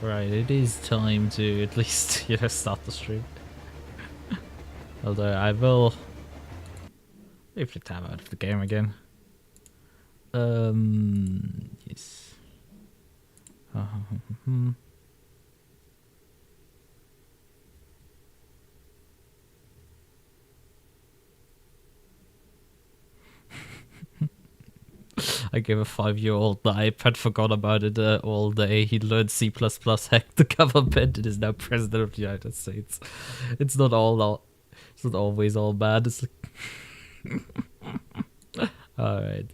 Right, it is time to at least, you know, start the stream. Although I will briefly tab out of the game again. Yes. I gave a 5-year-old the iPad, forgot about it all day. He learned C++, hacked the government, and is now president of the United States. It's not always all bad. It's like Alright.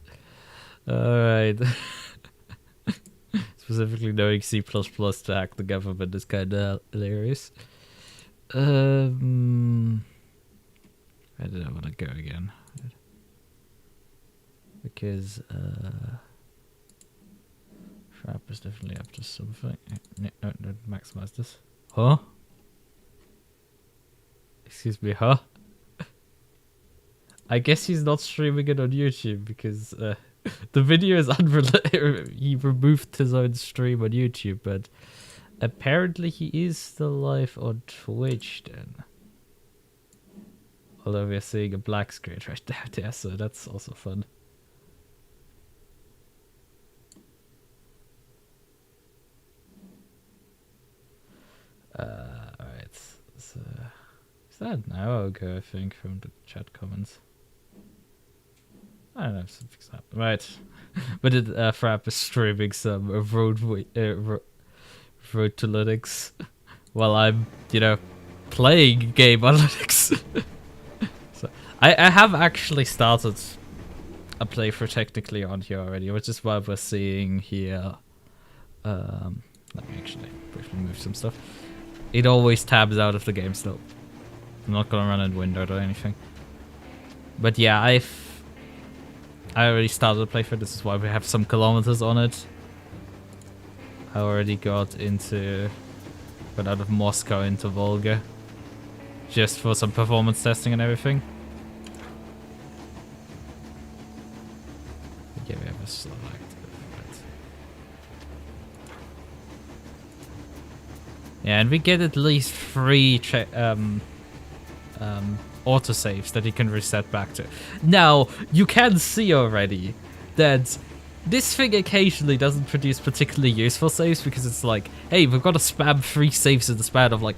Specifically knowing C++ to hack the government is kinda hilarious. Where did I want to go again? Because Trap is definitely up to something. No, maximize this. Huh? Excuse me, huh? I guess he's not streaming it on YouTube because the video is unrelated. He removed his own stream on YouTube, but apparently he is still live on Twitch then. Although we're seeing a black screen right there, so that's also fun. Alright, so is that an hour ago, I think, from the chat comments? I don't know if something's happened. Right. But it, Frapp is streaming some Road to Linux while I'm, you know, playing game on Linux. So I have actually started a playthrough technically on here already, which is why we're seeing here. Let me actually briefly move some stuff. It always tabs out of the game still. I'm not gonna run it windowed or anything. But yeah, I already started a playthrough. This is why we have some kilometers on it. I already got out of Moscow into Volga. Just for some performance testing and everything. Yeah, we have a slow active. Yeah, and we get at least 3 autosaves that you can reset back to. Now, you can see already that this thing occasionally doesn't produce particularly useful saves because it's like, hey, we've got to spam 3 saves in the span of like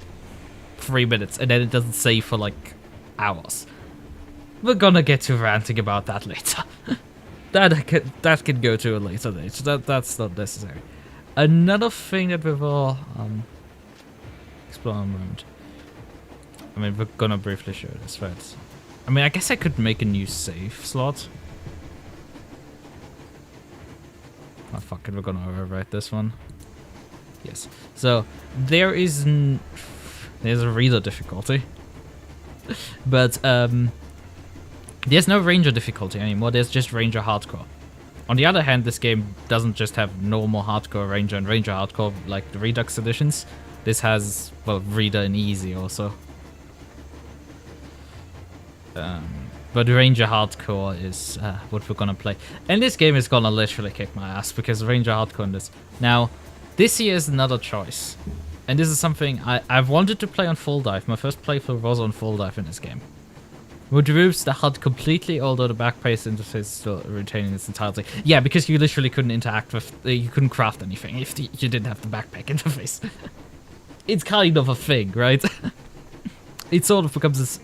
3 minutes, and then it doesn't save for like hours. We're gonna get to ranting about that later. that can go to a later date. That's not necessary. Another thing that we will explore in a moment. I mean, we're gonna briefly show this, right? I mean, I guess I could make a new save slot. Oh, fuck it, we're gonna overwrite this one. Yes. So, there's a reader difficulty. But, there's no Ranger difficulty anymore, there's just Ranger Hardcore. On the other hand, this game doesn't just have normal Hardcore, Ranger, and Ranger Hardcore like the Redux editions. This has, well, Reader and Easy also. But Ranger Hardcore is what we're gonna play. And this game is gonna literally kick my ass because Ranger Hardcore in this. Now, this here is another choice. And this is something I've wanted to play on full dive. My first playthrough was on full dive in this game. Which removes the HUD completely, although the backpace interface is still retaining its entirety. Yeah, because you literally couldn't interact with, you couldn't craft anything if you didn't have the backpack interface. It's kind of a thing, right? It sort of becomes a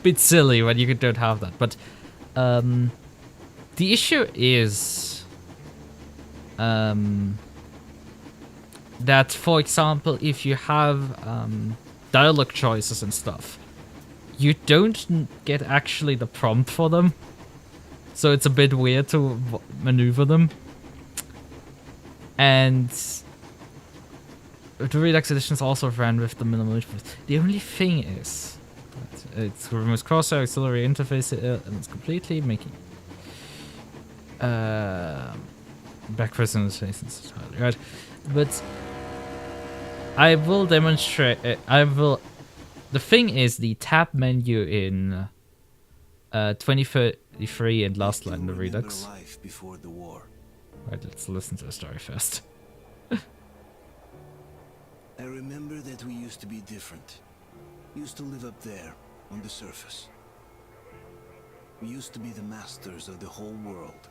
bit silly when you don't have that. But the issue is that, for example, if you have dialogue choices and stuff, you don't get actually the prompt for them. So it's a bit weird to maneuver them. And the Redux editions also ran with the minimal interface. The only thing is, it removes crosshair auxiliary interface and it's completely making backwards interface entirely, right? But I will demonstrate. The thing is, the tab menu in 2033 and last line in the Redux. Right, let's listen to the story first. I remember that we used to be different. Used to live up there, on the surface. We used to be the masters of the whole world.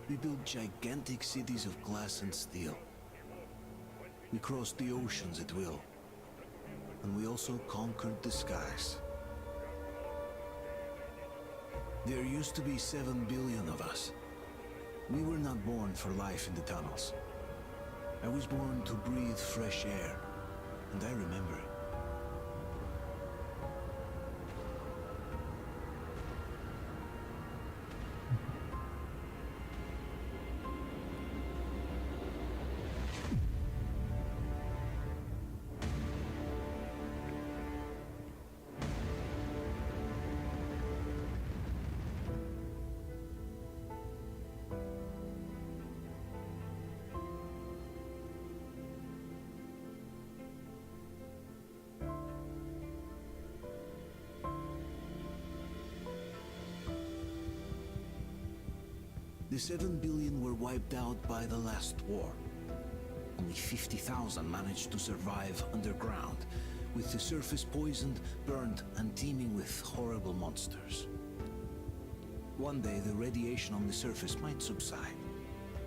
We built gigantic cities of glass and steel. We crossed the oceans at will. And we also conquered the skies. There used to be 7 billion of us. We were not born for life in the tunnels. I was born to breathe fresh air, and I remember it. The 7 billion were wiped out by the last war. Only 50,000 managed to survive underground, with the surface poisoned, burned, and teeming with horrible monsters. One day the radiation on the surface might subside,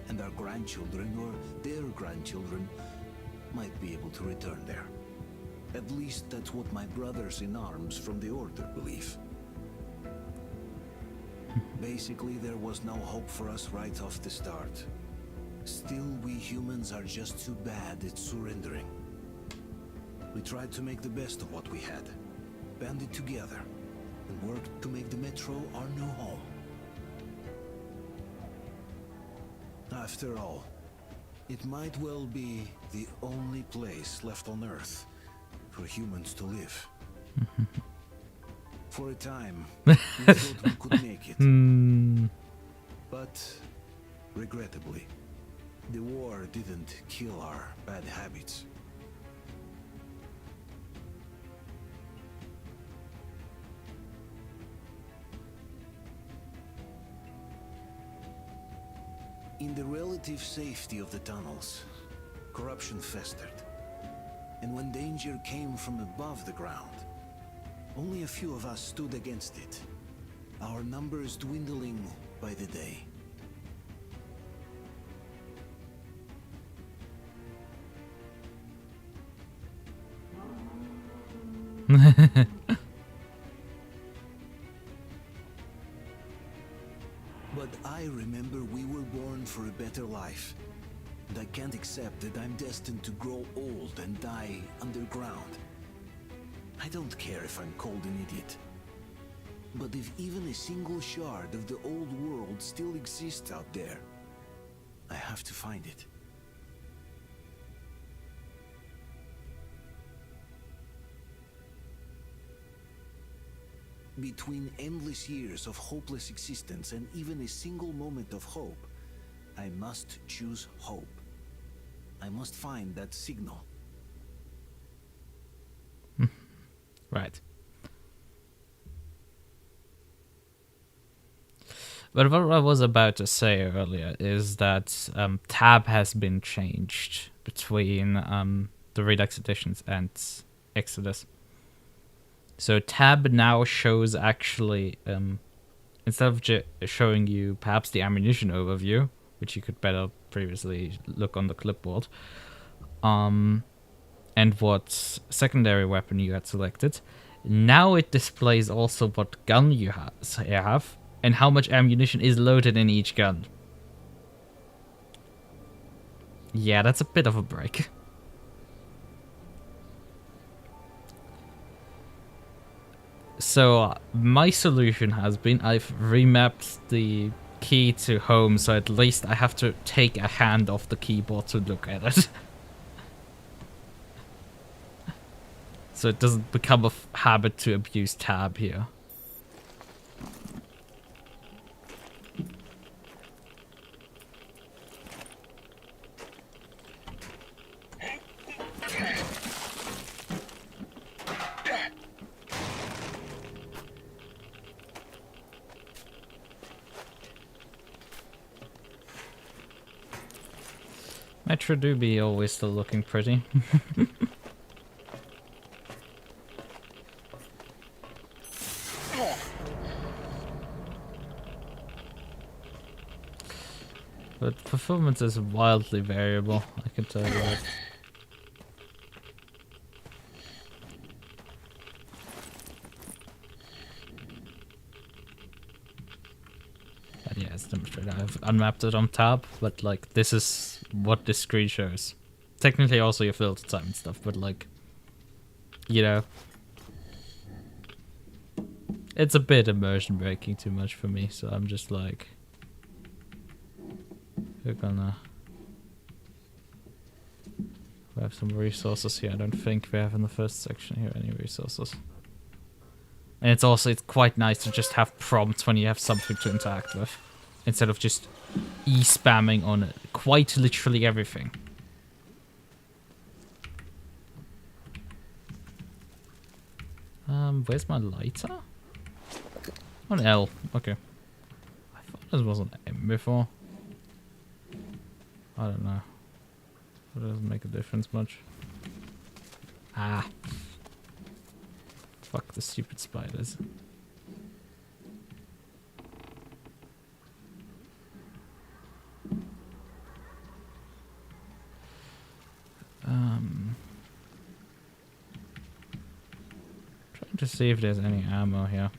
and our grandchildren or their grandchildren might be able to return there. At least that's what my brothers in arms from the Order believe. Basically, there was no hope for us right off the start. Still, we humans are just too bad at surrendering. We tried to make the best of what we had, banded together, and worked to make the Metro our new home. After all, it might well be the only place left on Earth for humans to live. For a time, we thought we could make it. But, regrettably, the war didn't kill our bad habits. In the relative safety of the tunnels, corruption festered. And when danger came from above the ground, only a few of us stood against it, our numbers dwindling by the day. But I remember we were born for a better life, and I can't accept that I'm destined to grow old and die underground. I don't care if I'm called an idiot. But if even a single shard of the old world still exists out there, I have to find it. Between endless years of hopeless existence and even a single moment of hope, I must choose hope. I must find that signal. Right. But what I was about to say earlier is that tab has been changed between the Redux editions and Exodus. So tab now shows actually, instead of showing you perhaps the ammunition overview, which you could better previously look on the clipboard, and what secondary weapon you had selected, now it displays also what gun you have and how much ammunition is loaded in each gun. Yeah, that's a bit of a break. So my solution has been I've remapped the key to home, so at least I have to take a hand off the keyboard to look at it. So it doesn't become a habit to abuse tab here. Metro do be always still looking pretty. But performance is wildly variable, I can tell you that. But yeah, it's demonstrated. I've unmapped it on tab, but like this is what this screen shows. Technically also your filter time and stuff, but like, you know, it's a bit immersion breaking too much for me, so I'm just like, we're gonna have some resources here. I don't think we have in the first section here any resources. And it's quite nice to just have prompts when you have something to interact with, instead of just e-spamming on quite literally everything. Where's my lighter? On L, okay. I thought this was an M before. I don't know. It doesn't make a difference much. Ah. Fuck the stupid spiders. Trying to see if there's any ammo here.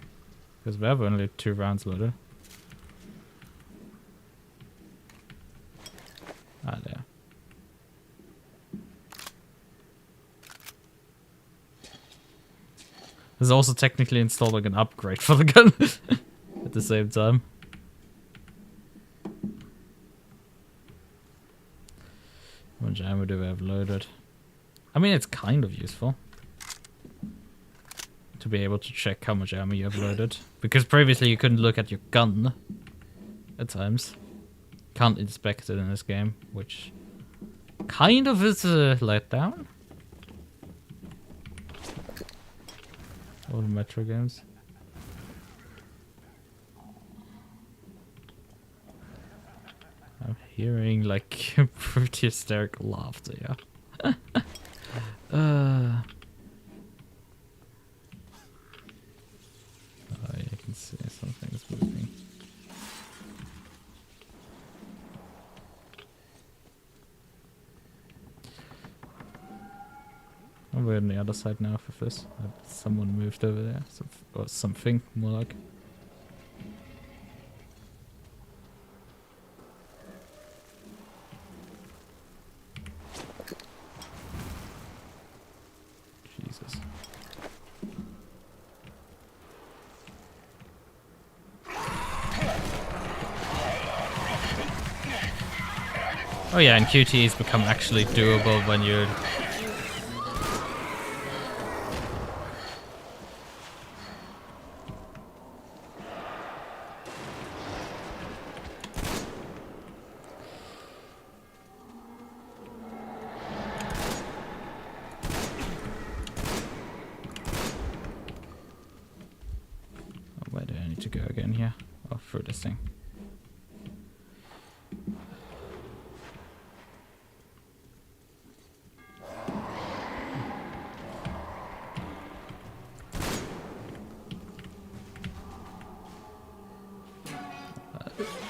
Because we have only 2 rounds loaded. Ah, there. There's also technically installing an upgrade for the gun at the same time. How much ammo do we have loaded? I mean, it's kind of useful to be able to check how much ammo you have loaded. Because previously you couldn't look at your gun at times. Can't inspect it in this game, which kind of is a letdown. All the Metro games. I'm hearing like pretty hysterical laughter, yeah. Oh, you can see something's moving. We're on the other side now for this. Someone moved over there, or something more like. Jesus. Oh yeah, and QTEs become actually doable when you're this thing.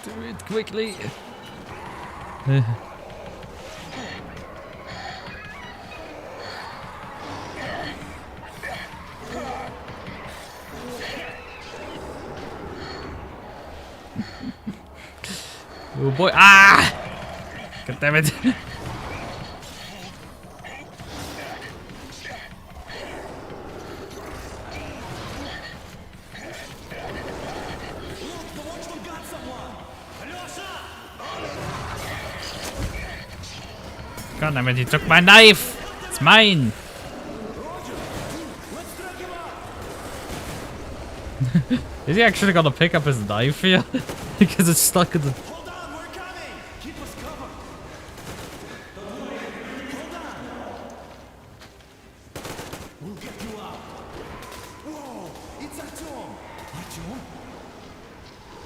Do it quickly. Oh boy! Ah! God damn it! God damn it! He took my knife. It's mine. Is he actually gonna pick up his knife here? Because it's stuck in the. Hold on, we're coming. Keep us covered. Hold on. We'll get you out. Whoa, it's Artyom. Artyom?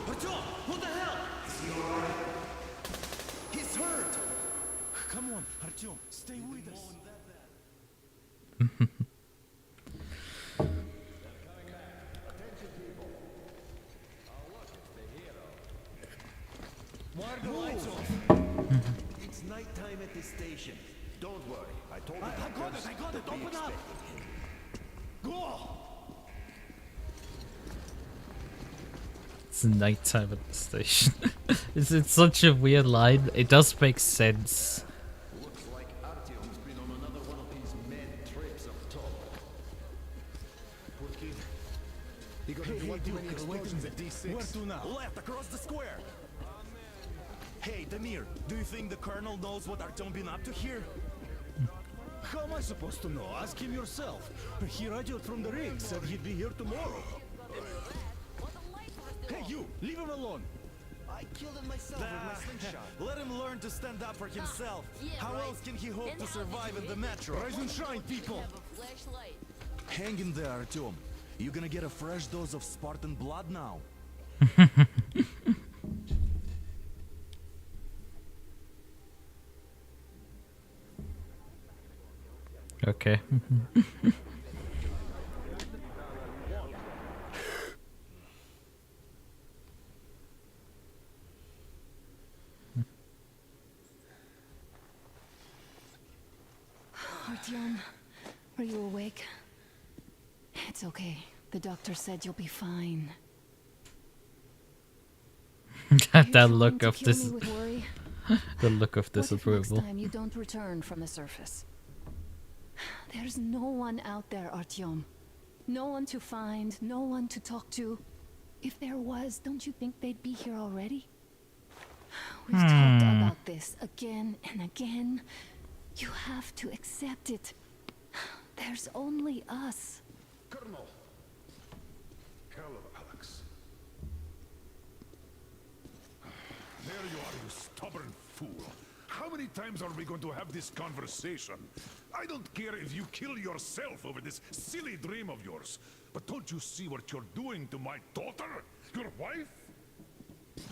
Artyom, what the hell? Is he alright? He's hurt. Come on, Artyom, stay with us. Why are the lights off? It's nighttime at the station. Don't worry. I told you. I got it. Open up. Go. It's nighttime at the station. It's such a weird line. It does make sense. Looks like Artyom's been on another one of his mad trips up top. Poor kid. He got into one too many explosions at D6. Where to now? Left across the square. Hey, Damir, do you think the colonel knows what Artyom been up to here? How am I supposed to know? Ask him yourself. He radioed from the rig, said he'd be here tomorrow. Hey, you! Leave him alone! I killed him myself with my slingshot. Let him learn to stand up for himself. How else can he hope to survive in the metro? Rise and shine, people! Hang in there, Artyom. You're gonna get a fresh dose of Spartan blood now. Okay. Artyom, are you awake? It's okay. The doctor said you'll be fine. That look of this. The look of What if disapproval. next time you don't return from the surface? There's no one out there, Artyom. No one to find, no one to talk to. If there was, don't you think they'd be here already? We've talked about this again and again. You have to accept it. There's only us. Colonel. Hello, Alex. There you are, you stubborn fool. How many times are we going to have this conversation? I don't care if you kill yourself over this silly dream of yours. But don't you see what you're doing to my daughter? Your wife?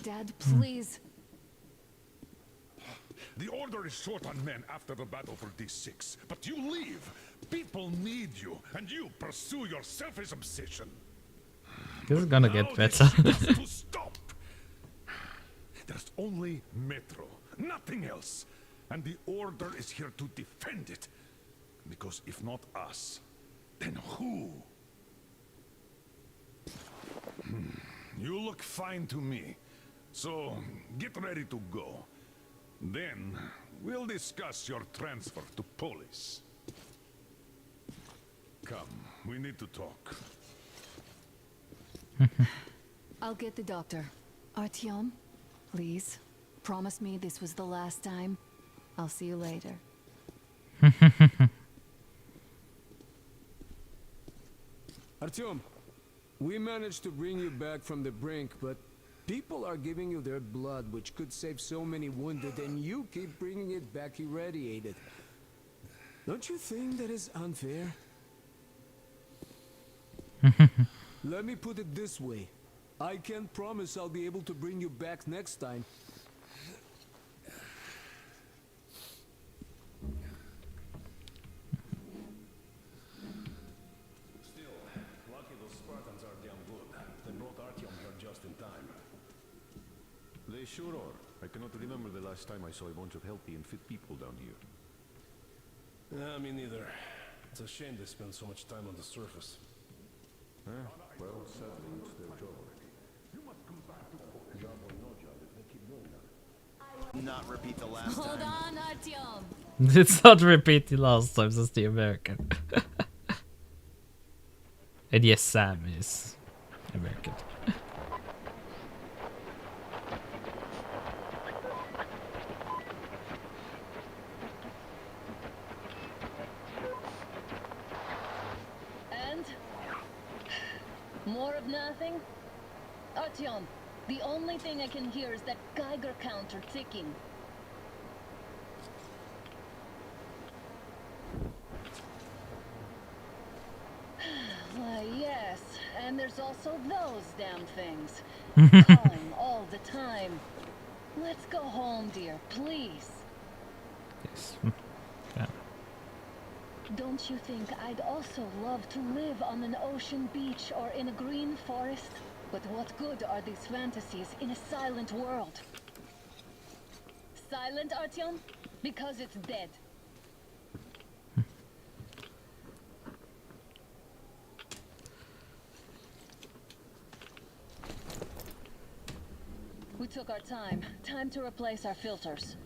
Dad, please. The order is short on men after the battle for D6. But you leave. People need you, and you pursue your selfish obsession. This is gonna Now get this better. shit has to stop. There's only Metro, nothing else. And the order is here to defend it. Because if not us, then who? You look fine to me. So, get ready to go. Then, we'll discuss your transfer to Polis. Come, we need to talk. I'll get the doctor. Artyom, please. Promise me this was the last time. I'll see you later. Artyom, we managed to bring you back from the brink, but people are giving you their blood, which could save so many wounded, and you keep bringing it back irradiated. Don't you think that is unfair? Let me put it this way. I can't promise I'll be able to bring you back next time. Still, lucky those Spartans are damn good. They brought Artyom here just in time. They sure are. I cannot remember the last time I saw a bunch of healthy and fit people down here. Me neither. It's a shame they spend so much time on the surface. Well, sadly, it's their job. Not repeat the last Hold time. on, Artyom. It's not repeating last time, that's the American. And yes, Sam is American. And? More of nothing? Artyom, the only thing I can hear is that Geiger counter ticking. Why, yes. And there's also those damn things. Calling all the time. Let's go home, dear, please. Yeah. Don't you think I'd also love to live on an ocean beach or in a green forest? But what good are these fantasies in a silent world? Silent, Artyom? Because it's dead. We took our time. Time to replace our filters.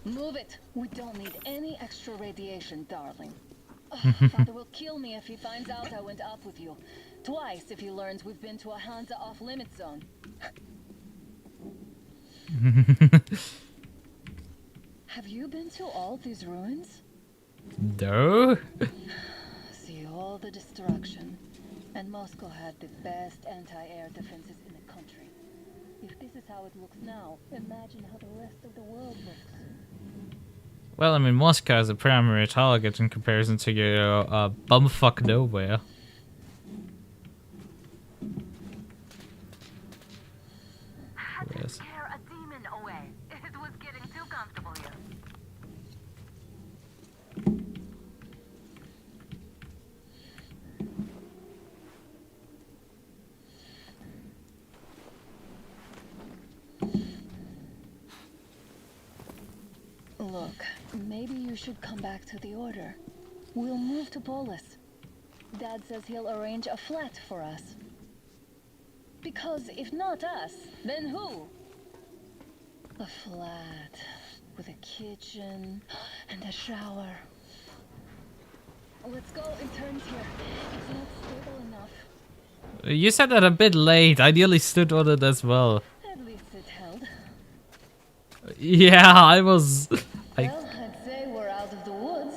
Move it. We don't need any extra radiation, darling. Ugh, Father will kill me if he finds out I went up with you. Twice if he learns we've been to a Hansa off-limit zone. Have you been to all these ruins? No. See all the destruction. And Moscow had the best anti-air defenses in the country. If this is how it looks now, imagine how the rest of the world looks. Well, I mean, Moscow is a primary target in comparison to your bumfuck nowhere. Had to Yes. scare a demon away. It was getting too comfortable here. Look, maybe you should come back to the Order. We'll move to Polis. Dad says he'll arrange a flat for us. Because if not us, then who? A flat with a kitchen and a shower. Let's go in turns here. It's not stable enough. You said that a bit late. I nearly stood on it as well. At least it held. Yeah, I was... Well, I'd say we're out of the woods.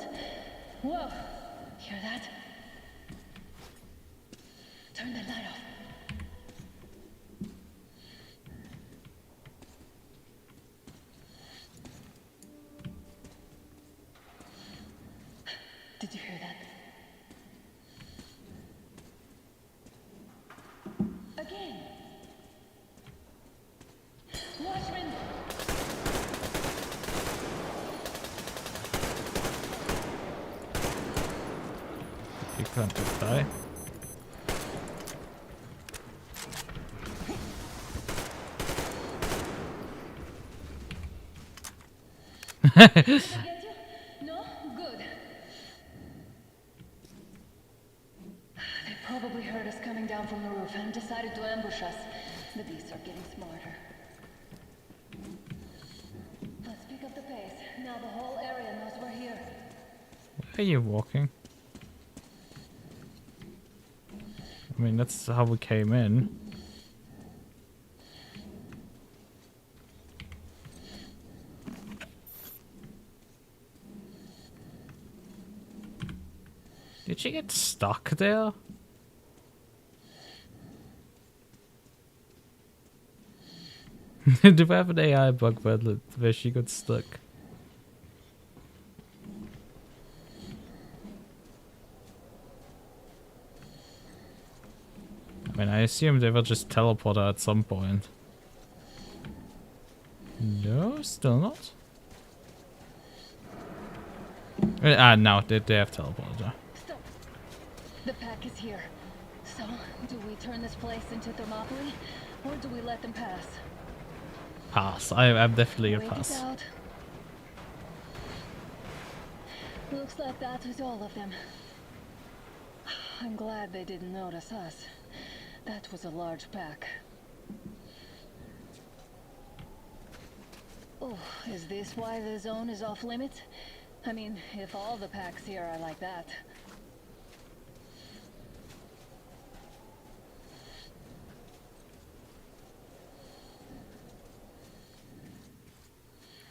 Whoa, hear that? Turn the light off. Did you hear that? Again. Watchmen! You can't just die. Did I get you? No? Good. They probably heard us coming down from the roof and decided to ambush us. The beasts are getting smarter. Let's pick up the pace. Now the whole area knows we're here. Where are you walking? I mean, that's how we came in. Did she get stuck there? Do we have an AI bug where she got stuck? I mean, I assume they will just teleport her at some point. No, still not. No, they have teleported her. Stop. The pack is here. So, do we turn this place into Thermopylae, or do we let them pass? Pass. I'm definitely a Wait it pass. out. Looks like that was all of them. I'm glad they didn't notice us. That was a large pack. Oh, is this why the zone is off limits? I mean, if all the packs here are like that.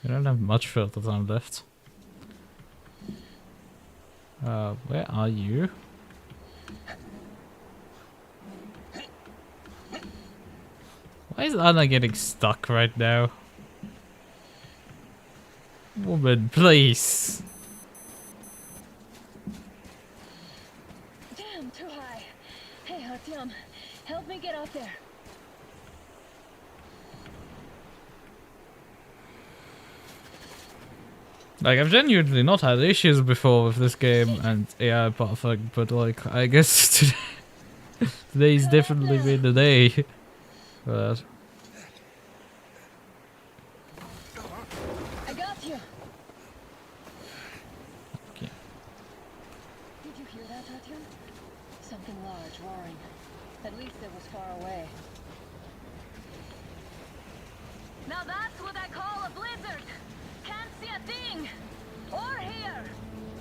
We don't have much further time left. Where are you? Why is Anna getting stuck right now? Woman, please. Damn, too high. Hey, Artyom, help me get up there. Like, I've genuinely not had issues before with this game and AI pathing, but like, I guess today's definitely been the day for that. I got you. Okay. Did you hear that, Radeon? Something large roaring. At least it was far away. Now that's what I call a blizzard. Can't see a thing. Or hear.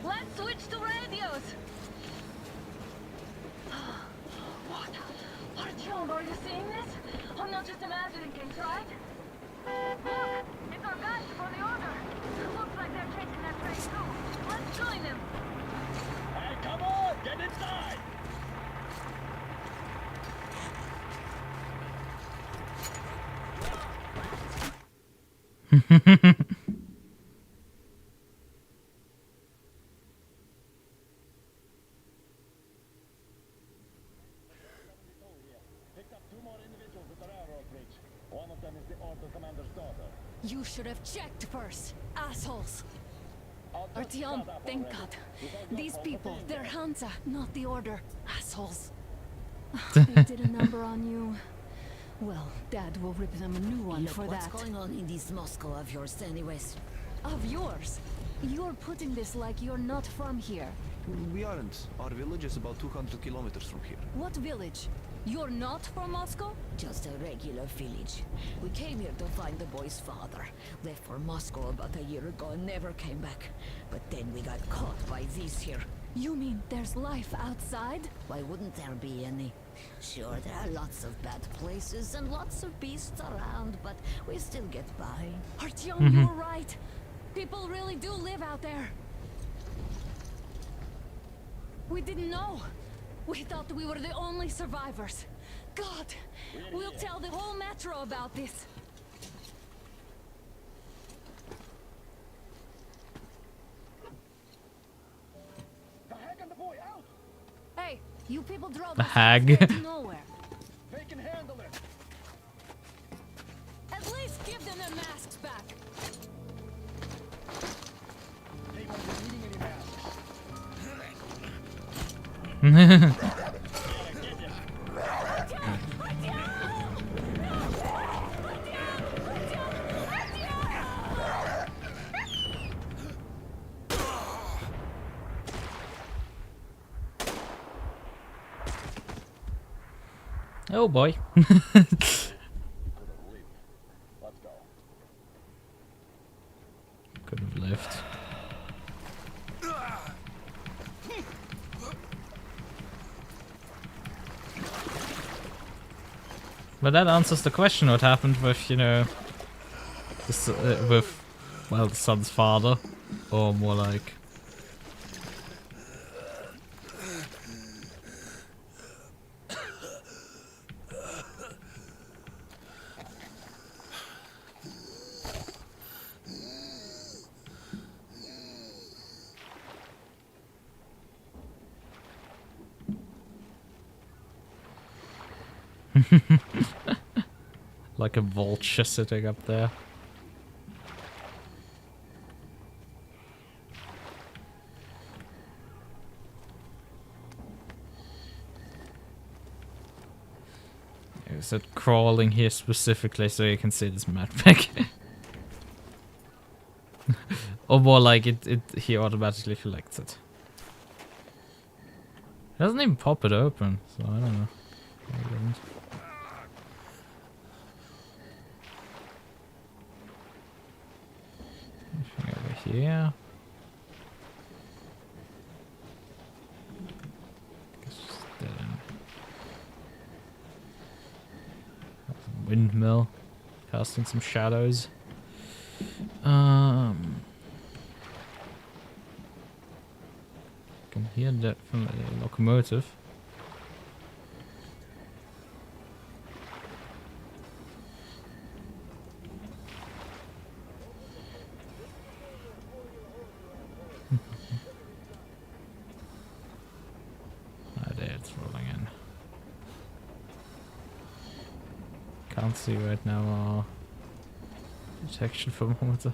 Let's switch to radios. What? Artyom, are you seeing this? I'm not just imagining things, right? Look, it's our guys for the order. Looks like they're chasing that train too. Let's join them. Hey, come on, get inside! Picked up 2 more individuals at the railroad bridge. One of them is the order commander's daughter. You should have checked first, assholes. I'll just Artyom, shut up thank already. God. You guys are These all people, the they're team. Hansa, not the order. Assholes. They did a number on you. Well, Dad will rip them a new one for What's that. going on in this Moscow of yours anyways? Of yours? You're putting this like you're not from here. We aren't. Our village is about 200 kilometers from here. What village? You're not from Moscow? Just a regular village. We came here to find the boy's father. Left for Moscow about a year ago and never came back. But then we got caught by these here. You mean there's life outside? Why wouldn't there be any? Sure, there are lots of bad places and lots of beasts around, but we still get by. Artyom, you were right. People really do live out there. We didn't know. We thought we were the only survivors. God, we'll tell the whole metro about this. The hag and the boy out! Hey, you people drove The us hag. halfway to nowhere. They can handle it! At least give them their masks back. They won't be needing any masks. Oh boy. Let's go. Could have lived. But that answers the question: what happened with, you know, with, well, the son's father, or more like. Like a vulture sitting up there. Is it crawling here specifically so you can see this map pack? Or more like he automatically collects it. It doesn't even pop it open, so I don't know. Maybe it doesn't. Anything over here? Guess it's dead end. That's a windmill, casting some shadows. Can hear that from the locomotive. There, it's rolling in. Can't see right now. Detection from water.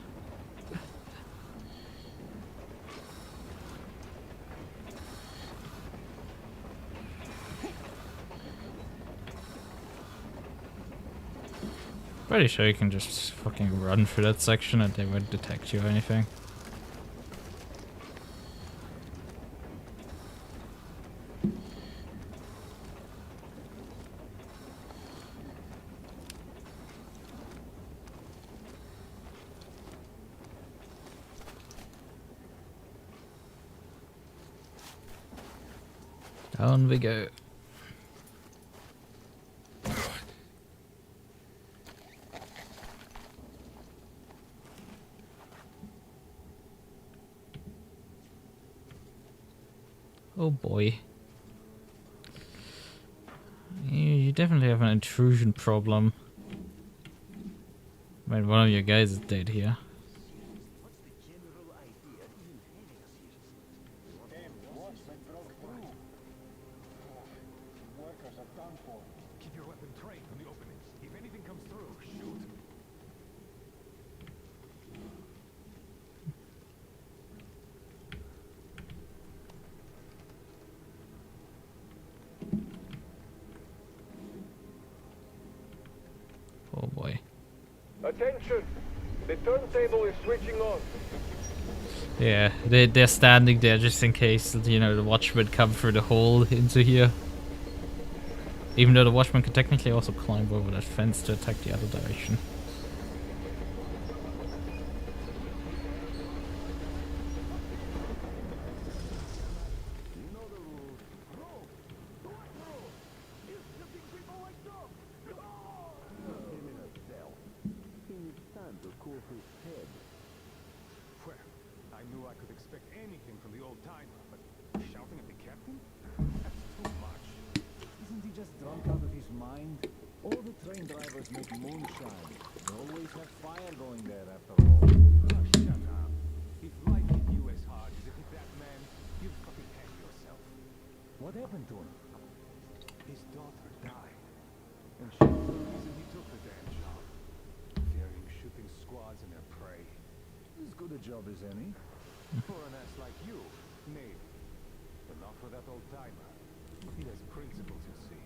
Pretty sure you can just fucking run through that section and they won't detect you or anything. Down we go. Oh boy. You definitely have an intrusion problem. I mean, one of your guys is dead here. Keep your weapon trained on the openings. If anything comes through, shoot. Oh boy. Attention! The turntable is switching on. Yeah, they're standing there just in case, you know, the watchman come through the hole into here. Even though the watchman can technically also climb over that fence to attack the other direction. I knew I could expect anything from the old timer, but shouting at the captain? That's too much. Isn't he just drunk out of his mind? All the train drivers make moonshine. They always have fire going there after all. Oh, shut up. If life hit you as hard as it hit that man, you'd fucking hang yourself. What happened to him? His daughter died. And she's the reason he took the damn job. Fearing shooting squads and their prey. As good a job as any. For an ass like you, maybe. But not for that old timer. He has principles, you see.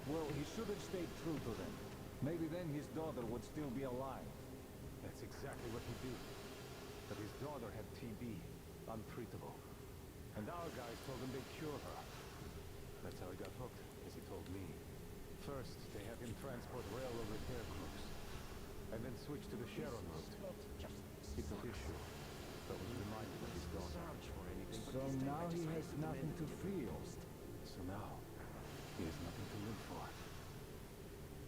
Well, he should have stayed true to them. Maybe then his daughter would still be alive. That's exactly what he did. But his daughter had TB, untreatable. And our guys told him they'd cure her. That's how he got hooked, as he told me. First, they had him transport railroad repair crews. And then switch to the Sharon route. He took issue, but was reminded of his daughter. So now he has nothing to feel. So now, he has nothing to live for.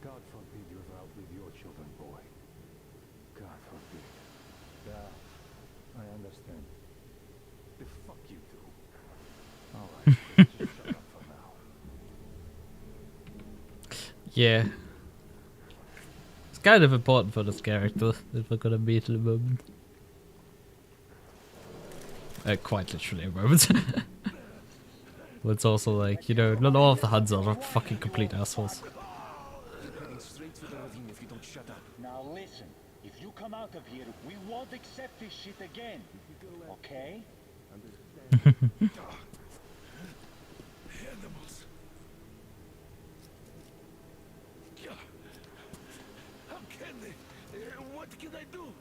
God forbid you ever outlive your children, boy. God forbid. Yeah, I understand. The fuck you do. Alright, just shut up for now. Yeah. It's kind of important for this character that we're gonna meet in a moment. Quite literally a moment. But it's also like, you know, not all of the Huns are fucking complete assholes. Heading straight for the ravine if you don't shut up. Now listen, if you come out of here, we won't accept this shit again. Okay? Animals. How can they? What can I do?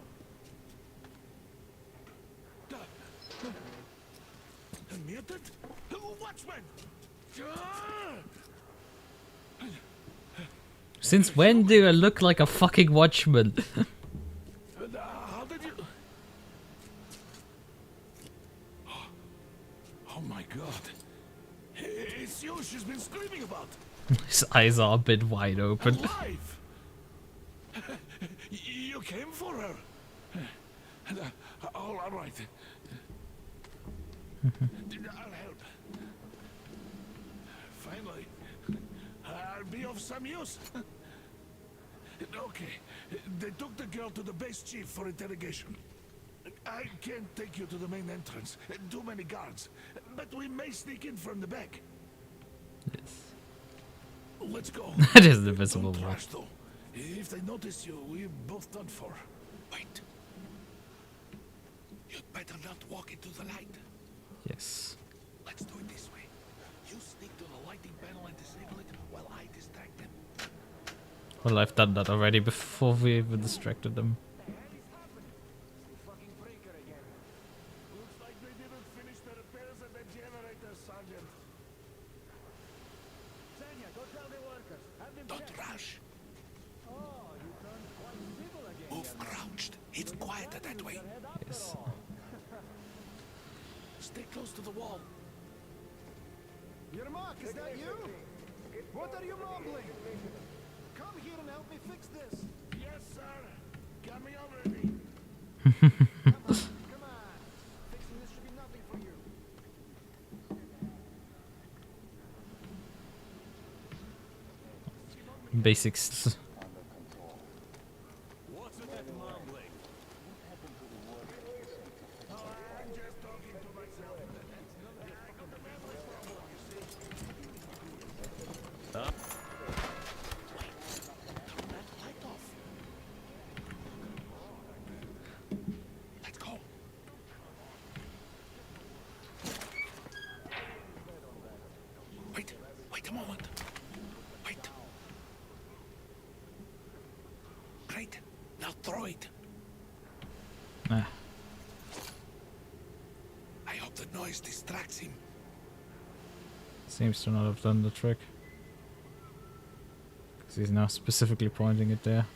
A mutant? Watchman! Since when do I look like a fucking watchman? How did you... Oh my god. It's you she's been screaming about. His eyes are a bit wide open. Alive! You came for her. All right. I'll help. Finally, I'll be of some use. Okay, they took the girl to the base chief for interrogation. I can't take you to the main entrance. Too many guards. But we may sneak in from the back. Yes. Let's go. That is the visible Don't one. rush, though. If they notice you, we're both done for. Wait. You'd better not walk into the light. Yes. Let's do it this way. You sneak to the lighting panel and disable it while I distract them. Well, I've done that already before we even distracted them. Looks like they didn't finish the repairs at the generator, Sergeant. Sanya, go tell the workers. Have them Don't check. rush. Oh, you turned quite civil again. Move crouched. It's quieter that way. Yes. Stay close to the wall. Yermak, is that you? What are you mumbling? Come here and help me fix this. Yes, sir. Got me already. Come on. Fixing this should be nothing for you. Basics. What's with that mumbling? Oh, I'm just talking to myself. I got the memory problem, you see. Turn that light off. Let's go. Wait a moment. Wait. Great. Now throw it. Ah. I hope the noise distracts him. Seems to not have done the trick. Because he's now specifically pointing it there.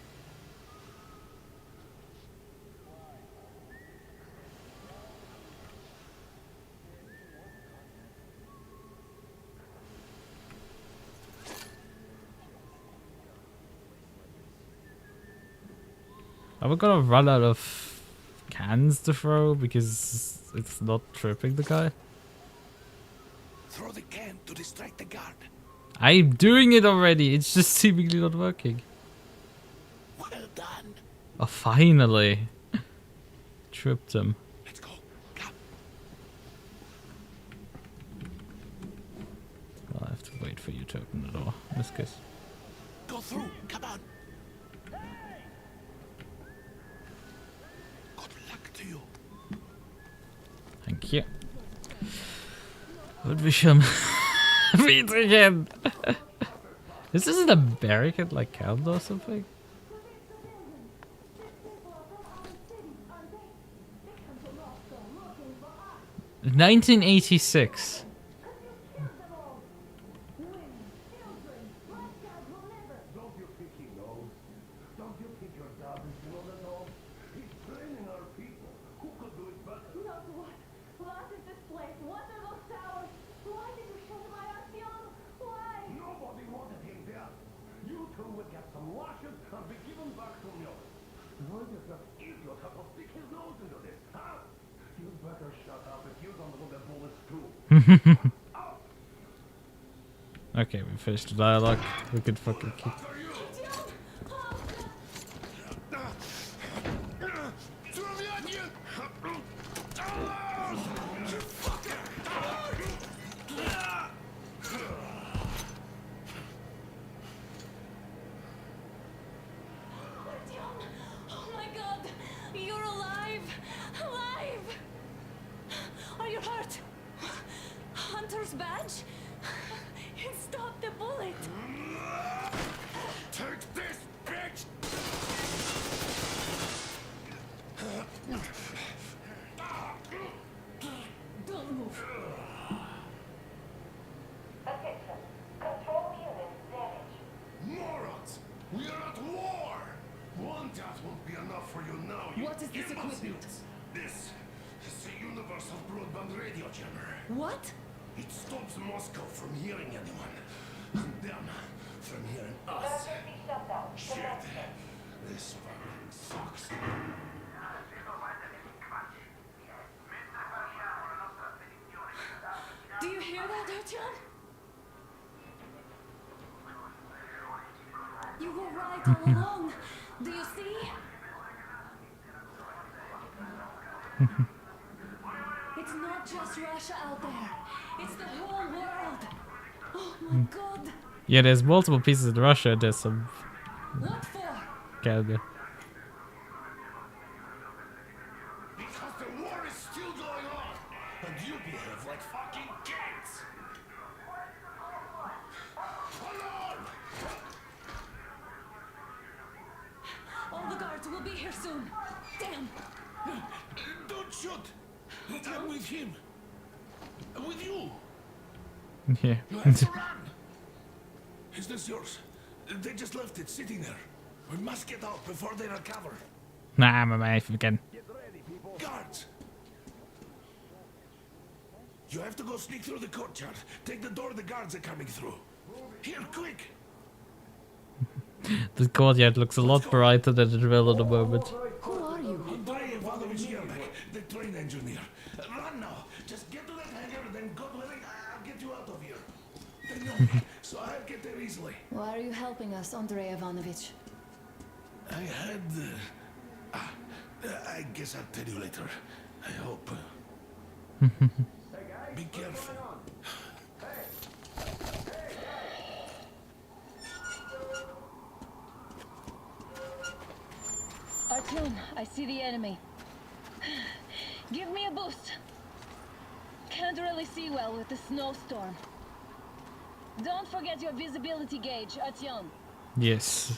Are we gonna run out of cans to throw because it's not tripping the guy? Throw the can to distract the guard. I'm doing it already, it's just seemingly not working. Well done. Oh, finally. Tripped him. Let's go. Come. Well, I have to wait for you to open the door in this case. Go through. Come on. Good luck to you. Thank you. Und wir schon Wiedersehen. Is this an American like calendar or something? $1986. Okay, we finished the dialogue. We could fucking keep. Oh my god! You're alive! Alive! Are you hurt? Hunter's badge? It stopped the bullet! Take this, bitch! Don't move. Attention. Control unit damaged. Morons! We are at war! One death won't be enough for you now, you What is this imbeciles. equipment? This is the universal broadband radio jammer. What? It stops Moscow from hearing anyone. And them from hearing us. Emergency shutdown. Shit. This fucking sucks. Do you hear that, Artyom? You were right all along. Do you see? It's not just Russia out there. It's the whole world. Oh my god. Yeah, there's multiple pieces in Russia. There's some What for? Canada. Because the war is still going on. And you behave like fucking kids. Hold on! All the guards will be here soon. Damn. Don't shoot! I'm with him. With you. Yeah. You have to run. Is this yours? They just left it sitting there. We must get out before they recover. Nah, my mate, again. Guards! You have to go sneak through the courtyard. Take the door the guards are coming through. Here, quick! The courtyard looks a lot brighter than it will at the moment. Who are you? Andrei Ivanovich Yermak, the train engineer. Run now. Just get to that hangar, then God willing, I'll get you out of here. They know me, so I'll get there easily. Why are you helping us, Andrei Ivanovich? I had... I guess I'll tell you later. I hope. Be careful. Artyom, I see the enemy. Give me a boost. Can't really see well with the snowstorm. Don't forget your visibility gauge, Artyom. Yes.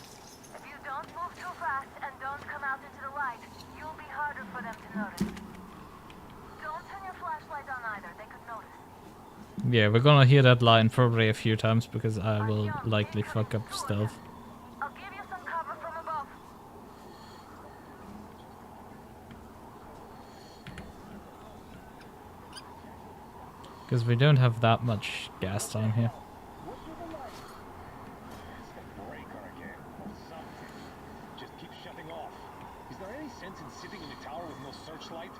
If you don't move too fast and don't come out into the light, you'll be harder for them to notice. Don't turn your flashlight on either, they could notice. Yeah, we're gonna hear that line probably a few times because I will likely fuck up stealth. I'll give you some cover from above. Because we don't have that much gas time here. Breaker again, or something. Just keep shutting off. Is there any sense in sitting in a tower with no searchlight?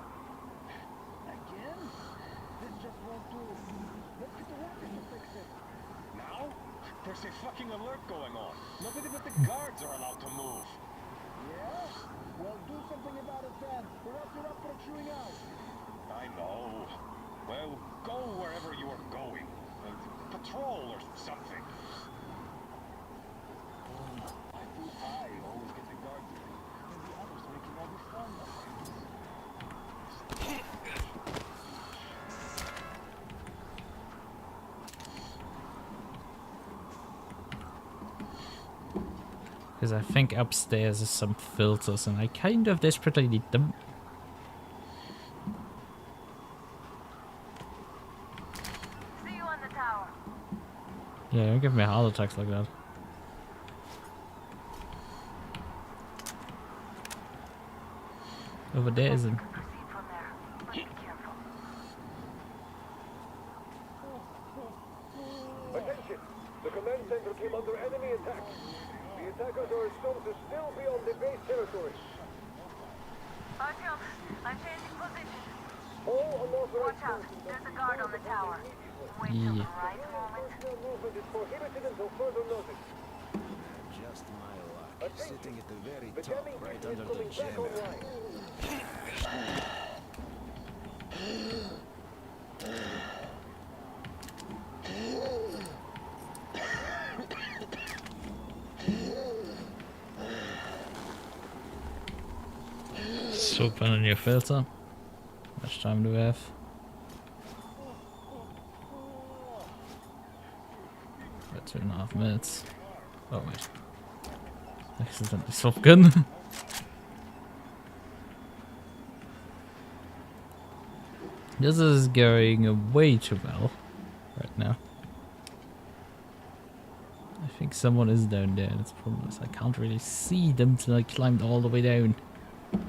Again? This just won't do. Let's get the rocket to fix it. Now? There's a fucking alert going on. Nobody but the guards are allowed to move. Yeah? Well, do something about it then, or else you're up for chewing out. I know. Well, go wherever you are going. Patrol or something. I feel I always get the guard duty, and the others making all the fun of Because I think upstairs is some filters and I kind of desperately need them. See you on the tower. Yeah, don't give me heart attacks like that. Over there is him. Proceed from there, but be careful. Attention! The command center came under enemy attack. The attackers are assumed to still be on the base territory. Artyom, I'm changing position. All unauthorized Watch out, there's a guard on the tower. Wait till the right moment. personnel movement is prohibited until further notice. Just my luck. Sitting at the very The top, jamming right system under is the coming back jammer. online. So open a new filter. How much time do we have? About 2.5 minutes. Oh wait. Accidentally swap gun. This is going way too well right now. I think someone is down there. That's the problem is I can't really see them till I climbed all the way down. Okay,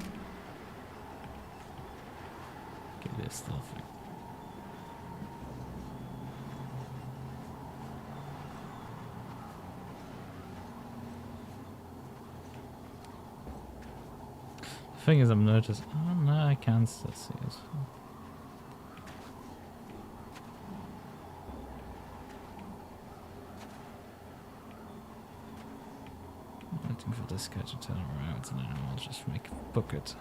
they're stealthy. The thing is, I'm noticing. Oh no, I can't still see it. Waiting for this guy to turn around, and then I'll just book it.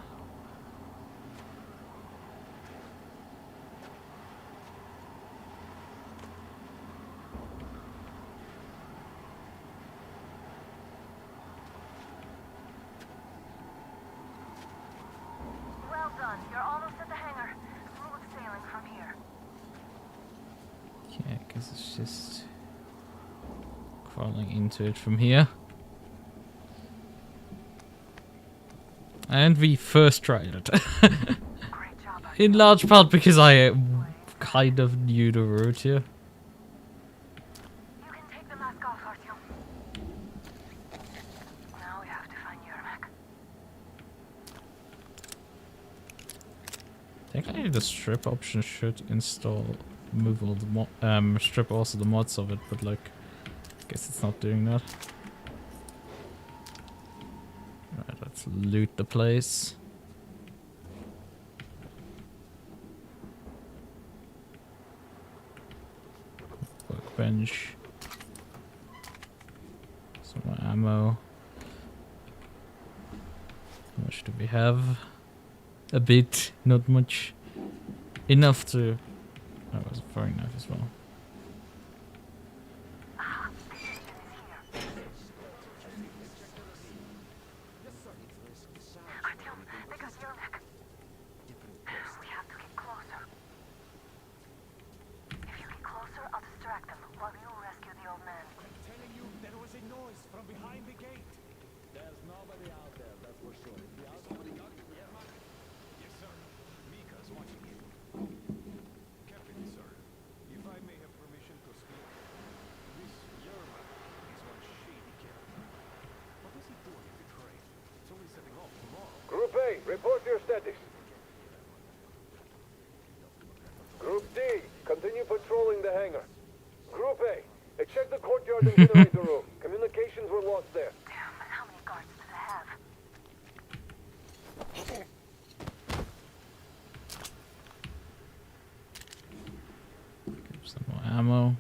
Well done, you're almost at the hangar. Smooth sailing from here. Yeah, because it's just crawling into it from here. And we first tried it. In large part because I kind of knew the route here. You can take the mask off, Artyom. Now we have to find Yermak. Technically the strip option should install, move all the strip also the mods of it, but like, I guess it's not doing that. Right, let's loot the place. Workbench. Some more ammo. How much do we have? A bit, not much. Enough to... That was a throwing knife as well. Artyom, they got Yermak. We have to get closer. If you get closer, I'll distract them while you rescue the old man. I'm telling you, there was a noise from behind the gate. There's nobody out there, that's for sure. Somebody got Yermak? Yes, sir. Mika's watching you. Captain, sir, if I may have permission to speak, this Yermak is one shady character. What was he doing in the train? It's only setting off tomorrow. Group A, report your status. Group D, continue patrolling the hangar. Group A, check the courtyard and generator room. Communications were lost there. Damn, how many guards do they have? Some more ammo.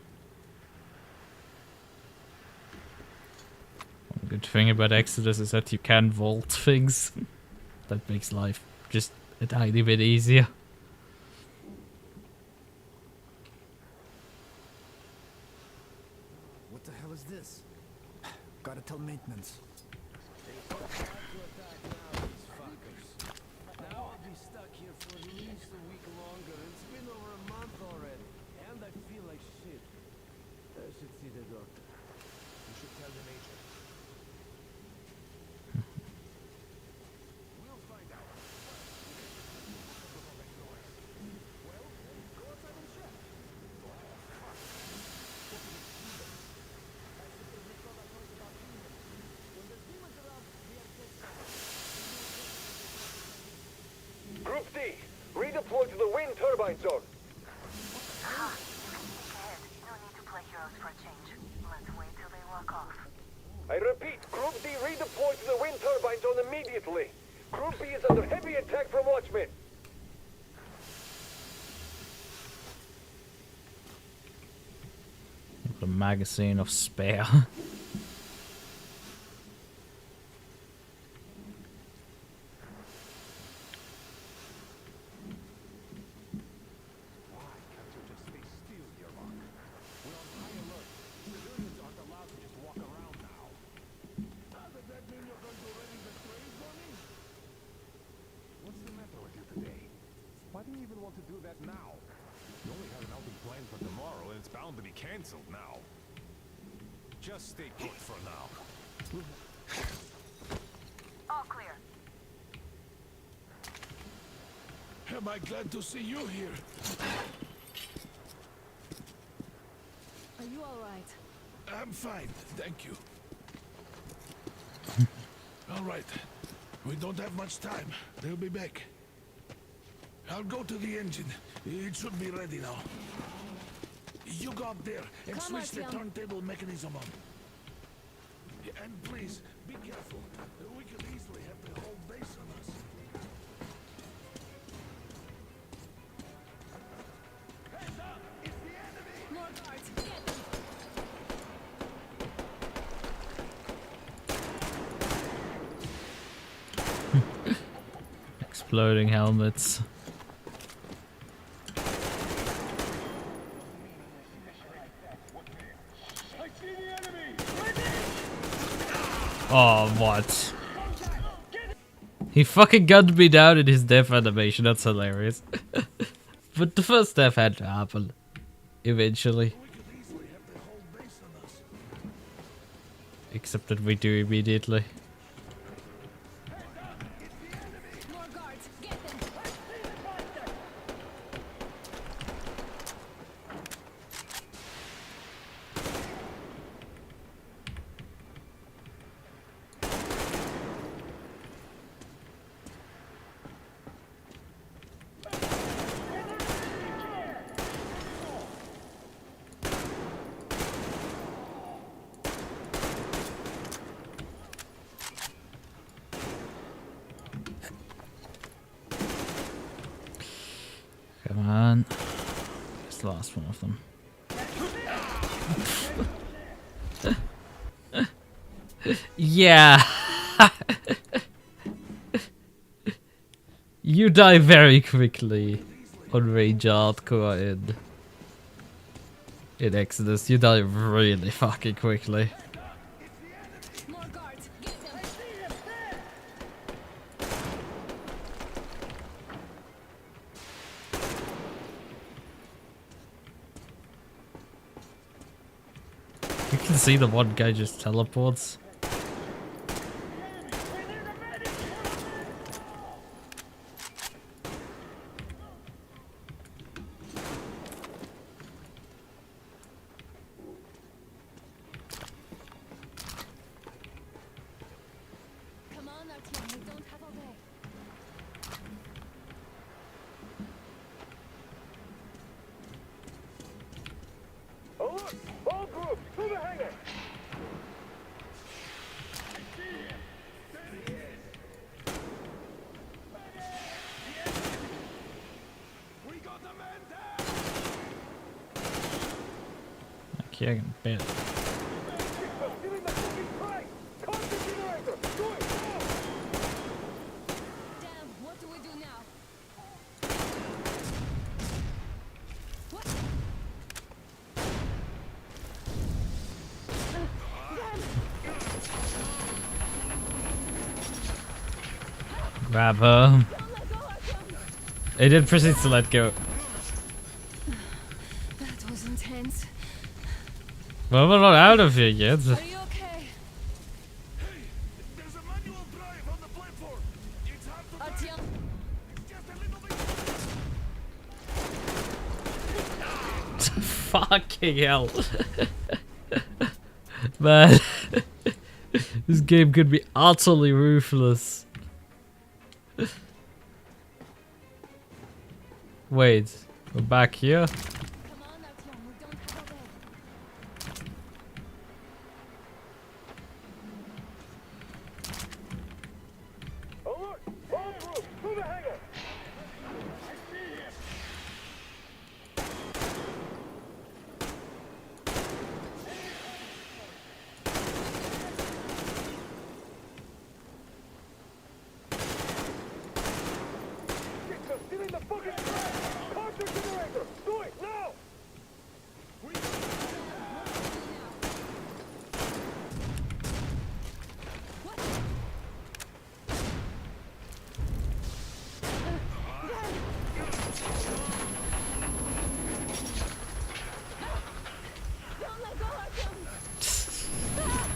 One good thing about Exodus is that you can vault things. That makes life just a tiny bit easier. What the hell is this? Gotta tell maintenance. Now I'll be stuck here for at least a week longer. It's been over a month already, and I feel like shit. I should see the doctor. You should tell the major. We'll find out. Well, go outside and check. Group D, redeploy to the wind turbine zone. Ah, you can think ahead. No need to play heroes for a change. Let's wait till they walk off. I repeat, Group D redeploy to the wind turbine zone immediately. Group B is under heavy attack from Watchmen. The magazine of spare. Why do you even want to do that now? You only have an outing planned for tomorrow, and it's bound to be cancelled now. Just stay put for now. All clear. Am I glad to see you here? Are you all right? I'm fine, thank you. All right. We don't have much time. They'll be back. I'll go to the engine. It should be ready now. You go up there and Come switch the on, turntable mechanism on. And please, be careful. We could easily have the whole base on us. Hands up! It's the enemy! More guards! Get them! Exploding helmets. Oh, what? He fucking gunned me down in his death animation. That's hilarious. But the first death had to happen. Eventually. Except that we do immediately. Come on. It's the last one of them. Yeah. You die very quickly on Rage Hardcore in Exodus. You die really fucking quickly. You can see the one guy just teleports. Alert! All groups, to the hangar! Okay, I can bet. Grab her. It did proceed to let go. That was intense. Well, we're not out of here yet. Are you okay? There's a manual drive on the platform. It's hard to Artyom. just a little bit. Fucking hell. Man. This game could be utterly ruthless. Wait, we're back here? Alert! All groups, to the hangar! Get in the fucking trap! Contra generator! Do it, now!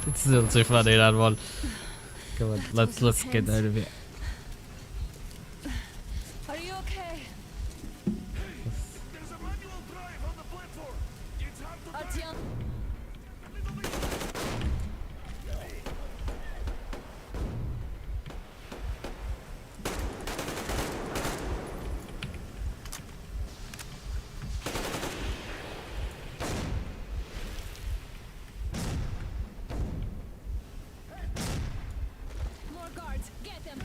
It's still too funny, that one. Come on, let's get out of here. Are you okay? There's a manual drive on the platform. It's hard to Artyom. More guards, get them.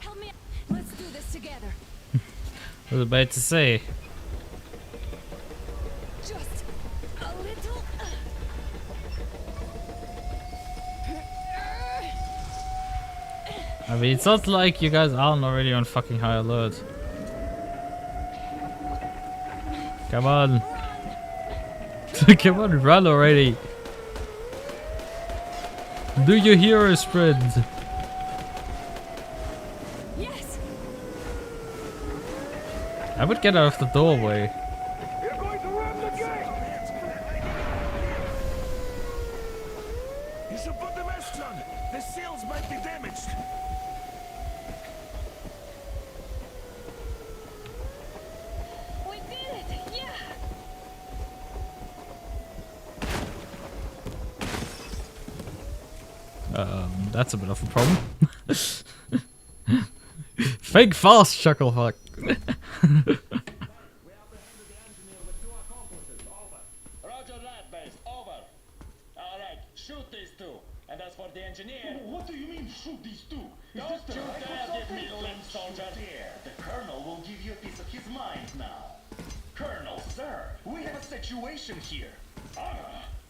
Help me. Let's do this together. I was about to say. Just a little. I mean, it's not like you guys aren't already on fucking high alert. Come on. Come on, run already. Do your hero sprint. Yes. I would get out of the doorway. You're going to ram the gate! You should put the mesh on. The seals might be damaged. We did it! Yeah! That's a bit of a problem. Think fast, Chucklefuck. shoot these two. And as for the engineer... What do you mean, shoot these two? Don't you dare give me limb, soldier. The Colonel will give you a piece of his mind now. Colonel, sir, we have a situation here.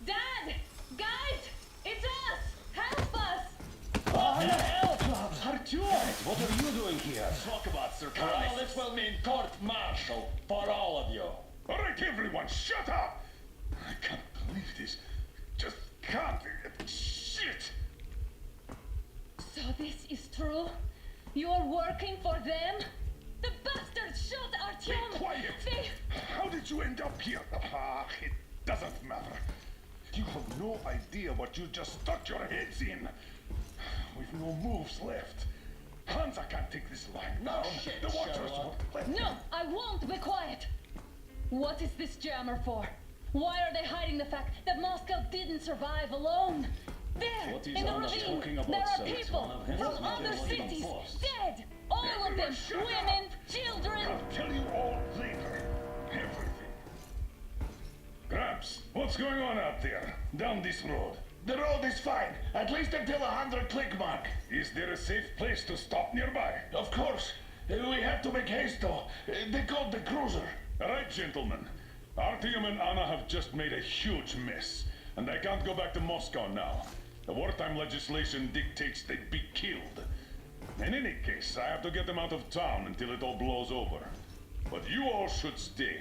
Dad! Guys! It's us! Help us! Help! Artyom! What are you doing here? Talk about surprise. Colonel, this will mean court-martial for all of you. All right, everyone, shut up! I can't believe this. Just can't. Shit! So this is true? You're working for them? The bastards shot Artyom! Be quiet! How did you end up here? It doesn't matter. You have no idea what you just stuck your heads in. We've no moves left. Hansa can't take this line down. shit, The Watchers Sherlock. won't let No, I won't be quiet! What is this jammer for? Why are they hiding the fact that Moscow didn't survive alone? There, What is in the Anna ravine, talking about, there are sir? people It's one of from his other working cities, force. dead! All of them, Shut up. women, children! I'll tell you all later. Everything. Gramps, what's going on out there? Down this road? The road is fine, at least until 100 click mark. Is there a safe place to stop nearby? Of course. We have to make haste though. They called the cruiser. All right, gentlemen. Artyom and Anna have just made a huge mess, and they can't go back to Moscow now. The wartime legislation dictates they be killed. In any case, I have to get them out of town until it all blows over. But you all should stay.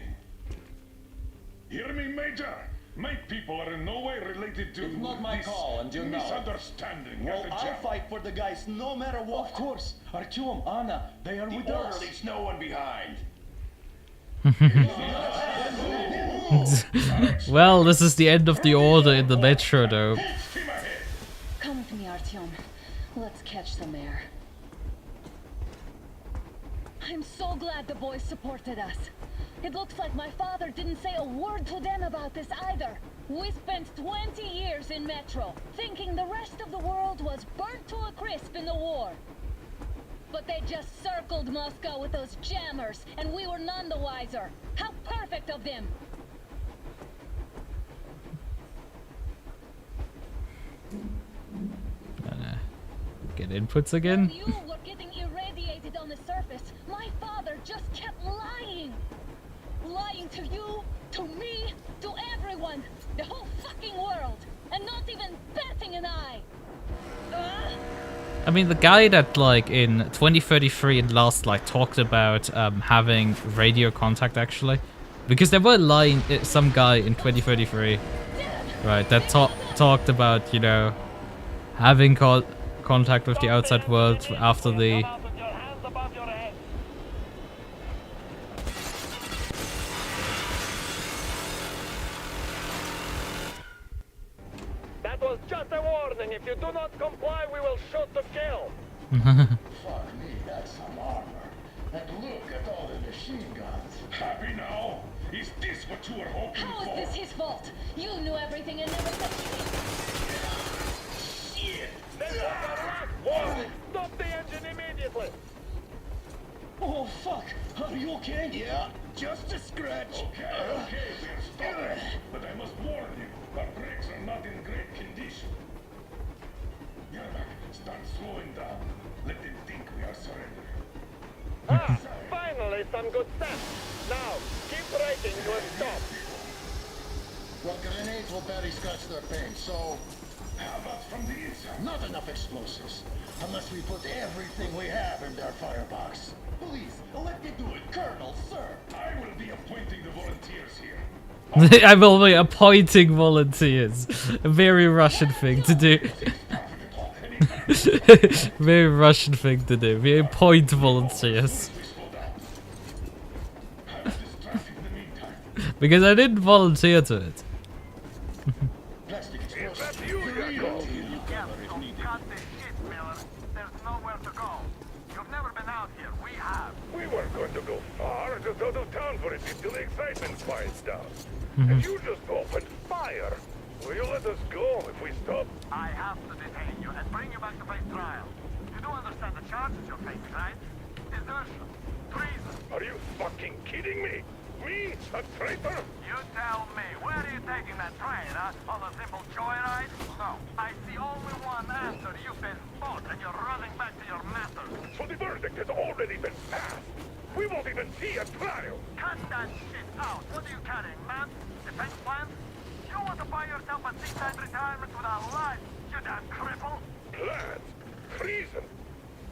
Hear me, Major? My people are in no way related to It's not my this call, and you know it. misunderstanding. Well, at the I'll jam. fight for the guys no matter what. Of course. Artyom, Anna, they are with us. Leaves no one behind. Well, this is the end of the order in the metro, though. Come with me, Artyom. Let's catch some air. I'm so glad the boys supported us. It looks like my father didn't say a word to them about this either. We spent 20 years in Metro, thinking the rest of the world was burnt to a crisp in the war. But they just circled Moscow with those jammers, and we were none the wiser. How perfect of them! Get inputs again? While you were getting irradiated on the surface, my father just kept lying. Lying to you, to me, to everyone, the whole fucking world, and not even batting an eye. I mean, the guy that, like, in 2033 and last, like, talked about having radio contact, actually. Because there were lying, some guy in 2033, right, that talked about, you know, having contact with the outside world after the... That was just a warning. If you do not comply, we will shoot to kill. Fuck me, that's some armor. And look at all the machine guns. Happy now? Is this what you were hoping How for? is this his fault? You knew everything and never said Shit! This was our last warning. Stop the engine immediately. Oh, fuck. Are you okay? Yeah, just a scratch. Okay, we're stopping. But I must warn you, our brakes are not in great condition. Yermak, start slowing down. Let them think we are surrendering. Finally, some good sense. Now, keep braking to a stop. Well, grenades will barely scratch their paint, so... How about from the inside? Not enough explosives. Unless we put everything we have in their firebox. Please, let me do it, Colonel, sir. I will be appointing the volunteers here. I will be appointing volunteers. A very Russian thing to do. Very Russian thing to do. We appoint volunteers. Because I didn't volunteer to it. We weren't going to go far, just out of town for a bit till the excitement quiets down. And you just opened fire. Will you let us go if we stop? I have to detain you and bring you back to face trial. You do understand the charges you're facing, right? Desertion, treason. Are you fucking kidding me? Me? A traitor? You tell me, where are you taking that train, huh? On a simple joyride? No. I see only one answer. You've been fought and you're running back to your masters. So the verdict has already been passed. We won't even see a trial. Cut that shit out. What are you carrying, man? Defense plans? You want to buy yourself a 6-night retirement without life, you damn cripple? Plans? Treason?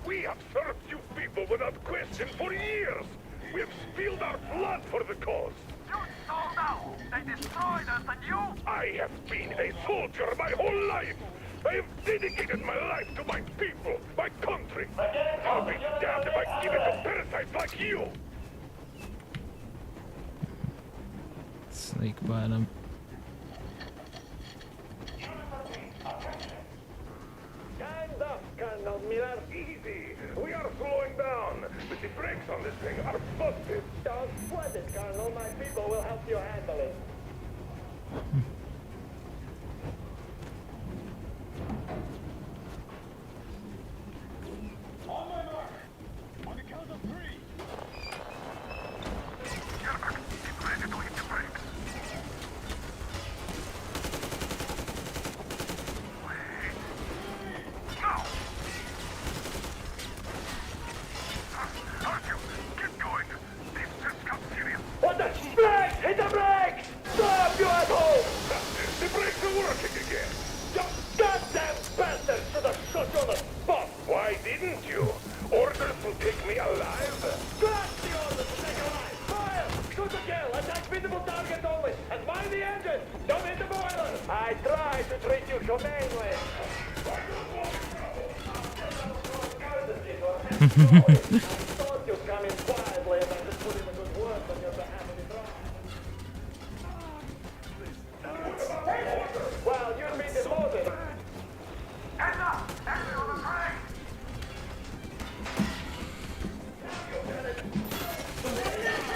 We have served you people without question for years. We have spilled our blood for the cause. You sold out. They destroyed us and you... I have been a soldier my whole life. I have dedicated my life to my people, my country. I'll be damned if I give it to parasites like you. Sneak by them. Kind of, Colonel Miller. Easy. We are slowing down, but the brakes on this thing are busted. Don't sweat it, Colonel. My people will help you handle it. On my mark. On the count of 3. Get ready to hit the brakes. Now! Artyom, get going. This just got serious. What the? Brakes! Hit the brakes! Stop, you asshole! The brakes are working again. You goddamn bastard should have shot you on the spot! Why didn't you? Orders to take me alive? Scratch the orders to take a line! Fire! Shoot to kill! Attack visible targets only! And mind the engine! Don't hit the boiler! I tried to treat you humanely! I thought you'd come in quietly and I just put in a good word on your behalf of the trial. Well, you'd be demoted. Hands up! Enemy on the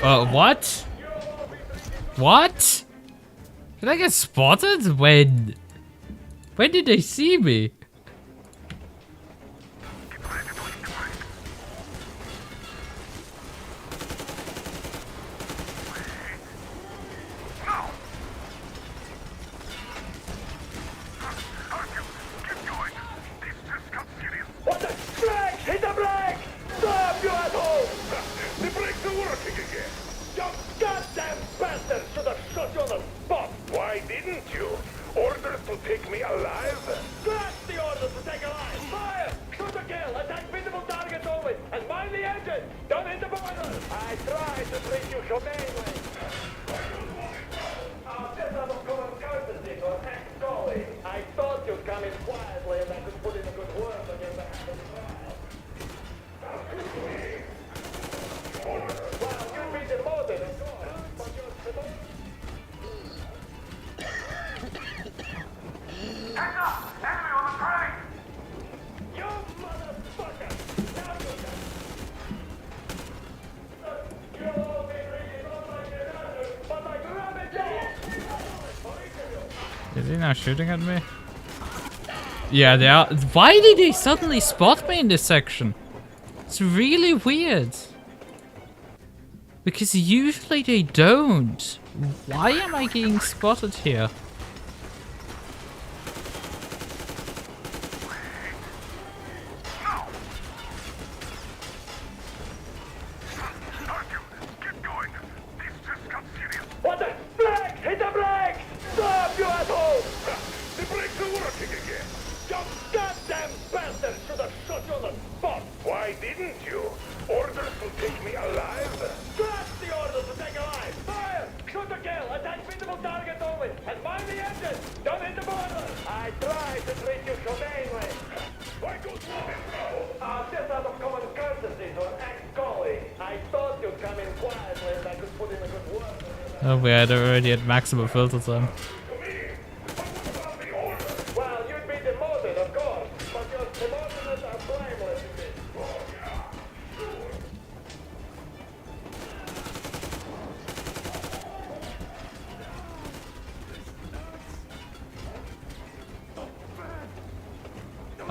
train! What? What? Did I get spotted? When? When did they see me? What the? Brakes! Hit the brakes! Stop, you asshole! The brakes are working again. You goddamn bastard should have shot you on the spot! Why didn't you? Orders to take me alive? Scratch the orders to take a line! Fire! Shoot to kill! Attack visible targets only! And mind the engine! Don't hit the boiler! I tried to treat you humanely! Just out of common courtesy or ex-colleague, I thought you'd come in quietly and I could put in a good word on your behalf of the trial. Well, you'd be demoted, of course, but you're demoted. Hands up! Enemy on the train! You motherfucker! Now you can... You'll all be reading all like your others, but I grab it down! Is he now shooting at me? Yeah, they are. Why did they suddenly spot me in this section? It's really weird. Because usually they don't. Why am I getting spotted here? What the? Brakes! Hit the brakes! Stop, you asshole! The brakes are working again. You goddamn bastard should have shot you on the spot! Why didn't you? Orders to take me alive? Scratch the orders to take a line! Fire! Shoot to kill! Attack visible targets only! And mind the engine! Don't hit the boiler! I tried to treat you humanely! Why go Just out of common courtesy to an ex-colleague, I thought you'd come in quietly and I could put in a good word on your Oh, we had already at maximum filter time. Well, you'd be demoted, of course, but your demotions are blameless in this.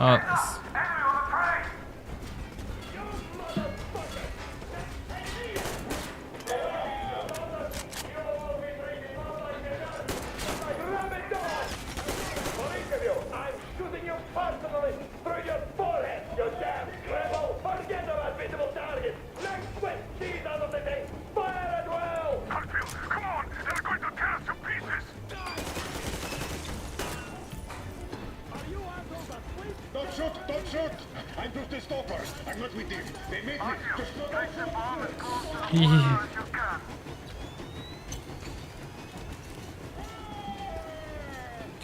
Oh. shoot! Don't shoot! I'm just a stopper. I'm not with him. They made me. Just don't shoot!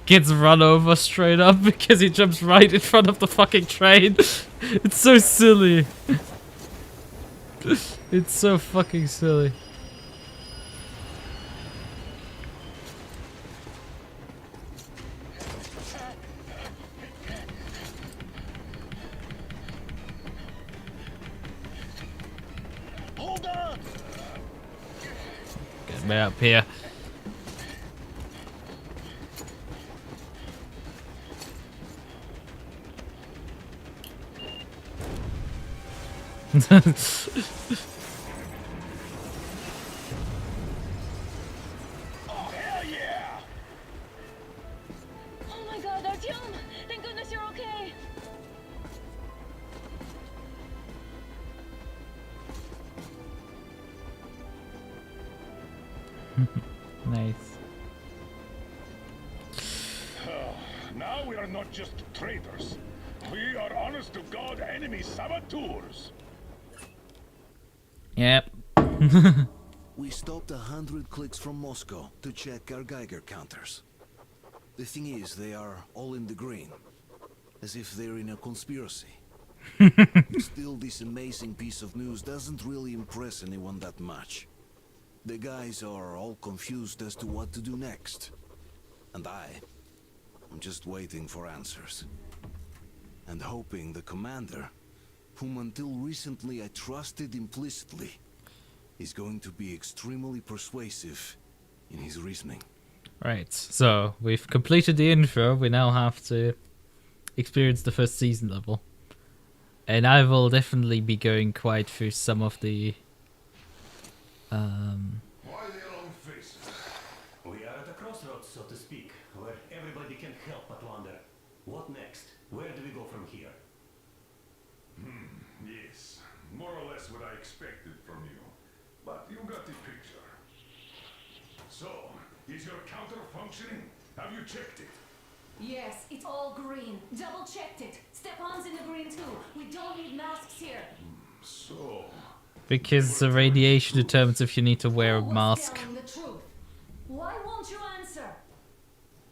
Gets run over straight up because he jumps right in front of the fucking train. It's so silly. It's so fucking silly. Hold on! Get me up here. Oh, hell yeah! Oh my god, Artyom! Thank goodness you're okay! Nice. Now we are not just traitors. We are honest-to-God enemy saboteurs. Yep. We stopped 100 clicks from Moscow to check our Geiger counters. The thing is, they are all in the green, as if they're in a conspiracy. Still, this amazing piece of news doesn't really impress anyone that much. The guys are all confused as to what to do next. And I'm just waiting for answers. And hoping the commander, whom until recently I trusted implicitly, is going to be extremely persuasive in his reasoning. Right, so we've completed the intro. We now have to experience the first season level. And I will definitely be going quite through some of the... Why the long faces? We are at a crossroads, so to speak, where everybody can help but wonder, what next? Where do we go from here? Yes, more or less what I expected from you. But you got the picture. So, is your counter functioning? Have you checked it? Yes, it's all green. Double checked it. Stepan's in the green too. We don't need masks here. So... Because the radiation determines if you need to wear a mask. Telling the truth. Why won't you answer?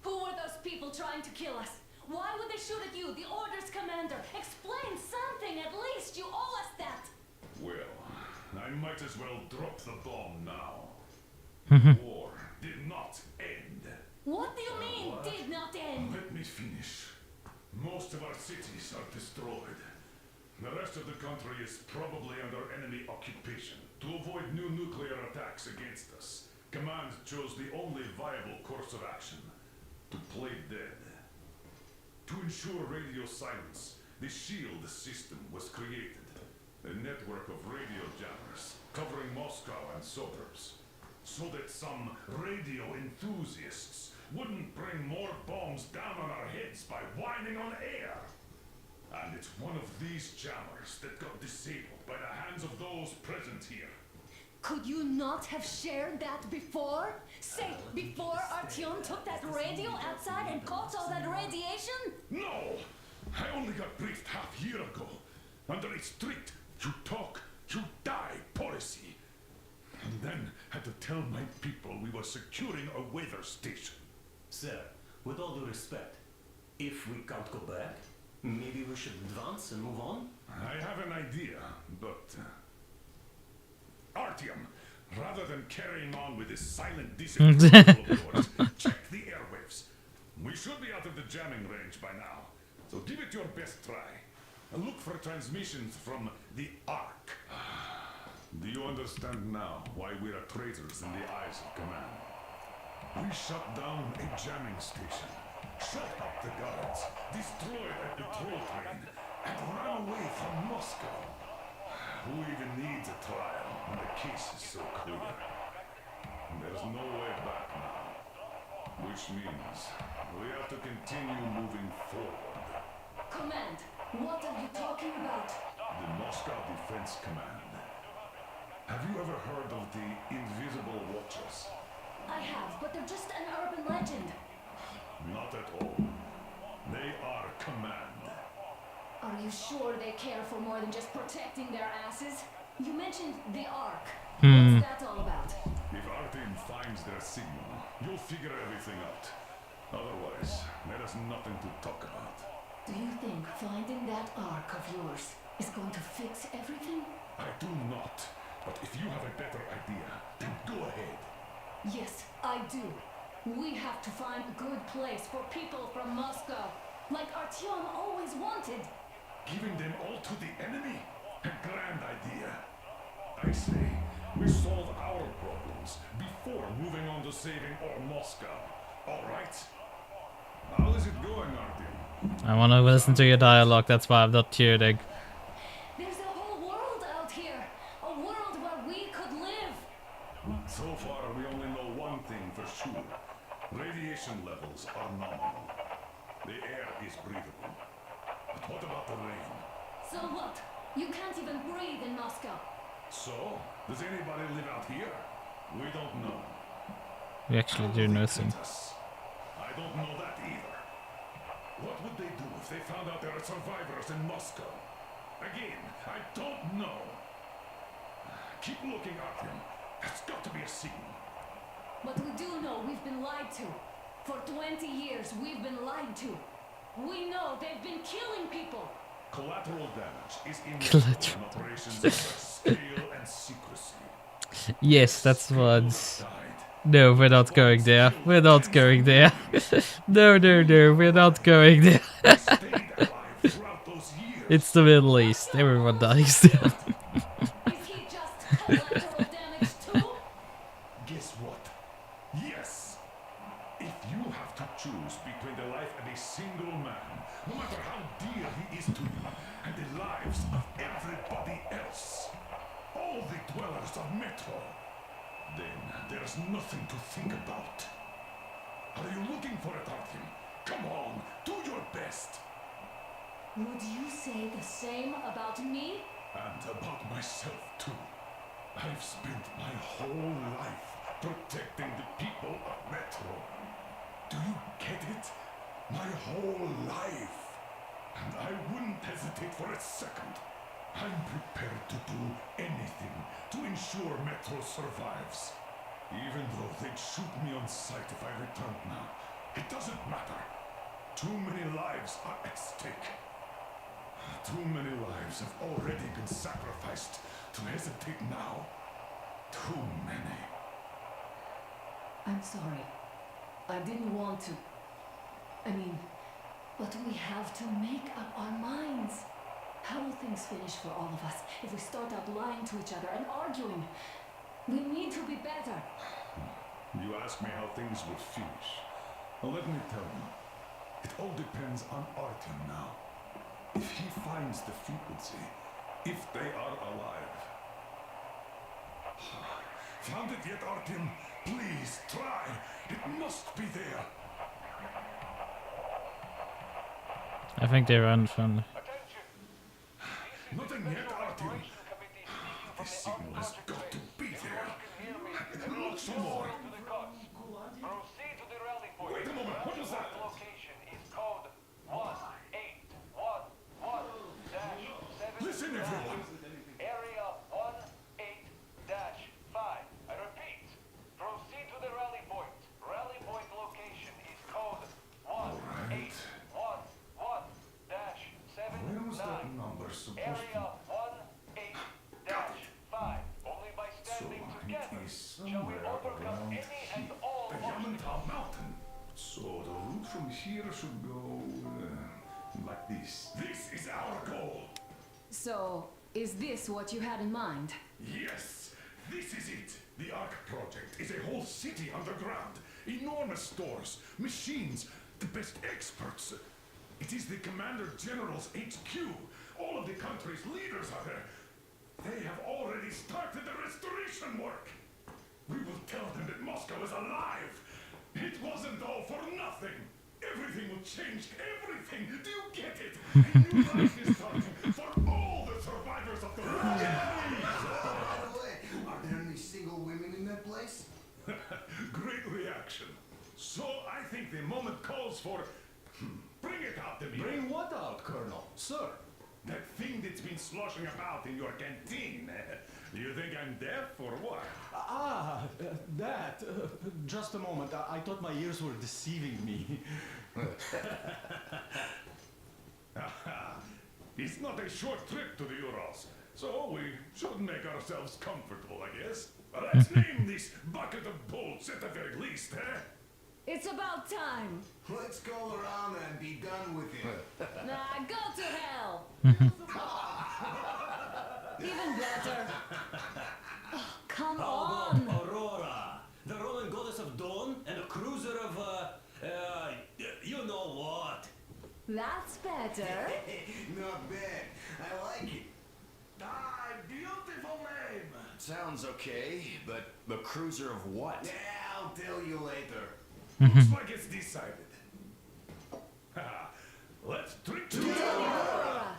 Who are those people trying to kill us? Why would they shoot at you, the orders commander? Explain something, at least. You owe us that. Well, I might as well drop the bomb now. The war did not end. What do you mean, did not end? Let me finish. Most of our cities are destroyed. The rest of the country is probably under enemy occupation. To avoid new nuclear attacks against us, Command chose the only viable course of action: to play dead. To ensure radio silence, the SHIELD system was created. A network of radio jammers covering Moscow and suburbs, so that some radio enthusiasts wouldn't bring more bombs down on our heads by whining on air. And it's one of these jammers that got disabled by the hands of those present here. Could you not have shared that before? Say, before Artyom took that radio outside and caught all that radiation? No! I only got briefed half year ago, under a strict you talk, you die policy. And then had to tell my people we were securing a weather station. Sir, with all due respect, if we can't go back, maybe we should advance and move on? I have an idea, but... Artyom, rather than carrying on with this silent disapproval of yours, check the airwaves. We should be out of the jamming range by now, so give it your best try. And look for transmissions from the Ark. Do you understand now why we are traitors in the eyes of Command? We shut down a jamming station, shut up the guards, destroyed a patrol train, and ran away from Moscow. Who even needs a trial when the case is so clear? There's no way back now. Which means we have to continue moving forward. Command, what are you talking about? The Moscow Defense Command. Have you ever heard of the Invisible Watchers? I have, but they're just an urban legend. Not at all. They are Command. sure they care for more than just protecting their asses? You mentioned the Ark. Hmm. What's that all about? If our team finds their signal, you'll figure everything out. Otherwise, there is nothing to talk about. Do you think finding that Ark of yours is going to fix everything? I do not. But if you have a better idea, then go ahead. Yes, I do. We have to find a good place for people from Moscow, like Artyom always wanted. Giving them all to the enemy? A grand idea. I say, we solve our problems before moving on to saving all Moscow. All right? How is it going, Artyom? I want to listen to your dialogue, that's why I'm not cheering. There's a whole world out here. A world where we could live. So far, we only know one thing for sure. Radiation levels are nominal. The air is breathable. But what about the rain? So what? You can't even breathe in Moscow. So, does anybody live out here? We don't know. We actually do nothing. I don't know that either. What would they do if they found out there are survivors in Moscow? Again, I don't know. Keep looking, Artyom. There's got to be a signal. But we do know we've been lied to. For 20 years, we've been lied to. We know they've been killing people. Collateral damage is inevitable in operations of such scale and secrecy. Yes, that's what. No, we're not going there. We're not going there. No, we're not going there. It's the Middle East. Everyone dies there. Guess what? Yes. If you have to choose between the life of a single man, no matter how dear he is to you, and the lives of everybody else, all the dwellers of Metro, then there's nothing to think about. Are you looking for it, Artyom? Come on, do your best. Would you say the same about me? And about myself, too. I've spent my whole life protecting the people of Metro. Do you get it? My whole life. And I wouldn't hesitate for a second. I'm prepared to do anything to ensure Metro survives. Even though they'd shoot me on sight if I returned now. It doesn't matter. Too many lives are at stake. Too many lives have already been sacrificed to hesitate now. Too many. I'm sorry. I didn't want to. I mean, but we have to make up our minds. How will things finish for all of us if we start out lying to each other and arguing? We need to be better. You ask me how things will finish. Well, let me tell you. It all depends on Artyom now. If he finds the frequency, if they are alive. Found it yet, Artyom? Please, try. It must be there. I think they run from. Nothing yet, Artyom. The signal has got to be there. Look some more. Proceed to the rally point. Wait a moment, what was that? Location is code 1811-7. Listen, everyone. Area 18-5. I repeat, proceed to the rally point. Rally point location is code 1811-7. Where was that number supposed to Area 18-5. Only by standing together shall we overcome any and all the Yamantau Mountain. So the route from here should go like this. This is our goal. So, is this what you had in mind? Yes, this is it. The Ark project is a whole city underground. Enormous stores, machines, the best experts. It is the Commander General's HQ. All of the country's leaders are there. They have already started the restoration work. We will tell them that Moscow is alive. It wasn't all for nothing. Everything will change. Everything. Do you get it? A new life is starting for all the survivors of the war. By the way, are there any single women in that place? Great reaction. So I think the moment calls for... Bring it out to me. Bring what out, Colonel? Sir? thing that's been sloshing about in your canteen. Do you think I'm deaf or what? That. Just a moment. I thought my ears were deceiving me. It's not a short trip to the Urals, so we should make ourselves comfortable, I guess. Let's name this bucket of bolts at the very least, eh? It's about time. Let's go around and be done with it. Nah, go to hell. Even better. Oh, come on. Aurora, the Roman goddess of dawn and a cruiser of, you know what? That's better. Not bad. I like it. Ah, beautiful name. Sounds okay, but the cruiser of what? Yeah, I'll tell you later. Looks like it's decided. Let's drink to Aurora.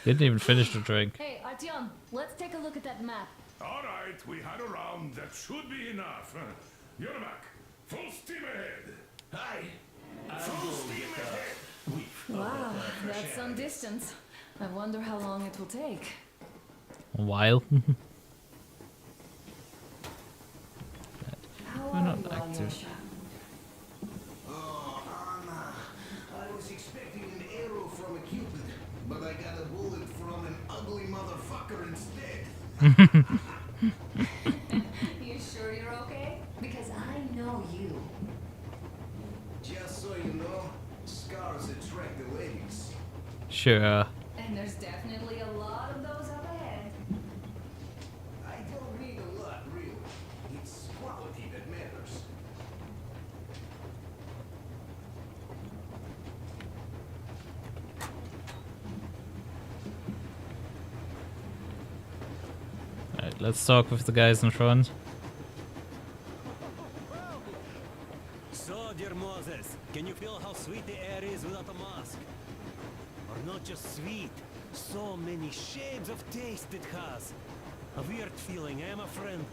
Didn't even finish the drink. Hey, Artyom, let's take a look at that map. All right, we had a round. That should be enough. You're back. Full steam ahead. Hi. Full steam ahead. Wow, that's some distance. I wonder how long it will take. A while. We're not active. Oh, Anna. I was expecting an arrow from a Cupid, but I got a bullet from an ugly motherfucker instead. You sure you're okay? Because I know you. Just so you know, scars attract the ladies. Sure. And there's definitely a lot of those up ahead. I don't need a lot, really. It's quality that matters. Alright, let's talk with the guys in front. So, dear Moses, can you feel how sweet the air is without a mask? Or not just sweet, so many shades of taste it has. A weird feeling, eh, my friend?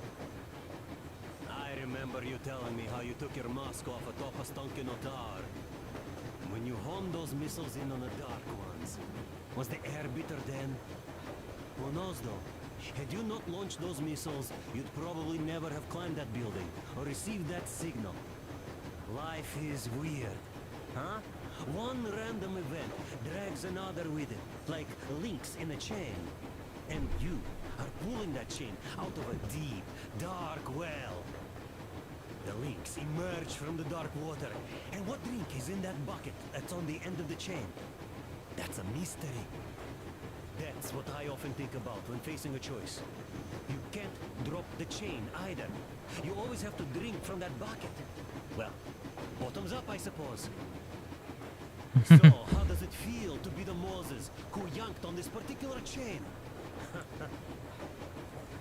I remember you telling me how you took your mask off atop a stunken otar. When you homed those missiles in on the dark ones, was the air bitter then? Who knows though? Had you not launched those missiles, you'd probably never have climbed that building or received that signal. Life is weird, huh? One random event drags another with it, like links in a chain. And you are pulling that chain out of a deep, dark well. The links emerge from the dark water. And what link is in that bucket that's on the end of the chain? That's a mystery. That's what I often think about when facing a choice. You can't drop the chain either. You always have to drink from that bucket. Well, bottoms up, I suppose. So, how does it feel to be the Moses who yanked on this particular chain?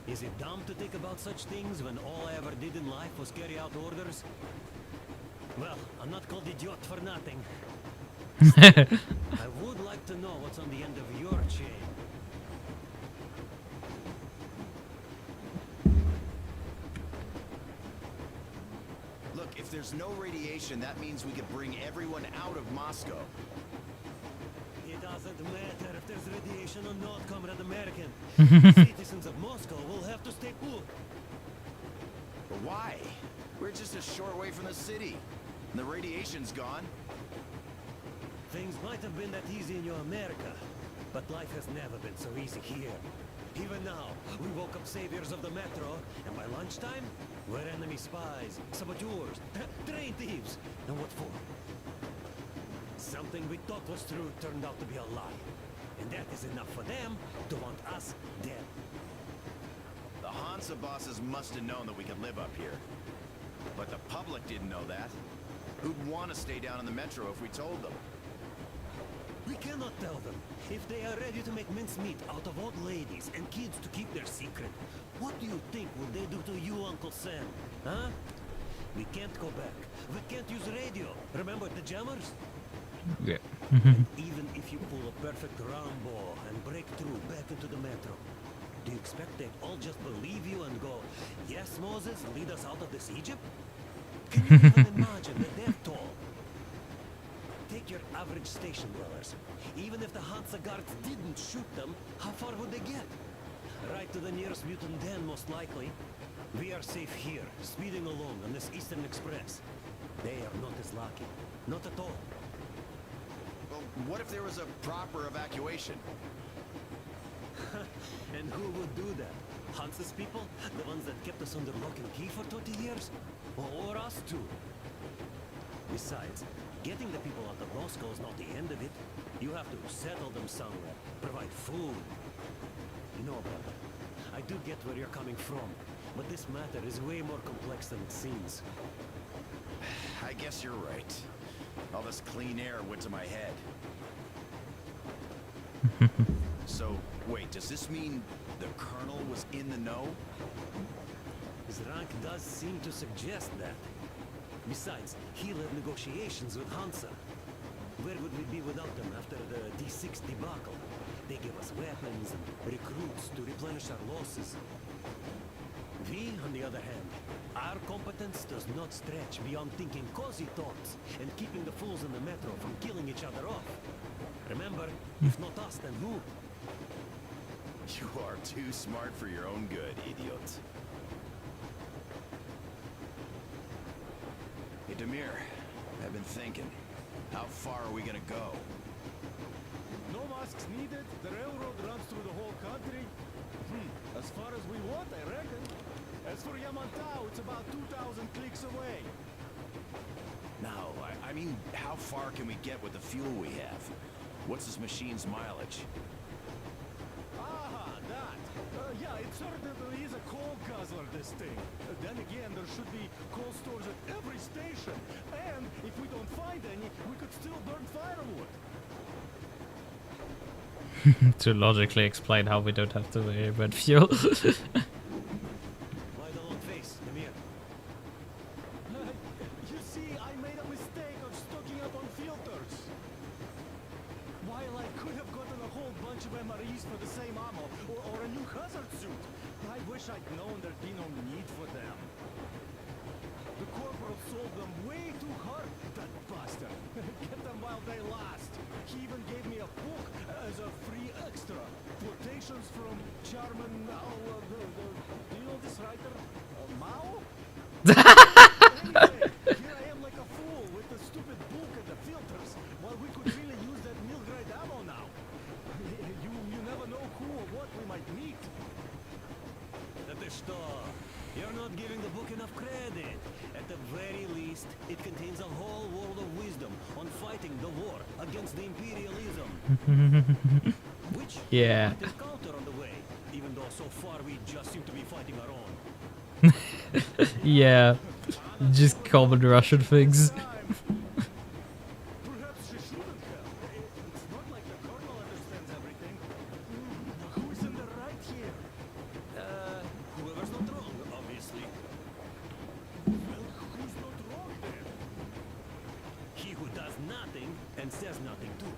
Is it dumb to think about such things when all I ever did in life was carry out orders? Well, I'm not called idiot for nothing. I would like to know what's on the end of your chain. Look, if there's no radiation, that means we could bring everyone out of Moscow. It doesn't matter if there's radiation or not, Comrade American. Citizens of Moscow will have to stay put. But why? We're just a short way from the city. And the radiation's gone. Things might have been that easy in your America, but life has never been so easy here. Even now, we woke up saviors of the metro, and by lunchtime, we're enemy spies, saboteurs, train thieves. And what for? Something we thought was true turned out to be a lie. And that is enough for them to want us dead. The Hansa bosses must have known that we could live up here. But the public didn't know that. Who'd want to stay down in the metro if we told them? We cannot tell them. If they are ready to make mincemeat out of old ladies and kids to keep their secret, what do you think will they do to you, Uncle Sam? Huh? We can't go back. We can't use radio. Remember the jammers? Yeah. And even if you pull a perfect Rambo and break through back into the metro, do you expect they'd all just believe you and go, yes, Moses, lead us out of this Egypt? Can you even imagine the death toll? average station dwellers. Even if the Hansa guards didn't shoot them, how far would they get? Right to the nearest mutant den, most likely. We are safe here, speeding along on this Eastern Express. They are not as lucky. Not at all. Well, what if there was a proper evacuation? And who would do that? Hansa's people? The ones that kept us under lock and key for 20 years? Or us too? Besides, getting the people out of Moscow is not the end of it. You have to settle them somewhere, provide food. You know, brother, I do get where you're coming from, but this matter is way more complex than it seems. I guess you're right. All this clean air went to my head. So, wait, does this mean the Colonel was in the know? His rank does seem to suggest that. Besides, he led negotiations with Hansa. Where would we be without them after the D6 debacle? They give us weapons and recruits to replenish our losses. We, on the other hand, our competence does not stretch beyond thinking cozy thoughts and keeping the fools in the metro from killing each other off. Remember, if not us, then who? You are too smart for your own good, idiot. Hey, Demir, I've been thinking. How far are we gonna go? No masks needed. The railroad runs through the whole country. As far as we want, I reckon. As for Yamantau, it's about 2,000 clicks away. No, I mean, how far can we get with the fuel we have? What's this machine's mileage? Ah, that. Yeah, it certainly is a coal guzzler, this thing. Then again, there should be coal stores at every station. And if we don't find any, we could still burn firewood. To logically explain how we don't have to burn fuel. Why the long face, Demir? You see, I made a mistake of stocking up on filters. While I could have gotten a whole bunch of MREs for the same ammo, or a new hazard suit, I wish I'd known there'd be no need for them. The corporal sold them way too hard, that bastard. Get them while they last. He even gave me a book as a free extra. Quotations from Chairman Mao. Do you know this writer? Mao? Anyway, here I am like a fool with the stupid book and the filters, while we could really use that mill-grade ammo now. You never know who or what we might meet. You're not giving the book enough credit. At the very least, it contains a whole world of wisdom on fighting the war against the imperialism. Which yeah. is counter on the way, even though so far we just seem to be fighting our own. Yeah, just common Russian things. Perhaps she shouldn't have. It's not like the Colonel understands everything. Who's in the right here? Whoever's not wrong, obviously. Well, who's not wrong then? He who does nothing and says nothing too.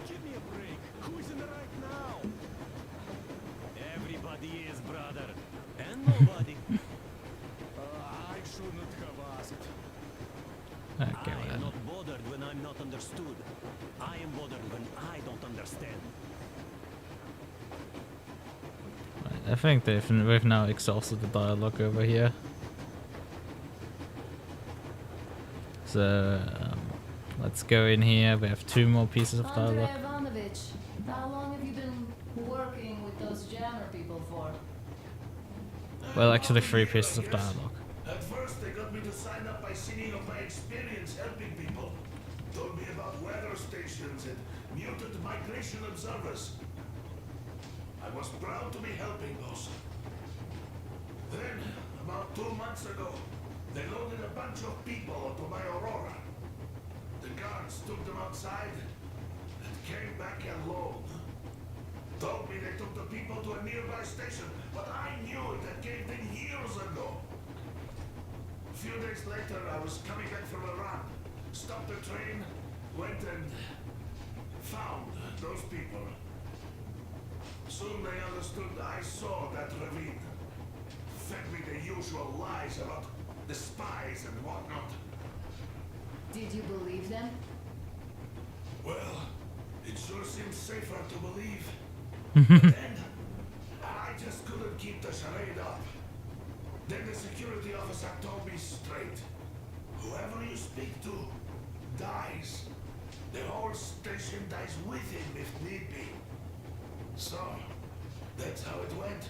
Give me a break. Who's in the right now? Everybody is, brother. And nobody. I shouldn't have asked. Okay, I am not bothered when I'm not understood. I am bothered when I don't understand. I think we've now exhausted the dialogue over here. So let's go in here. We have 2 more pieces of dialogue. Andrei Ivanovich, how long have you been working with those jammer people for? Well, actually 3 pieces of dialogue. At first, they got me to sign up by singing of my experience helping people. Told me about weather stations and mutant migration observers. I was proud to be helping those. Then, about 2 months ago, they loaded a bunch of people onto my Aurora. The guards took them outside and came back alone. Told me they took the people to a nearby station, but I knew it had caved in years ago. A few days later, I was coming back from a run. Stopped the train, went and found those people. Soon they understood I saw that ravine. Fed me the usual lies about the spies and whatnot. Did you believe them? Well, it sure seems safer to believe. But then, I just couldn't keep the charade up. Then the security officer told me straight. Whoever you speak to dies. The whole station dies with him if need be. So, that's how it went.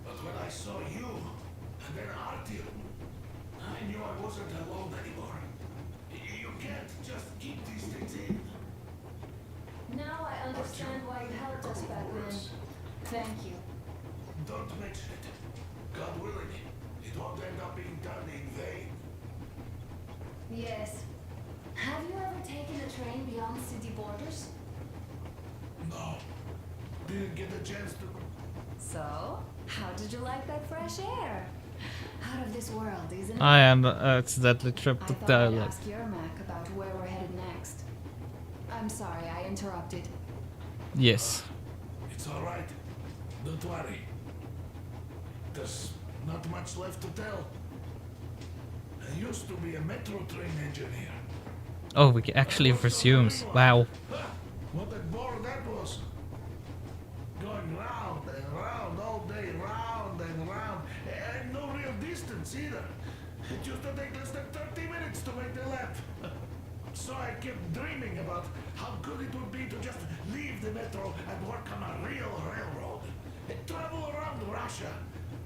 But when I saw you, and then Artyom, I knew I wasn't alone anymore. You can't just keep these things in. Now I understand why you helped us back then. Thank you. Don't mention it. God willing, it won't end up being done in vain. Yes. Have you ever taken a train beyond city borders? No. Didn't get a chance to. So, how did you like that fresh air? Out of this world, isn't it? I am accidentally tripped the I thought I'd dialogue. ask Yermak about where we're headed next. I'm sorry, I interrupted. Yes. It's all right. Don't worry. There's not much left to tell. I used to be a metro train engineer. Oh, we can actually resumes. Wow. What a bore that was. Going round and round all day, round and round. And no real distance either. It used to take less than 30 minutes to make the lap. So I kept dreaming about how good it would be to just leave the metro and work on a real railroad. And travel around Russia.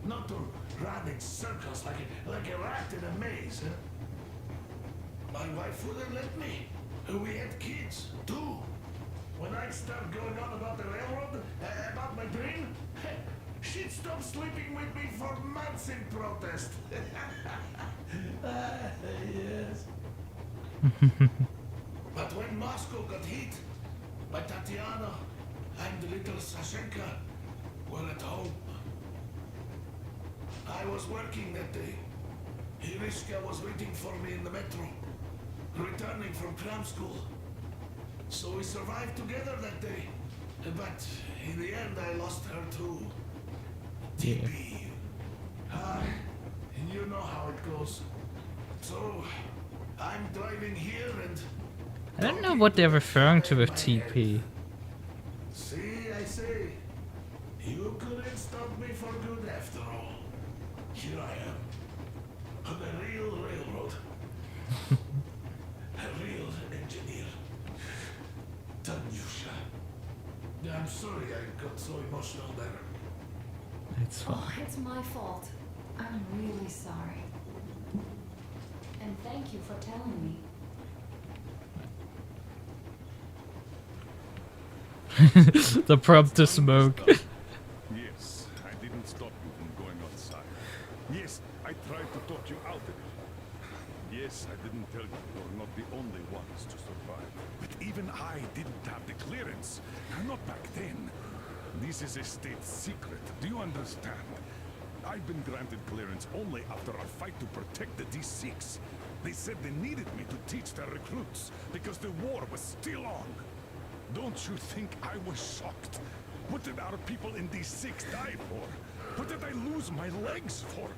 Not to run in circles like a rat in a maze. My wife wouldn't let me. We had kids, too. When I'd start going on about the railroad, about my dream, she'd stop sleeping with me for months in protest. Yes. But when Moscow got hit by Tatiana and little Sashenka were at home. I was working that day. Irishka was waiting for me in the metro, returning from cram school. So we survived together that day. But in the end, I lost her too. TP. You know how it goes. So, I'm driving here and... I don't know what they're referring to with TP. See, I say, you couldn't stop me for good after all. Here I am, on a real railroad. A real engineer. Tanyusha. I'm sorry I got so emotional there. It's fine. Oh, it's my fault. I'm really sorry. And thank you for telling me. The prompt to smoke. Yes, I didn't stop you from going outside. Yes, I tried to talk you out of it. Yes, I didn't tell you you're not the only ones to survive. But even I didn't have the clearance. Not back then. This is a state secret. Do you understand? I've been granted clearance only after our fight to protect the D6. They said they needed me to teach their recruits because the war was still on. Don't you think I was shocked? What did our people in D6 die for? What did I lose my legs for?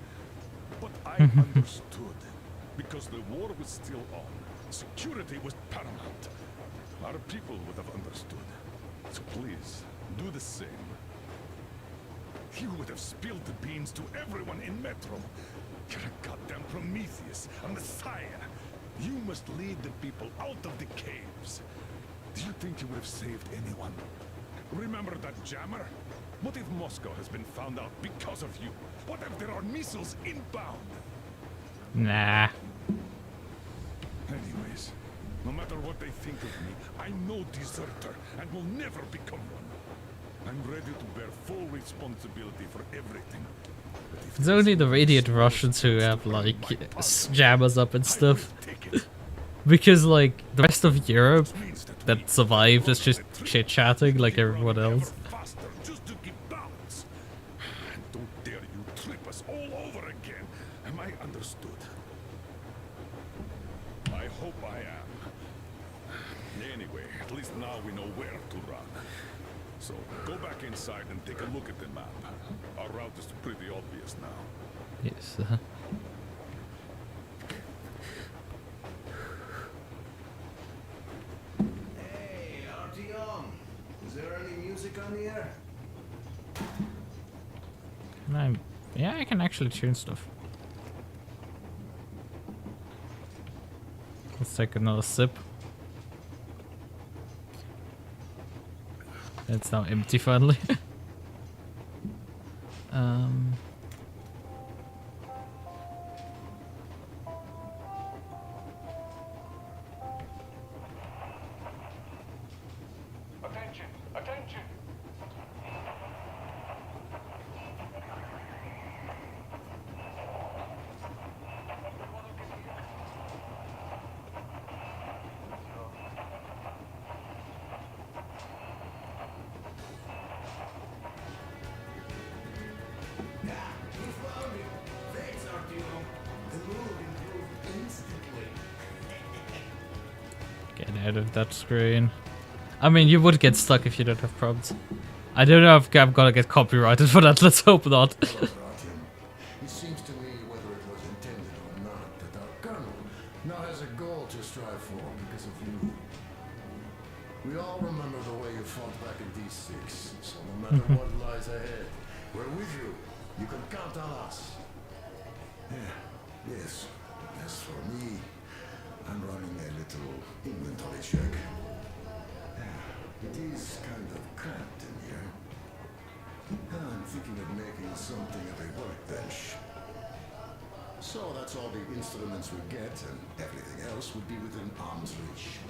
But I understood. Because the war was still on. Security was paramount. Our people would have understood. So please, do the same. You would have spilled the beans to everyone in Metro. You're a goddamn Prometheus, a messiah. You must lead the people out of the caves. Do you think you would have saved anyone? Remember that jammer? What if Moscow has been found out because of you? What if there are missiles inbound? Nah. Anyways, no matter what they think of me, I'm no deserter and will never become one. I'm ready to bear full responsibility for everything. It's only the radiant Russians who have like jammers up and stuff. Because like the rest of Europe that survived is just chit chatting like everyone else. Just to keep balance. And don't dare you trip us all over again. Am I understood? I hope I am. Anyway, at least now we know where to run. So go back inside and take a look at the map. Our route is pretty obvious now. Yes. music on the air? Yeah, I can actually tune stuff. Let's take another sip. It's now empty finally. Attention! Attention! Get out of that screen. I mean, you would get stuck if you don't have prompts. I don't know if I'm gonna get copyrighted for that. Let's hope not. It seems to me, whether it was intended or not, that our colonel now has a goal to strive for because of you. We all remember the way you fought back in D6, so no matter what lies ahead, we're with you. You can count on us. Yeah, yes. As for me, I'm running a little inventory check. It is kind of cramped in here. I'm thinking of making something of a workbench. So that's all the instruments we get, and everything else would be within arm's reach.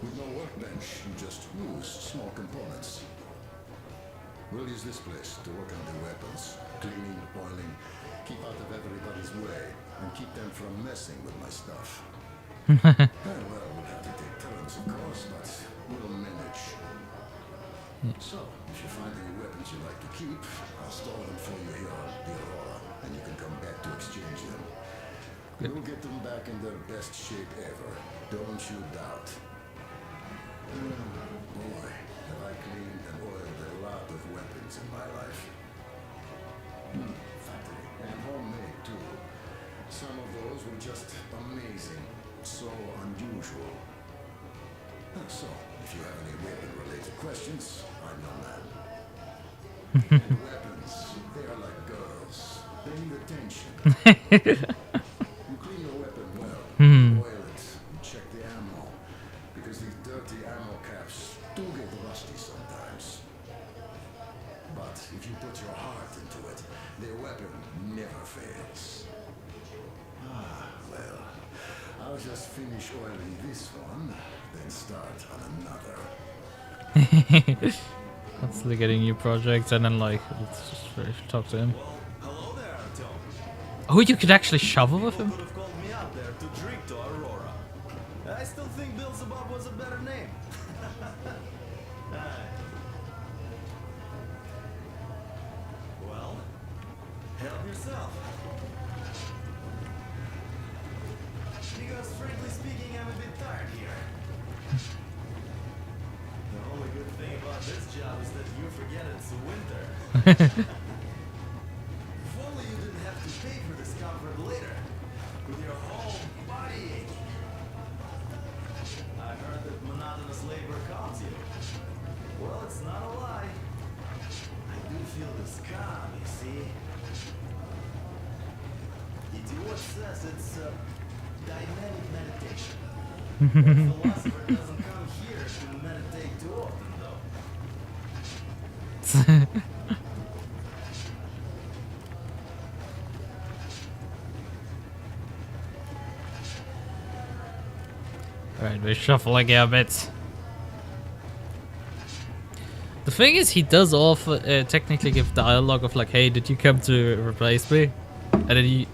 With no workbench, you just use small components. We'll use this place to work on the weapons, cleaning, oiling, keep out of everybody's way, and keep them from messing with my stuff. Well, we'll have to take turns, of course, but we'll manage. So, if you find any weapons you like to keep, I'll store them for you here on the Aurora, and you can come back to exchange them. You'll get them back in their best shape ever. Don't you doubt. Boy, have I cleaned and oiled a lot of weapons in my life. Factory and homemade too. Some of those were just amazing. So unusual. So, if you have any weapon-related questions, I'm your man. And weapons, they are like girls. They need attention. You clean your weapon well, oil it, and check the ammo. Because these dirty ammo caps do get rusty sometimes. But if you put your heart into it, the weapon never fails. Well, I'll just finish oiling this one, then start on another. Constantly getting new projects, and then like, let's just talk to him. Hello there, Artyom. Oh, you could actually shovel with him? Could have called me out there to drink to Aurora. I still think Beelzebub was a better name. Well, help yourself. Because frankly speaking, I'm a bit tired here. The only good thing about this job is that you forget it's winter. If only you didn't have to pay for this comfort later, with your whole body aching. I heard that monotonous labor calms you. Well, it's not a lie. I do feel this calm, you see. Idiot says it's dynamic meditation. The philosopher doesn't come here to meditate too often, though. Alright, we're shuffling our bits. The thing is, he does offer technically give dialogue of like, hey, did you come to replace me? And then he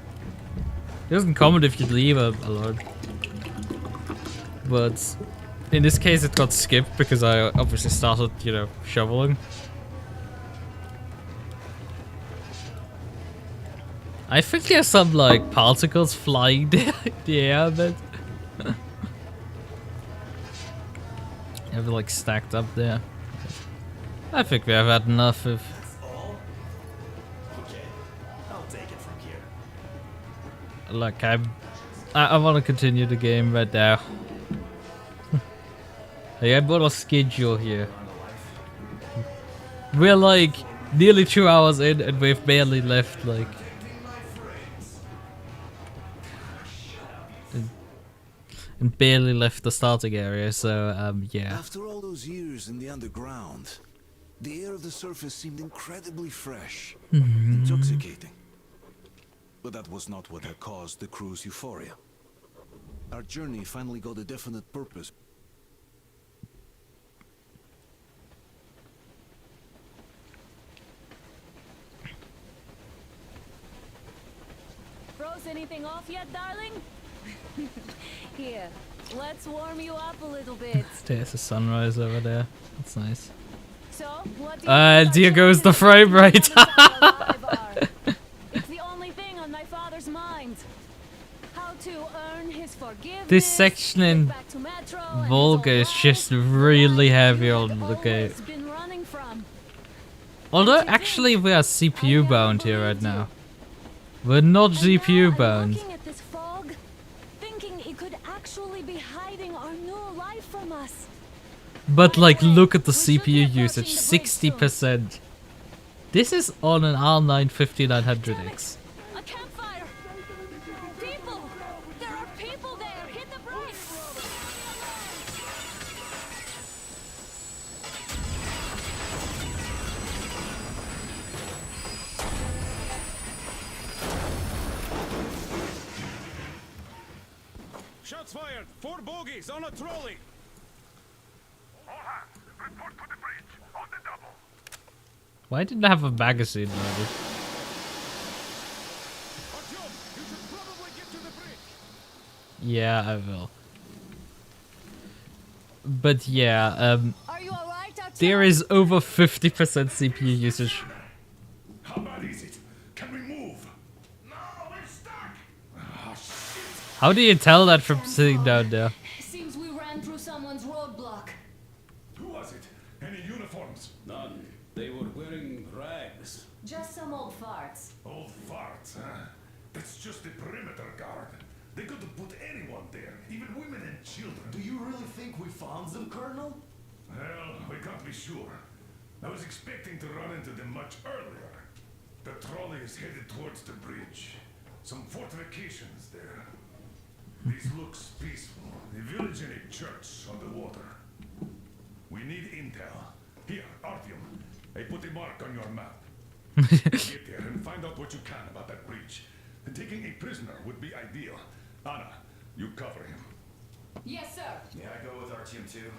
doesn't comment if you leave him alone. But in this case, it got skipped because I obviously started, you know, shoveling. I think there's some like particles flying in the air, but have like stacked up there. I think we have had enough of. Okay, I'll take it from here. Like I want to continue the game right now. Hey, I've got a schedule here. We're like nearly 2 hours in and we've barely left like and barely left the starting area, so yeah. After all those years in the underground, the air of the surface seemed incredibly fresh, intoxicating. But that was not what had caused the crew's euphoria. Our journey finally got a definite purpose. Froze anything off yet, darling? Here, let's warm you up a little bit. There's a sunrise over there. That's nice. So, what do you There goes the frame rate. It's the only thing on my father's mind. How to earn his forgiveness. This section in Volga is just really heavy on the game. Although actually we are CPU bound here right now. We're not GPU bound. Looking at this fog, thinking it could actually be hiding our new life from us. But like, look at the CPU usage, 60%. This is on an R9 5900X. A campfire! People! There are people there! Hit the brakes! Shots fired! 4 bogies on a trolley! All hands, report to the bridge, on the double. Why didn't I have a magazine ready? Artyom, you should probably get to the bridge! Yeah, I will. But yeah, there is over 50% CPU usage. How bad is it? Can we move? No, we're stuck. Oh, shit. How do you tell that from sitting down there? Seems we ran through someone's roadblock. Who was it? Any uniforms? None. They were wearing rags. Just some old farts. Old farts, huh? That's just the perimeter guard. They could have put anyone there, even women and children. Do you really think we found them, Colonel? Well, we can't be sure. I was expecting to run into them much earlier. The trolley is headed towards the bridge. Some fortifications there. This looks peaceful. A village and a church on the water. We need intel. Here, Artyom. I put a mark on your map. Get there and find out what you can about that bridge. And taking a prisoner would be ideal. Anna, you cover him. Yes, sir. Yeah, I go with Artyom too.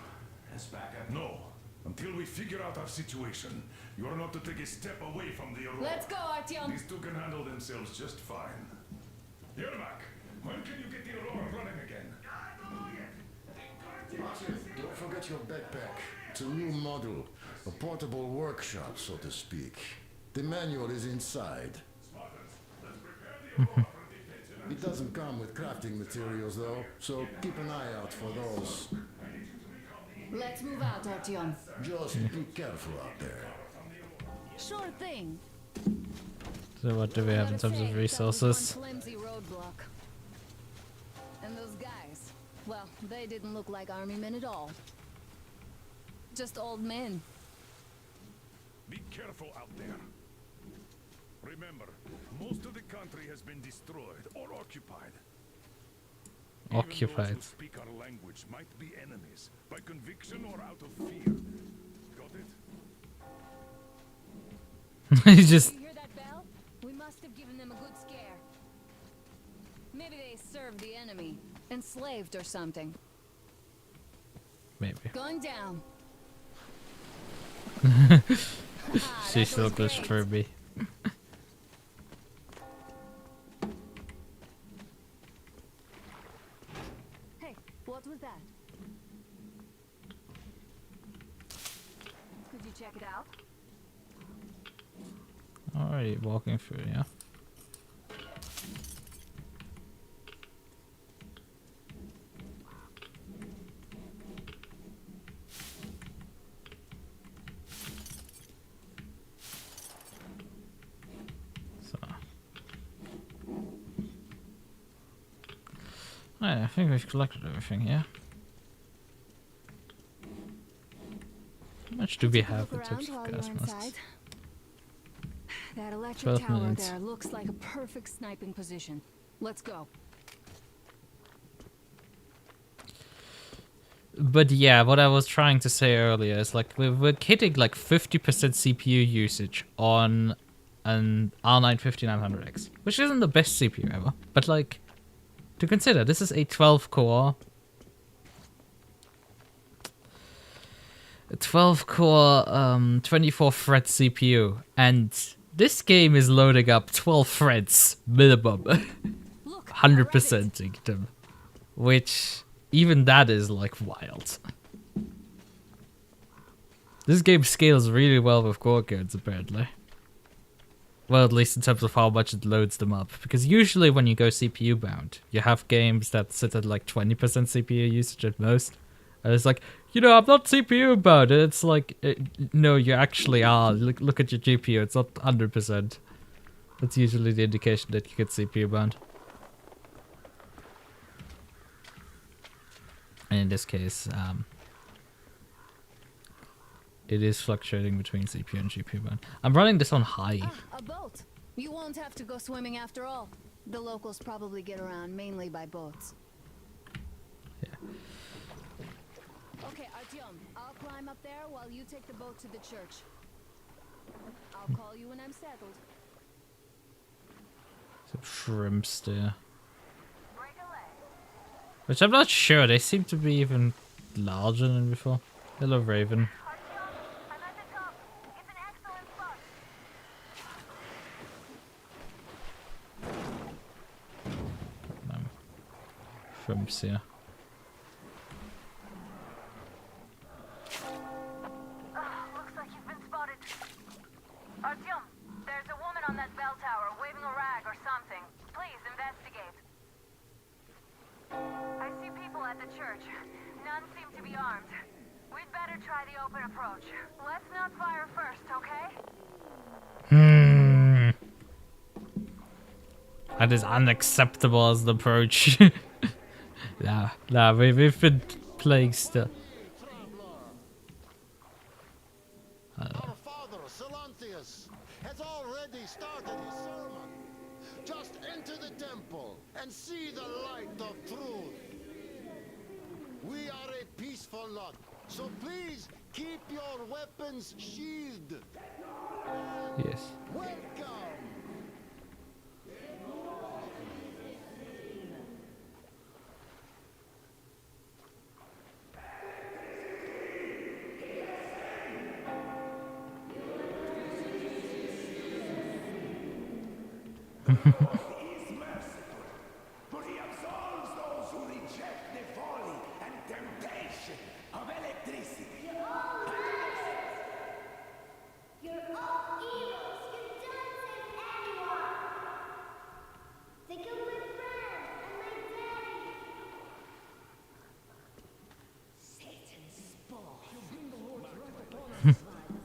As backup. No. Until we figure out our situation, you are not to take a step away from the Aurora. Let's go, Artyom. These two can handle themselves just fine. Yermak, when can you get the Aurora running again? Artyom, don't forget your backpack. It's a new model. A portable workshop, so to speak. The manual is inside. It doesn't come with crafting materials though, so keep an eye out for those. Let's move out, Artyom. Just be careful out there. Sure thing. So what do we have in terms of resources? Flimsy roadblock. And those guys, well, they didn't look like army men at all. Just old men. Be careful out there. Remember, most of the country has been destroyed or occupied. Occupied. Even those who speak our language might be enemies, by conviction or out of fear. Got it? He just... You hear that bell? We must have given them a good scare. Maybe they served the enemy, enslaved or something. Maybe. Going down. She still goes through me. Hey, what was that? Could you check it out? Alright, walking through, yeah. Alright, I think we've collected everything here. much do we have in Look terms around of while gas you're masks? inside. That electric 12 tower minutes. there looks like a perfect sniping position. Let's go. But yeah, what I was trying to say earlier is like we're hitting like 50% CPU usage on an R9 5900X, which isn't the best CPU ever. But like, to consider, this is a 12-core 24-thread CPU, and this game is loading up 12 threads minimum, 100% them, which even that is like wild. This game scales really well with core codes apparently. Well, at least in terms of how much it loads them up, because usually when you go CPU bound, you have games that sit at like 20% CPU usage at most. And it's like, you know, I'm not CPU bound. And it's like, no, you actually are. Look at your GPU. It's not 100%. That's usually the indication that you get CPU bound. And in this case, it is fluctuating between CPU and GPU bound. I'm running this on high. A boat. You won't have to go swimming after all. The locals probably get around mainly by boats. Yeah. Okay, Artyom, I'll climb up there while you take the boat to the church. I'll call you when I'm settled. Some shrimps there. Which I'm not sure, they seem to be even larger than before. Hello, Raven. Shrimps here. Looks like you've been spotted. Artyom, there's a woman on that bell tower waving a rag or something. Please investigate. I see people at the church. None seem to be armed. We'd better try the open approach. Let's not fire first, okay? That is unacceptable as an approach. Nah, we've been playing still. Our father, Salantius, has already started his sermon. Just enter the temple and see the light of truth. We are a peaceful lot, so please keep your weapons sheathed. Yes. Welcome. is merciful, for he absolves those who reject the folly and temptation of electricity. You're all evils. You don't save anyone. They killed my friend and my daddy. Satan's spawn. You bring the Lord right upon us. We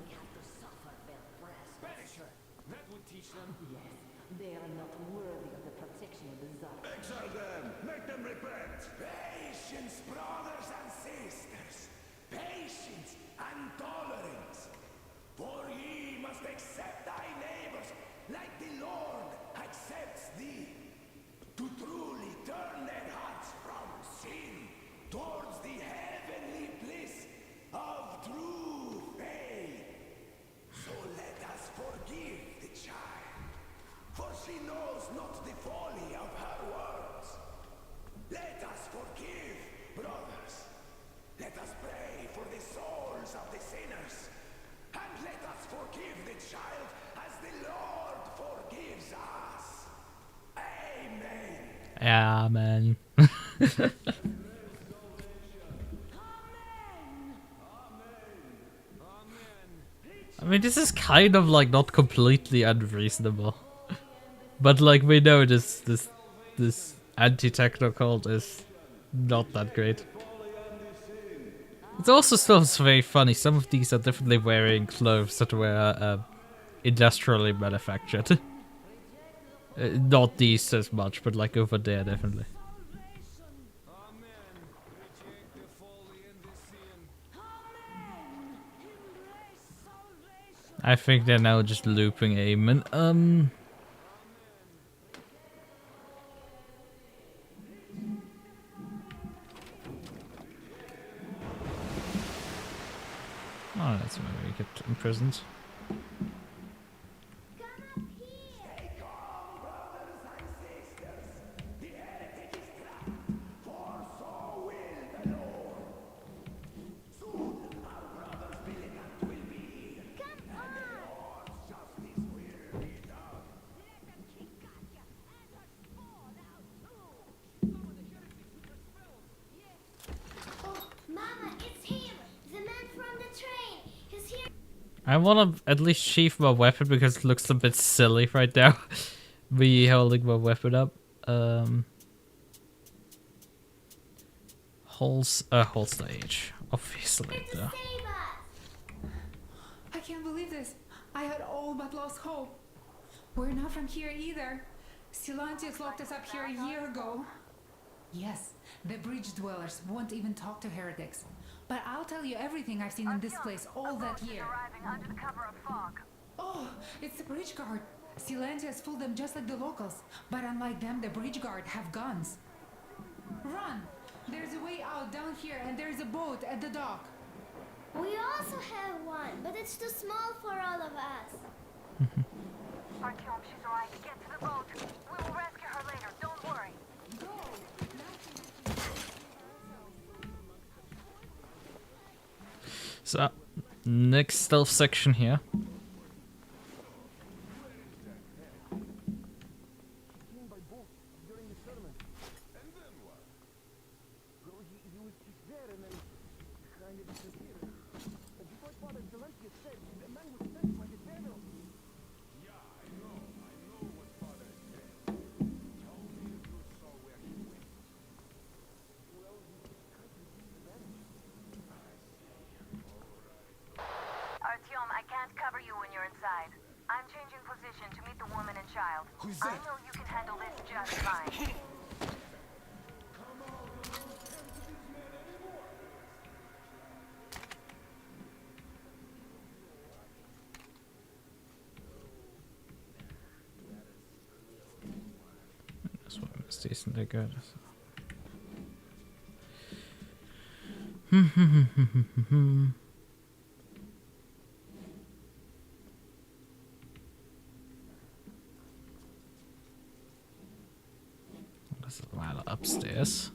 have to suffer their breast. Banish her. That would teach them. Yes, they are not worthy of the protection of the Tsar. Exile them! Make them repent! Patience, brothers and sisters! Patience and tolerance! For ye must accept thy neighbors like the Lord accepts thee. To truly turn their hearts from sin towards the heavenly bliss of true faith. So let us forgive the child, for she knows not the folly of her words. Let us forgive, brothers. Let us pray for the souls of the sinners. And let us forgive the child as the Lord forgives us. Amen. Yeah, man. I mean, this is kind of like not completely unreasonable, but like we know this anti-techno cult is not that great. It's also still very funny. Some of these are definitely wearing clothes that were industrially manufactured. Not these as much, but like over there definitely. I think they're now just looping aim and oh, that's where we get imprisoned. I want to at least sheath my weapon because it looks a bit silly right now. Me holding my weapon up. Holster H. Obviously, though. I can't believe this. I had all but lost hope. We're not from here either. Silantius locked us up here a year ago. Yes, the bridge dwellers won't even talk to heretics. But I'll tell you everything I've seen in this place all that year. Under the cover of fog. Oh, it's the bridge guard. Silantius fooled them just like the locals. But unlike them, the bridge guard have guns. Run! There's a way out down here and there's a boat at the dock. We also have one, but it's too small for all of us. Artyom, she's right. Get to the boat. We will rescue her later. Don't worry. So, next stealth section here. Artyom, I can't cover you when you're inside. I'm changing position to meet the woman and child. Who's I that? know you can handle this just fine. This one is decently good. This is while upstairs.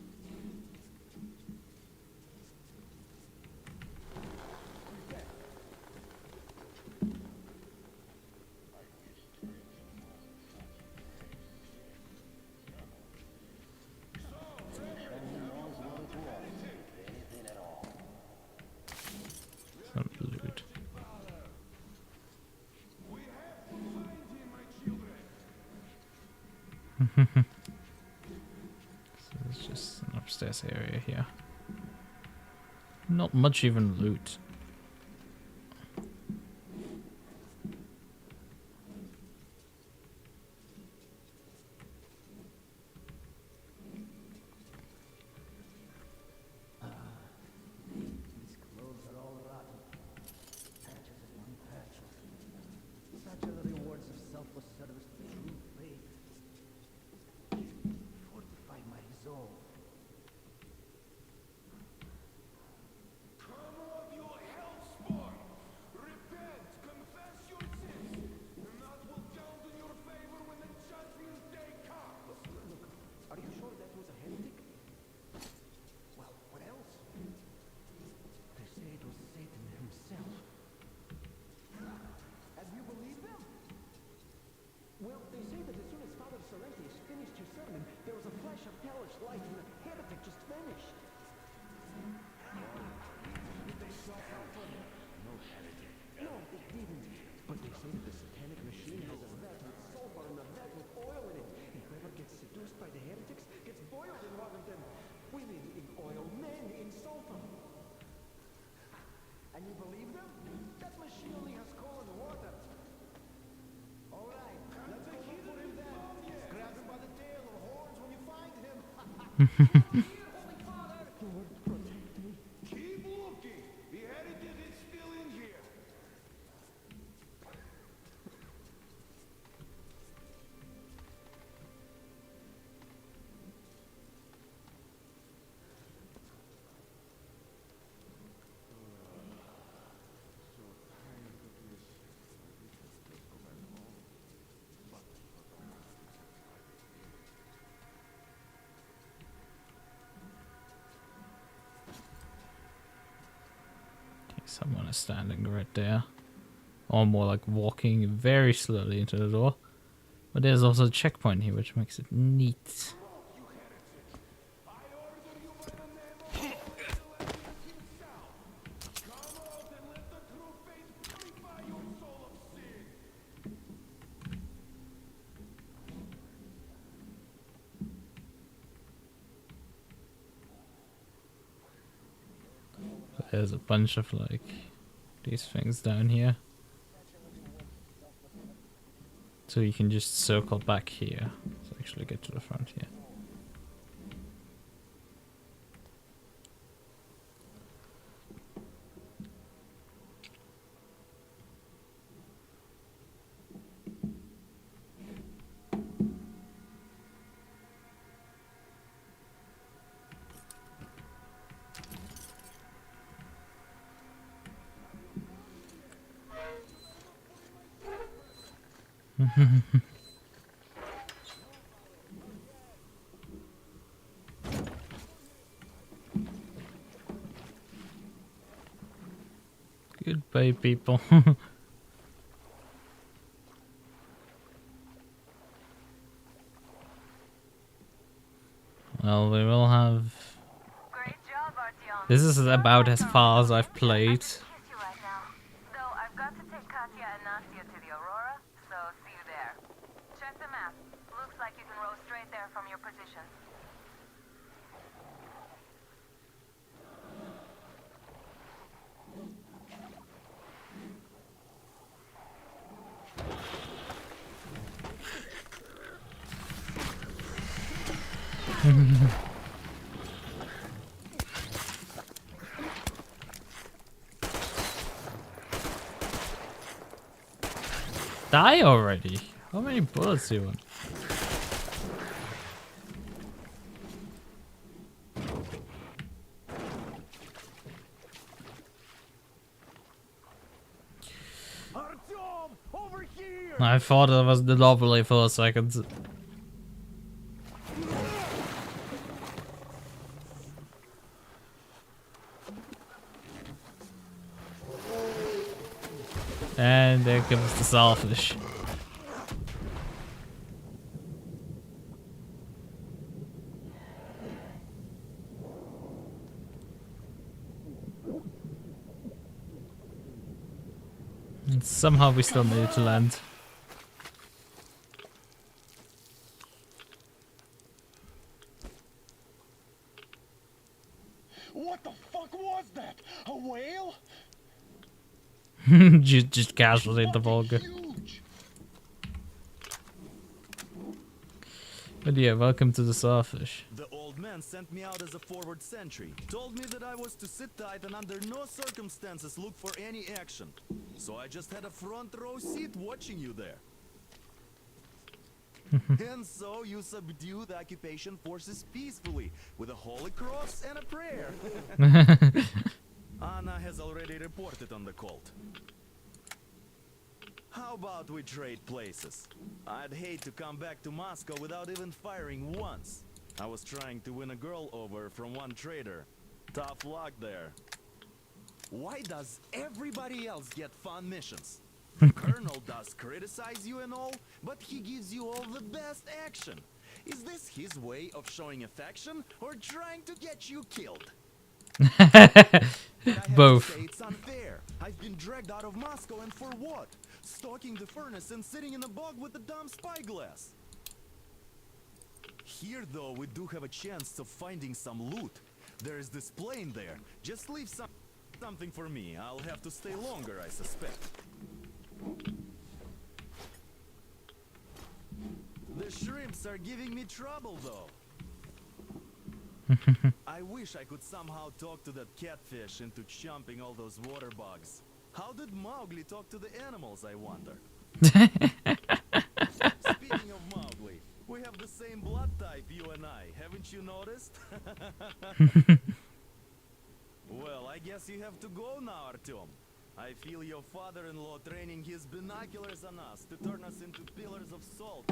Some loot. So it's just an upstairs area here. Not much even loot. These clothes are all rotten. Patches of one patches. Such are the rewards of selfless service to true faith. Fortify my resolve. Come on, you hellspawn! Repent, confess your sins, and that will count in your favor when the judgment day comes. Look, are you sure that was a heretic? Well, what else? They say it was Satan himself. And you believe them? Well, they say that as soon as Father Silentius finished his sermon, there was a flash of hellish light and the heretic just vanished. Did they saw California? No heretic. No, it didn't. But they say that the satanic machine has a vat with sulfur and a vat with oil in it. And whoever gets seduced by the heretics gets boiled in one of them. Women in oil, men in sulfur. And you believe them? That machine only has coal and water. All right, let's go look for him then. Grab him by the tail or horns when you find him. Holy Father! Lord, protect me. Keep looking! The heretic is still in here! Someone is standing right there. Or more like walking very slowly into the door. But there's also a checkpoint here, which makes it neat. There's a bunch of like these things down here. So you can just circle back here to actually get to the front here. Goodbye, people. Well, we will have... This is about as far as I've played. Though I've got to take Katya and Nastia to the Aurora, so see you there. Check the map. Looks like you can row straight there from your position. Die already? How many bullets do you want? I thought it was the lovely for a second. And there comes the Starfish. And somehow we still made it to land. What the fuck was that? A whale? just casually in the Volga. But yeah, welcome to the Starfish. The old man sent me out as a forward sentry. Told me that I was to sit tight and under no circumstances look for any action. So I just had a front row seat watching you there. And so you subdue the occupation forces peacefully with a holy cross and a prayer. Anna has already reported on the cult. How about we trade places? I'd hate to come back to Moscow without even firing once. I was trying to win a girl over from one trader. Tough luck there. Why does everybody else get fun missions? Colonel does criticize you and all, but he gives you all the best action. Is this his way of showing affection or trying to get you killed? Both. It's unfair. I've been dragged out of Moscow, and for what? Stalking the furnace and sitting in a bog with a dumb spyglass. Here, though, we do have a chance of finding some loot. There is this plane there. Just leave something for me. I'll have to stay longer, I suspect. The shrimps are giving me trouble, though. I wish I could somehow talk to that catfish into chomping all those water bugs. How did Mowgli talk to the animals, I wonder? Speaking of Mowgli, we have the same blood type, you and I. Haven't you noticed? Well, I guess you have to go now, Artyom. I feel your father-in-law training his binoculars on us to turn us into pillars of salt.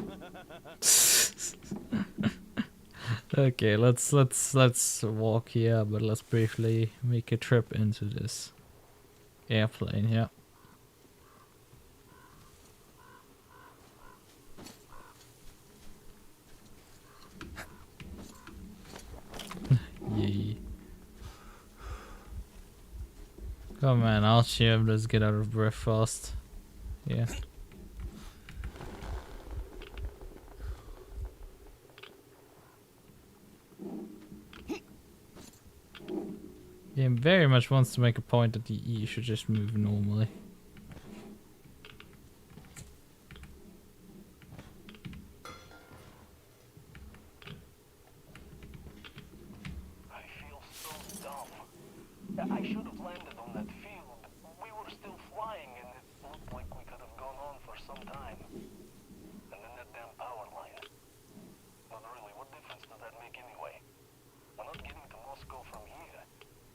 Okay, let's walk here, but let's briefly make a trip into this airplane, yeah. Yay. Come on, Artyom, let's get out of breath fast. Yeah. He very much wants to make a point that you should just move normally. I feel so dumb. I should have landed on that field. We were still flying and it looked like we could have gone on for some time. And then that damn power line. But really, what difference does that make anyway? We're not getting to Moscow from here.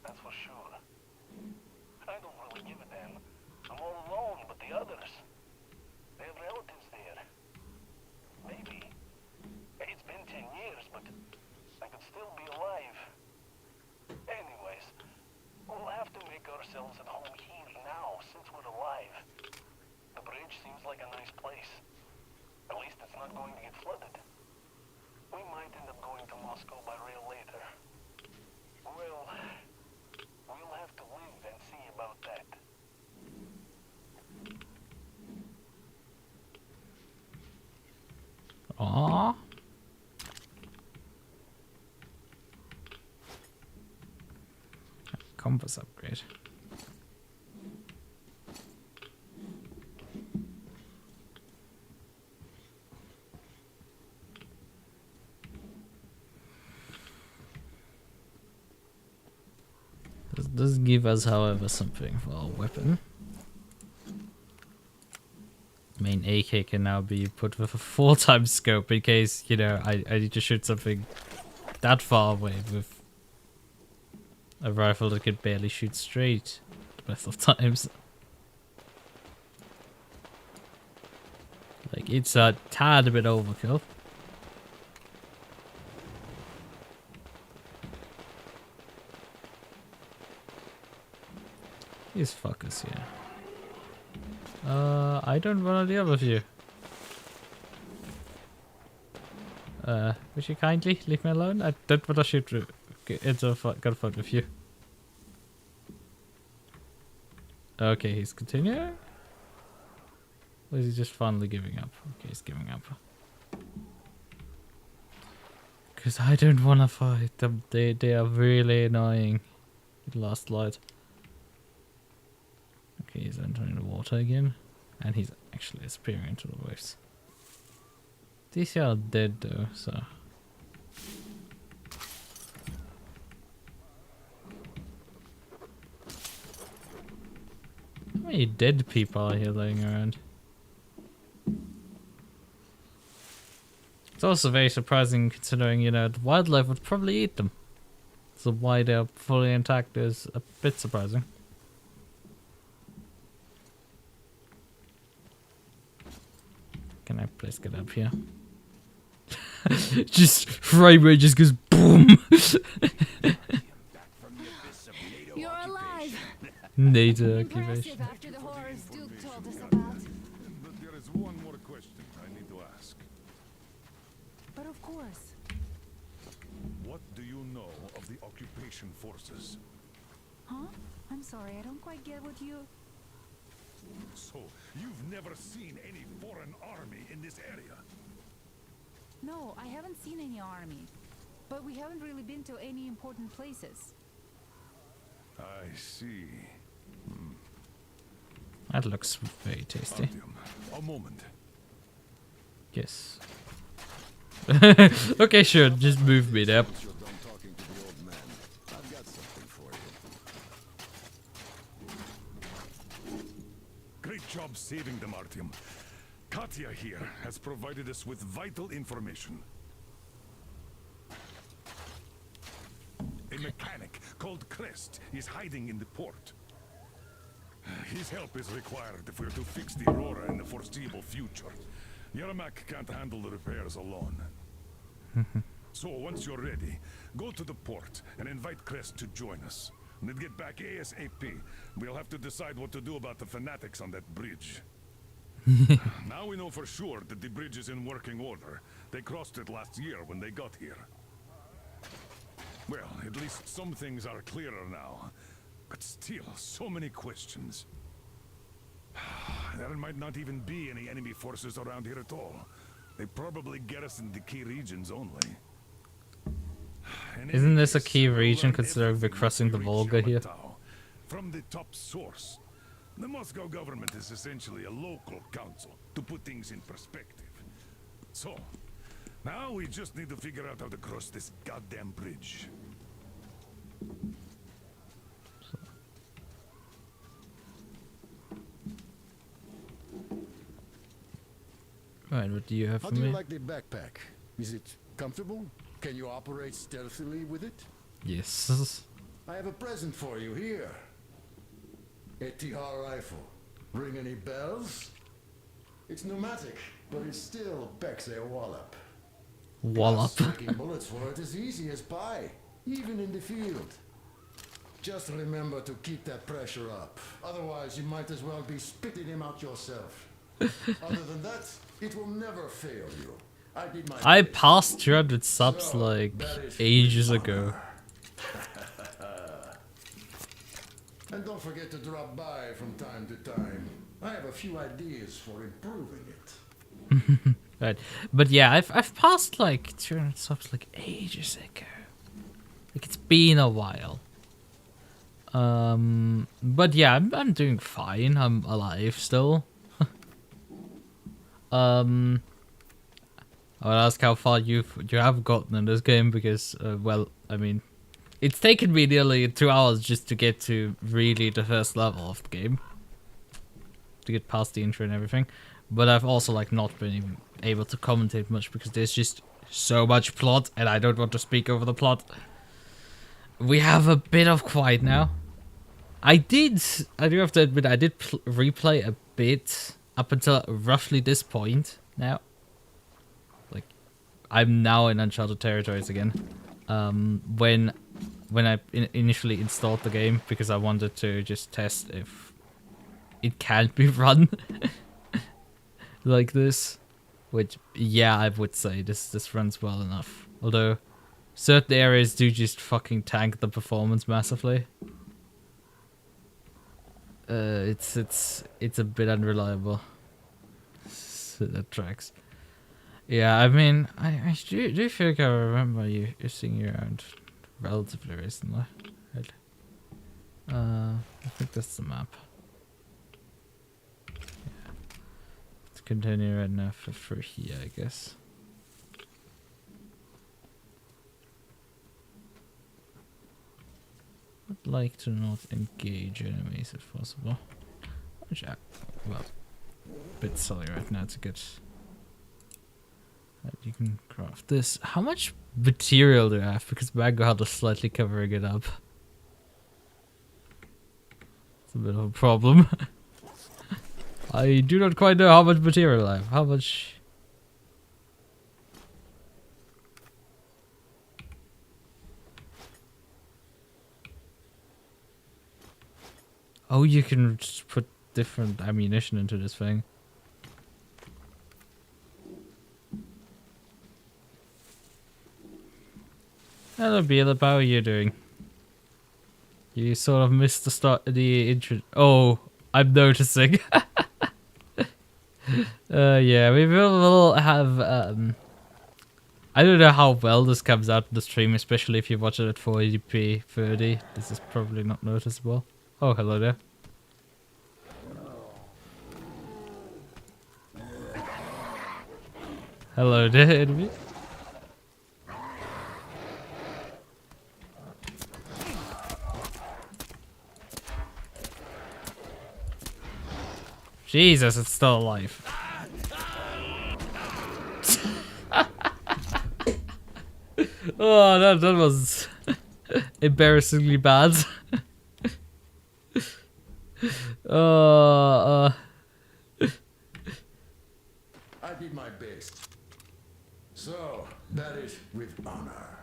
That's for sure. I don't really give a damn. I'm all alone, but the others, they have relatives there. Maybe. It's been 10 years, but I could still be alive. Anyways, we'll have to make ourselves at home here now, since we're alive. The bridge seems like a nice place. At least it's not going to get flooded. We might end up going to Moscow by rail later. Well, we'll have to live and see about that. Aww. Compass upgrade. This does give us, however, something for our weapon. Main AK can now be put with a 4x scope in case, you know, I need to shoot something that far away with a rifle that can barely shoot straight both of times. Like, it's a tad bit overkill. These fuckers here. I don't want any other of you. Would you kindly leave me alone? I don't want to shoot into a gunfight with you. Okay, he's continuing? Or is he just finally giving up? Okay, he's giving up. Because I don't want to fight them. They are really annoying. Last light. Okay, he's entering the water again. And he's actually disappearing into the waves. These are dead though, so... How many dead people are here laying around? It's also very surprising considering, you know, the wildlife would probably eat them. So why they're fully intact is a bit surprising. Can I please get up here? Just frame rate just goes boom. You're alive. NATO activation. After the horrors Duke told us about. But there is one more question I need to ask. But of course. What do you know of the occupation forces? Huh? I'm sorry, I don't quite get what you... So, you've never seen any foreign army in this area? No, I haven't seen any army. But we haven't really been to any important places. I see. That looks very tasty. A moment. Yes. Okay, sure, just move me there. Great job saving them, Artyom. Katya here has provided us with vital information. A mechanic called Crest is hiding in the port. His help is required if we're to fix the Aurora in the foreseeable future. Yermak can't handle the repairs alone. So once you're ready, go to the port and invite Crest to join us. Let's get back ASAP. We'll have to decide what to do about the fanatics on that bridge. Now we know for sure that the bridge is in working order. They crossed it last year when they got here. Well, at least some things are clearer now. But still, so many questions. There might not even be any enemy forces around here at all. They probably garrison the key regions only. Isn't this a key region considering we're crossing the Volga here? From the top source. The Moscow government is essentially a local council, to put things in perspective. So, now we just need to figure out how to cross this goddamn bridge. Right, what do you have How for do me? you like the backpack? Is it comfortable? Can you operate stealthily with it? Yes. I have a present for you here. A TR rifle. Ring any bells? It's pneumatic, but it still packs a wallop. Wallop. Taking bullets for it is easy as pie, even in the field. Just remember to keep that pressure up. Otherwise, you might as well be spitting him out yourself. Other than that, it will never fail you. I passed 200 subs like ages ago. And don't forget to drop by from time to time. I have a few ideas for improving it. Right, but yeah, I've passed like 200 subs like ages ago. Like it's been a while. But yeah, I'm doing fine. I'm alive still. I would ask how far you have gotten in this game because, well, I mean, it's taken me nearly 2 hours just to get to really the first level of the game, to get past the intro and everything. But I've also like not been even able to commentate much because there's just so much plot, and I don't want to speak over the plot. We have a bit of quiet now. I do have to admit, I did replay a bit up until roughly this point now. Like, I'm now in uncharted territories again. When I initially installed the game, because I wanted to just test if it can be run like this. Which, yeah, I would say this runs well enough. Although, certain areas do just fucking tank the performance massively. It's a bit unreliable. So that tracks. Yeah, I mean, I do think I remember you seeing you around relatively recently. Right? I think that's the map. Yeah. Let's continue right now for here, I guess. I'd like to not engage enemies if possible. Which, well, a bit silly right now to get. You can craft this. How much material do I have? Because Vanguard is slightly covering it up. It's a bit of a problem. I do not quite know how much material I have. How much? Oh, you can just put different ammunition into this thing. Hello, Beelip, how are you doing? You sort of missed the start of the intro. Oh, I'm noticing. Yeah, we will have, I don't know how well this comes out in the stream, especially if you watch it at 480p 30. This is probably not noticeable. Oh, hello there. Hello there, enemy. Jesus, it's still alive. Oh, that was embarrassingly bad. I did my best. So, that is with honor.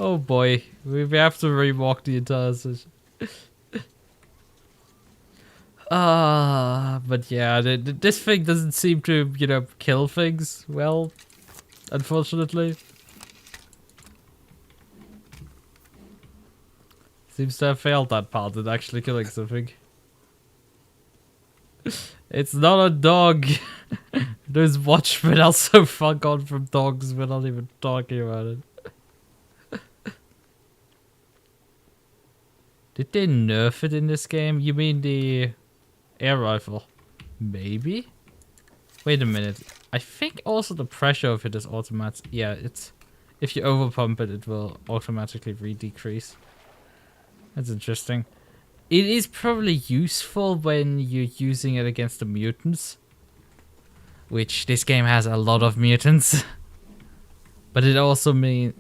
Oh boy, we have to rework the entire session. But yeah, this thing doesn't seem to, you know, kill things well, unfortunately. Seems to have failed that part in actually killing something. It's not a dog. Those watchmen are so far gone from dogs, we're not even talking about it. Did they nerf it in this game? You mean the air rifle? Maybe? Wait a minute. I think also the pressure of it is automatic. Yeah, it's... If you overpump it, it will automatically re-decrease. That's interesting. It is probably useful when you're using it against the mutants. Which this game has a lot of mutants. But it also means...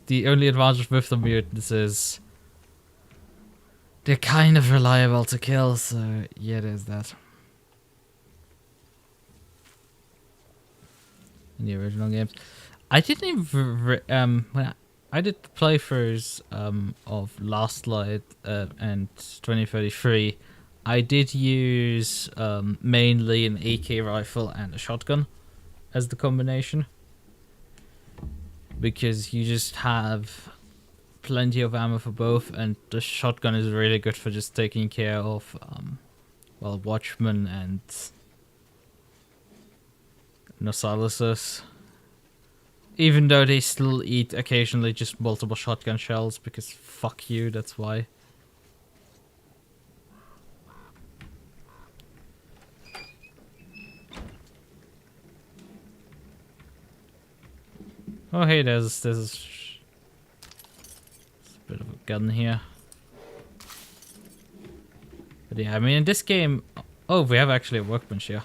The only advantage with the mutants is... They're kind of reliable to kill, so yeah, there's that. In the original games, I didn't even when I did the playthroughs of Last Light and 2033. I did use mainly an AK rifle and a shotgun as the combination, because you just have plenty of ammo for both, and the shotgun is really good for just taking care of well, watchmen and Nosalises. Even though they still eat occasionally just multiple shotgun shells, because fuck you, that's why. Oh hey, there's a bit of a gun here. But yeah, I mean in this game... Oh, we have actually a workbench here.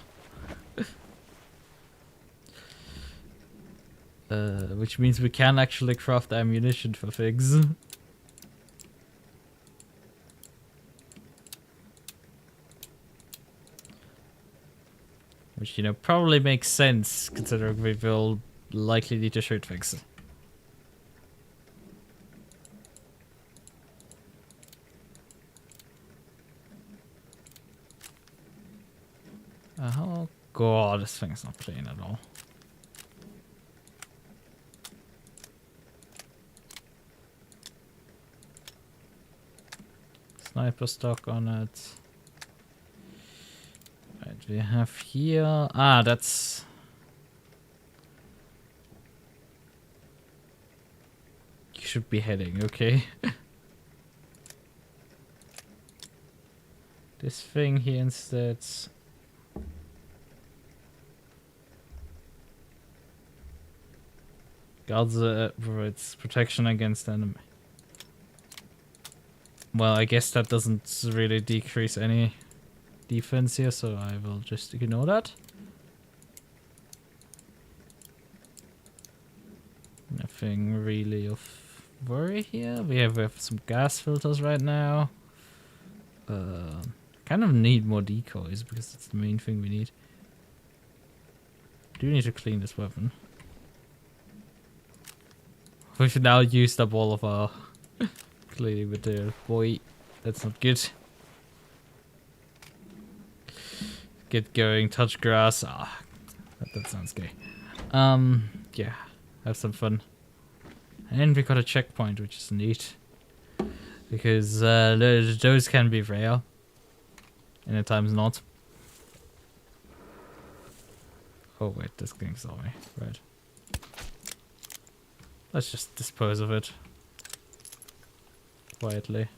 Which means we can actually craft ammunition for things. Which, you know, probably makes sense, considering we will likely need to shoot things. Oh god, this thing's not clean at all. Sniper stock on it. Right, we have here... Ah, that's... You should be heading, okay. This thing here instead... Guards provides protection against enemy. Well, I guess that doesn't really decrease any defense here, so I will just ignore that. Nothing really of worry here. We have some gas filters right now. Kind of need more decoys because that's the main thing we need. Do need to clean this weapon. We've now used up all of our cleaning material. Boy, that's not good. Get going, touch grass. Ah, that sounds gay. Yeah, have some fun. And we got a checkpoint, which is neat. Because those can be rare. And at times not. Oh wait, this thing saw me. Right. Let's just dispose of it. Quietly.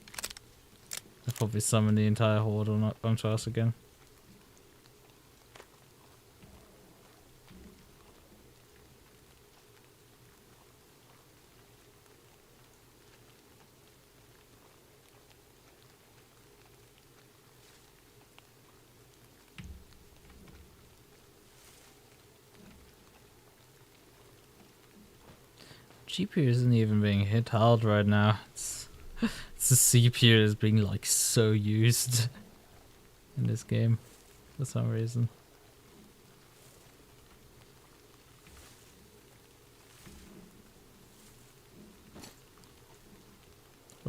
I'll probably summon the entire horde onto us again. GPU isn't even being hit hard right now. It's the CPU is being like so used in this game for some reason.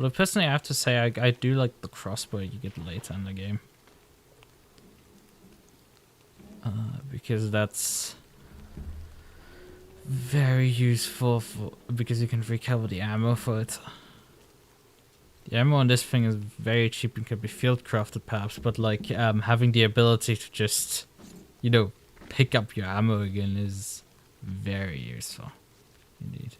Although personally, I have to say I do like the crossbow you get later in the game. Because that's very useful because you can recover the ammo for it. The ammo on this thing is very cheap and can be field crafted perhaps, but like having the ability to just, you know, pick up your ammo again is very useful indeed.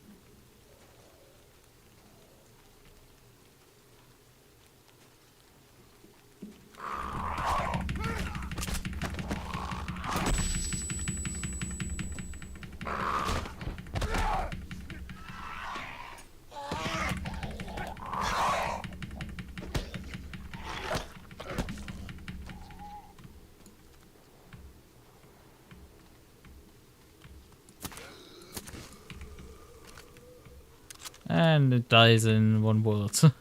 And it dies in one bullet. Some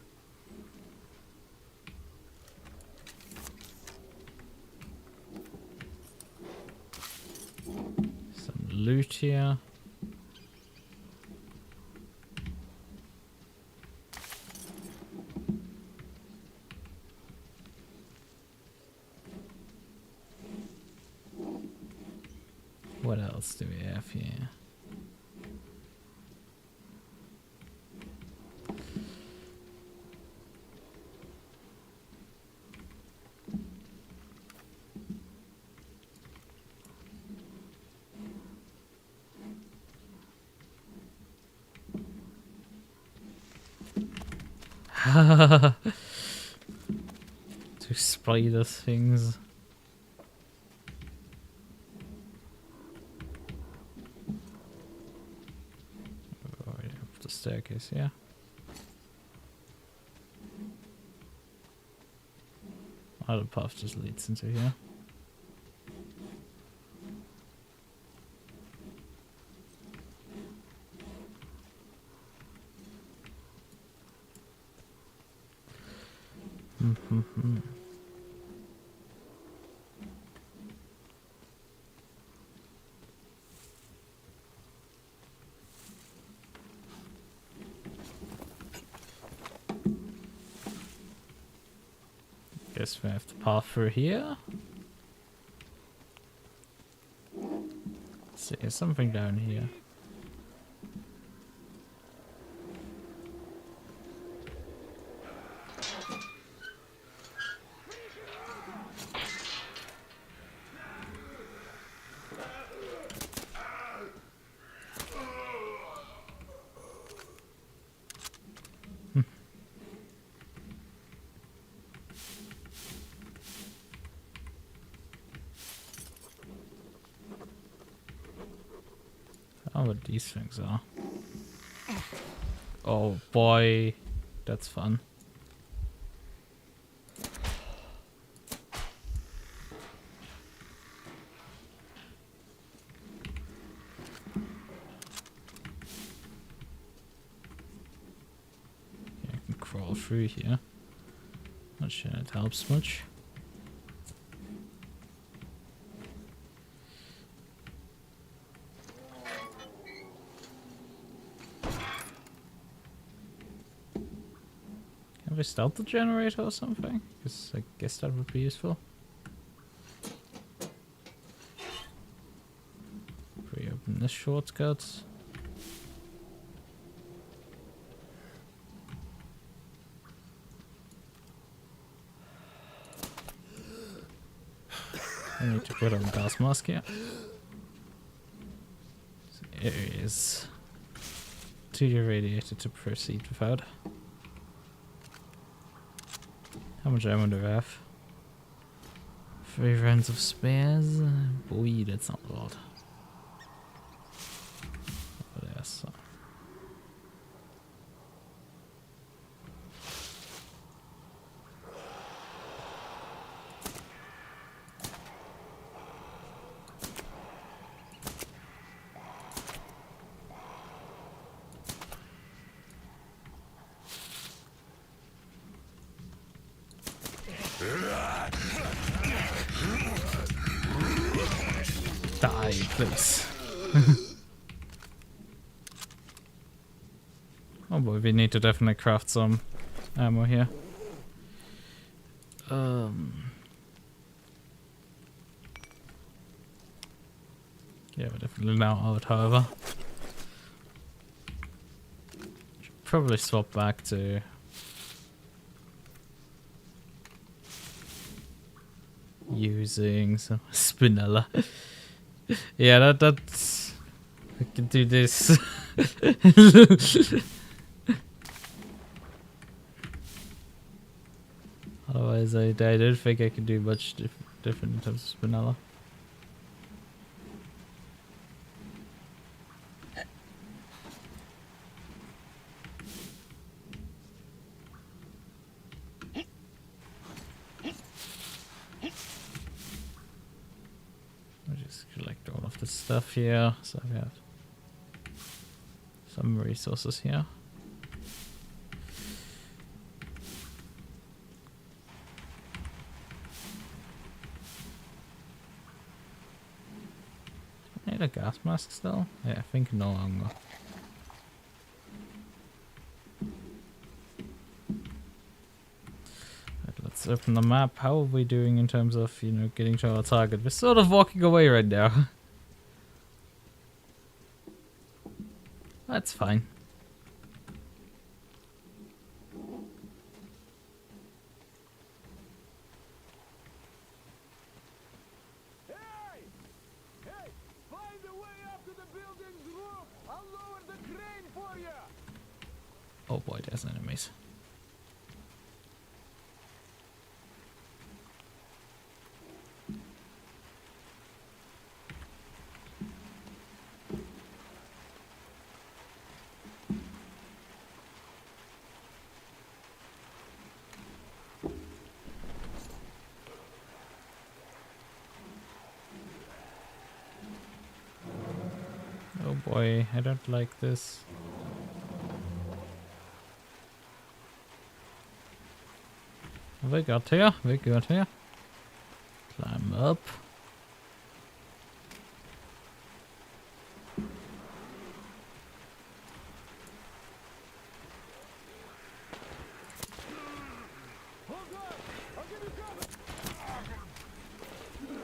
loot here. What else do we have here? To spider things. Oh, yeah, up the staircase, yeah. Oh, the path just leads into here. Guess we have to path through here. Let's see, there's something down here. Oh, what these things are. Oh boy, that's fun. Yeah, I can crawl through here. Not sure it helps much. Have I stealth the generator or something? Because I guess that would be useful. Reopen this shortcut. I need to put on the gas mask here. So areas to your radiator to proceed without. How much ammo do I have? 3 rounds of spares. Boy, that's not a lot. Oh, there's some. Die, please. Oh boy, we need to definitely craft some ammo here. Yeah, we're definitely now out, however. Should probably swap back to using some spinella. Yeah, that's I can do this. Otherwise, I don't think I can do much different in terms of spinella. I'll just collect all of this stuff here, so I have some resources here. Need a gas mask still? Yeah, I think no longer. Right, let's open the map. How are we doing in terms of, you know, getting to our target? We're sort of walking away right now. That's fine. Oh boy, there's enemies. Oh boy, I don't like this. We got here, we got here. Climb up.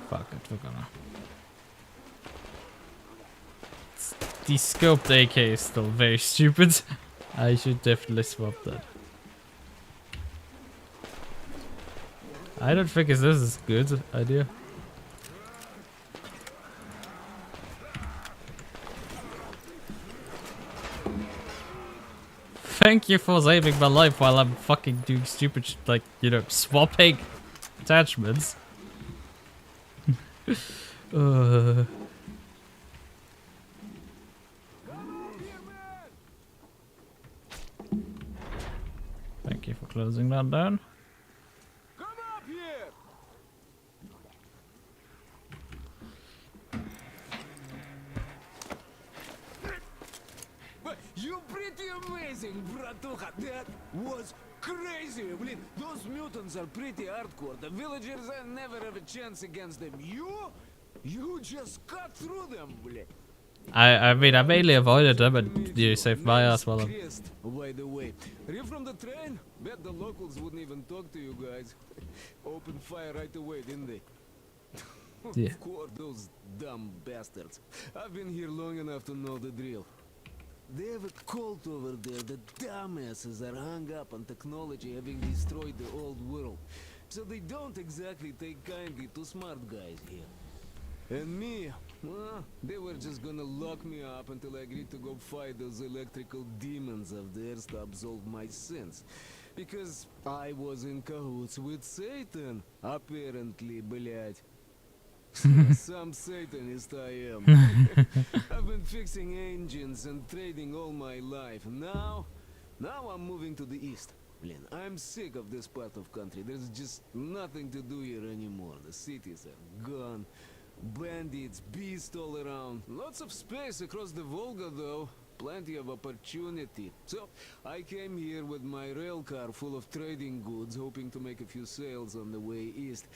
Fuck it, we're gonna... The scoped AK is still very stupid. I should definitely swap that. I don't think this is a good idea. Thank you for saving my life while I'm fucking doing stupid shit like, you know, swapping attachments. Thank you for closing that down. You pretty amazing, bratuха. That was crazy. Blin, those mutants are pretty hardcore. The villagers never have a chance against them. You just cut through them, blin. I mean, I mainly avoided them, and you saved my ass while I'm... By the way, are you from the train? Bet the locals wouldn't even talk to you guys. Opened fire right away, didn't they? Yeah. Of course, those dumb bastards. I've been here long enough to know the drill. They have a cult over there. The dumbasses are hung up on technology having destroyed the old world. So they don't exactly take kindly to smart guys here. And me, well, they were just gonna lock me up until I agreed to go fight those electrical demons of theirs to absolve my sins. Because I was in cahoots with Satan, apparently, блядь. Some Satanist I am. I've been fixing engines and trading all my life. Now I'm moving to the east. Blin, I'm sick of this part of country. There's just nothing to do here anymore. The cities are gone. Bandits, beasts all around. Lots of space across the Volga though. Plenty of opportunity. So I came here with my rail car full of trading goods, hoping to make a few sales on the way east.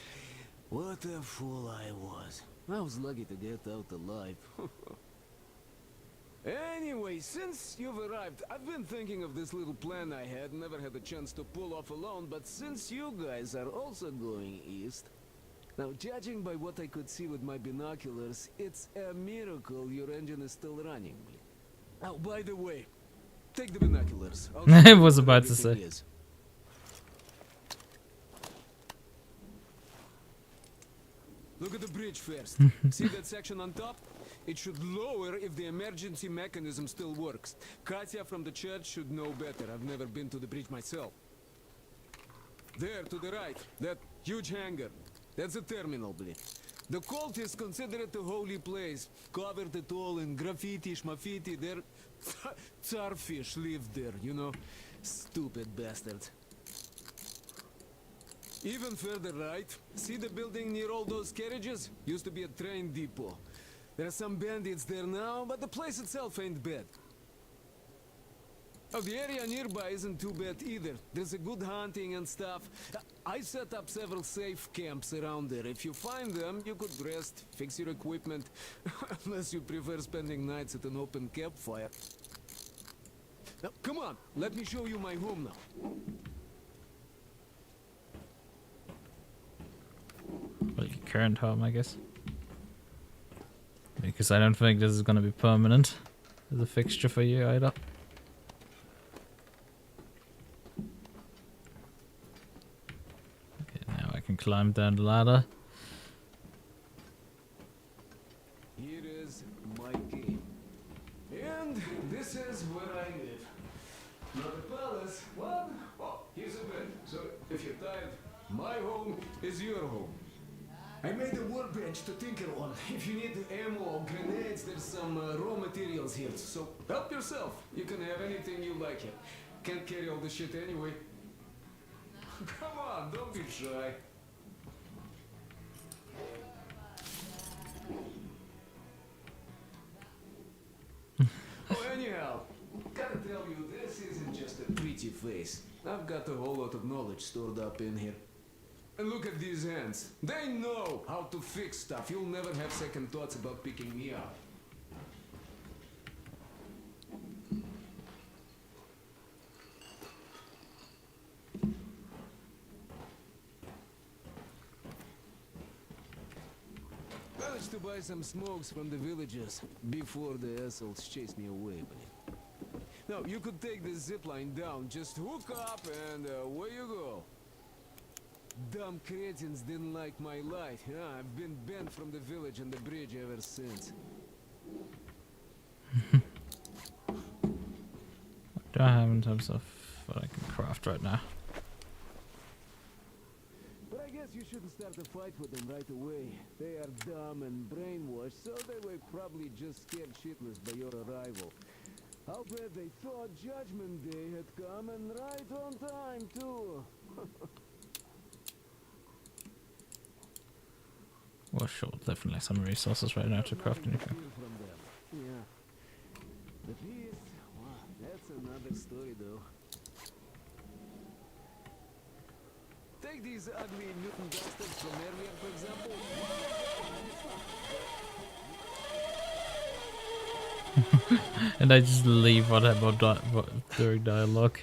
What a fool I was. I was lucky to get out alive. Anyway, since you've arrived, I've been thinking of this little plan I had, never had a chance to pull off alone, but since you guys are also going east... Now, judging by what I could see with my binoculars, it's a miracle your engine is still running. Oh, by the way, take the binoculars. I was about to say. Look at the bridge first. See that section on top? It should lower if the emergency mechanism still works. Katya from the church should know better. I've never been to the bridge myself. There, to the right, that huge hangar. That's a terminal, blade. The cultists consider it a holy place. Covered it all in graffiti, schmaffiti. Their starfish live there, you know? Stupid bastards. Even further right, see the building near all those carriages? Used to be a train depot. There are some bandits there now, but the place itself ain't bad. Oh, the area nearby isn't too bad either. There's a good hunting and stuff. I set up several safe camps around there. If you find them, you could rest, fix your equipment. Unless you prefer spending nights at an open campfire. Now, come on, let me show you my home now. Well, your current home, I guess. Because I don't think this is gonna be permanent as a fixture for you either. Okay, now I can climb down the ladder. Here is my game. And this is where I live. Not a palace, one. Oh, here's a bed. So if you're tired, my home is your home. I made a workbench to tinker on. If you need ammo or grenades, there's some raw materials here. So help yourself. You can have anything you like here. Can't carry all the shit anyway. Come on, don't be shy. Oh, anyhow, gotta tell you, this isn't just a pretty face. I've got a whole lot of knowledge stored up in here. And look at these hands. They know how to fix stuff. You'll never have second thoughts about picking me up. Managed to buy some smokes from the villagers before the assholes chased me away, buddy. Now, you could take the zipline down, just hook up and away you go. Dumb cretins didn't like my light. Yeah, I've been banned from the village and the bridge ever since. What do I have in terms of what I can craft right now? But I guess you shouldn't start a fight with them right away. They are dumb and brainwashed, so they were probably just scared shitless by your arrival. I'll bet they thought Judgment Day had come, and right on time, too. Well, sure, definitely some resources right now to craft anything. Yeah. But this, wow, that's another story, though. Take these ugly mutant bastards from earlier, for example. And I just leave whatever during dialogue.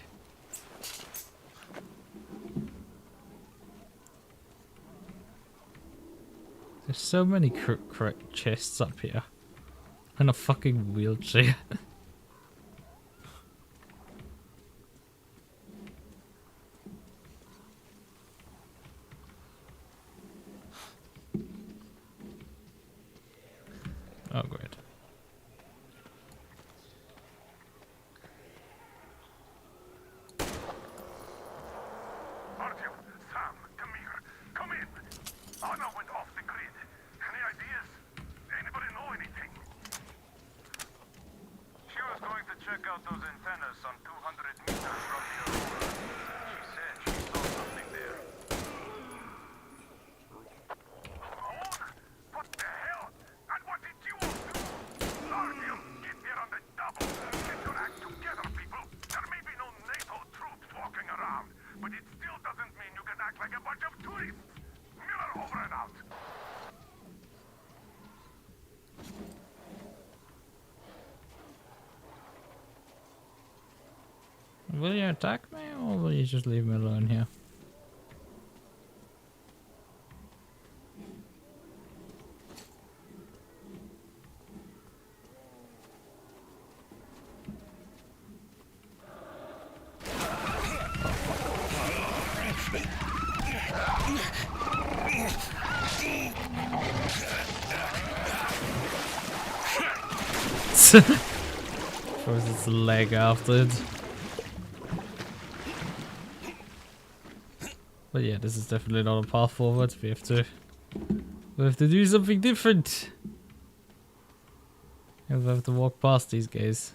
There's so many correct chests up here. And a fucking wheelchair. Oh, great. Artyom, Sam, come here. Come in. Anna went off the grid. Any ideas? Anybody know anything? She was going to check out those antennas on 200 meters from the Aurora. She said she saw something there. Alone? What the hell? And what did you all do? Artyom, get here on the double. Get your act together, people. There may be no NATO troops walking around, but it still doesn't mean you can Will you attack me or will you just leave me alone here? Throws its leg after it. But yeah, this is definitely not a path forward. We have to do something different. We have to walk past these guys.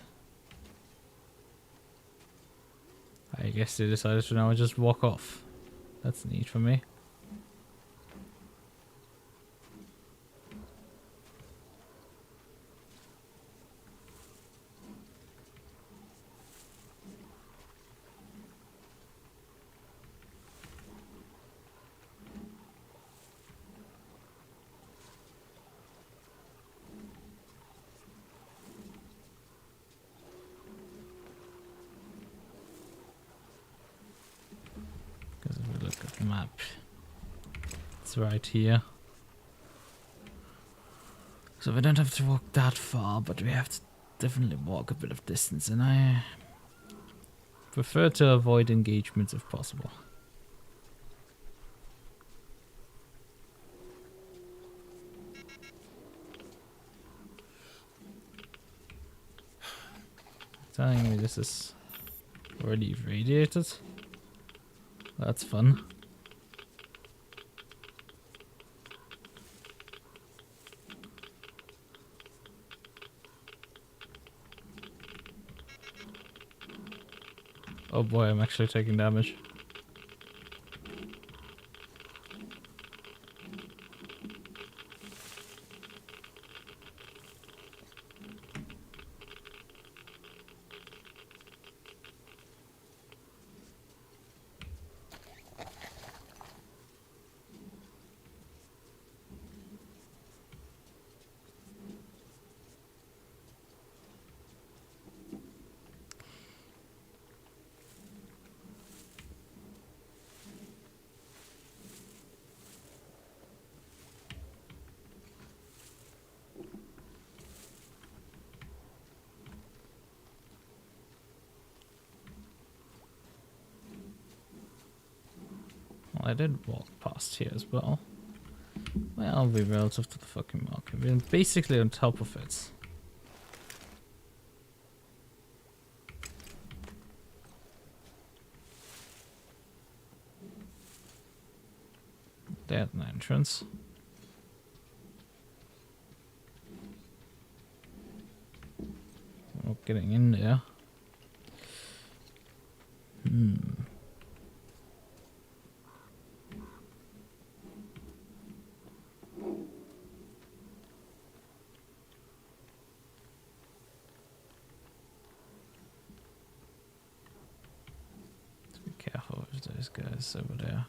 I guess they decided to now just walk off. That's neat for me. Map. It's right here. So we don't have to walk that far, but we have to definitely walk a bit of distance, and I prefer to avoid engagements if possible. Telling me this is already radiated. That's fun. Oh boy, I'm actually taking damage. Well, I did walk past here as well. Well, I'll be relative to the fucking marker. We're basically on top of it. There's an entrance. We're not getting in there. Careful with those guys over there.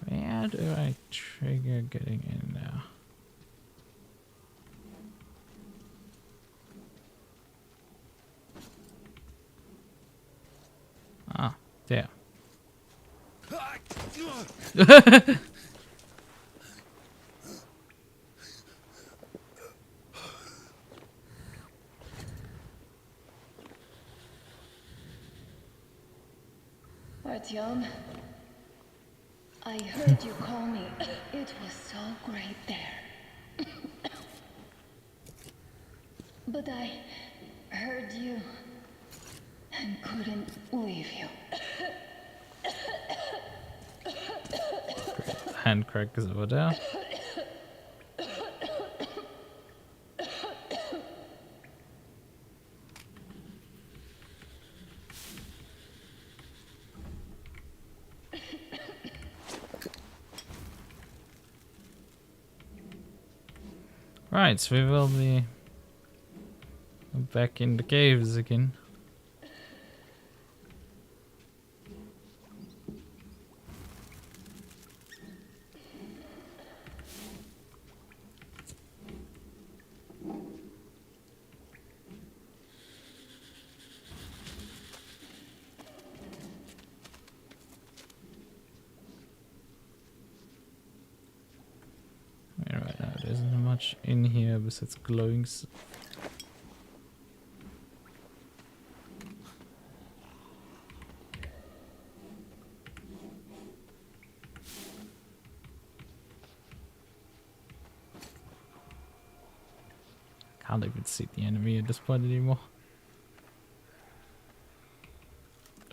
Where do I trigger getting in now? Ah, there. Artyom, I heard you call me. It was so great there. But I heard you and couldn't leave you. Hand crack is over there. Right, so we will be back in the caves again. much in here besides glowing. Can't even see the enemy at this point anymore.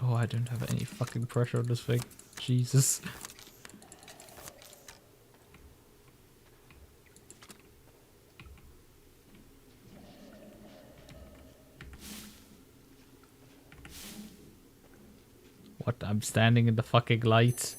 Oh, I don't have any fucking pressure on this thing. Jesus. What? I'm standing in the fucking light.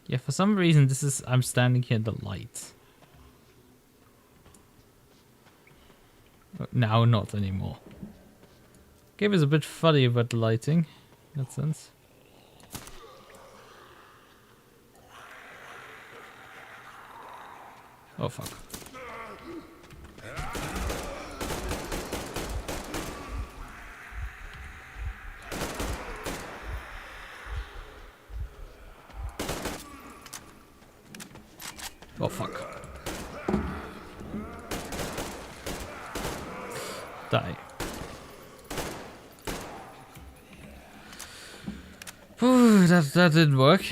Yeah, for some reason I'm standing here in the light. Now not anymore. Game is a bit funny about the lighting, in that sense. Oh fuck. Oh fuck. Die. Whew, that didn't work.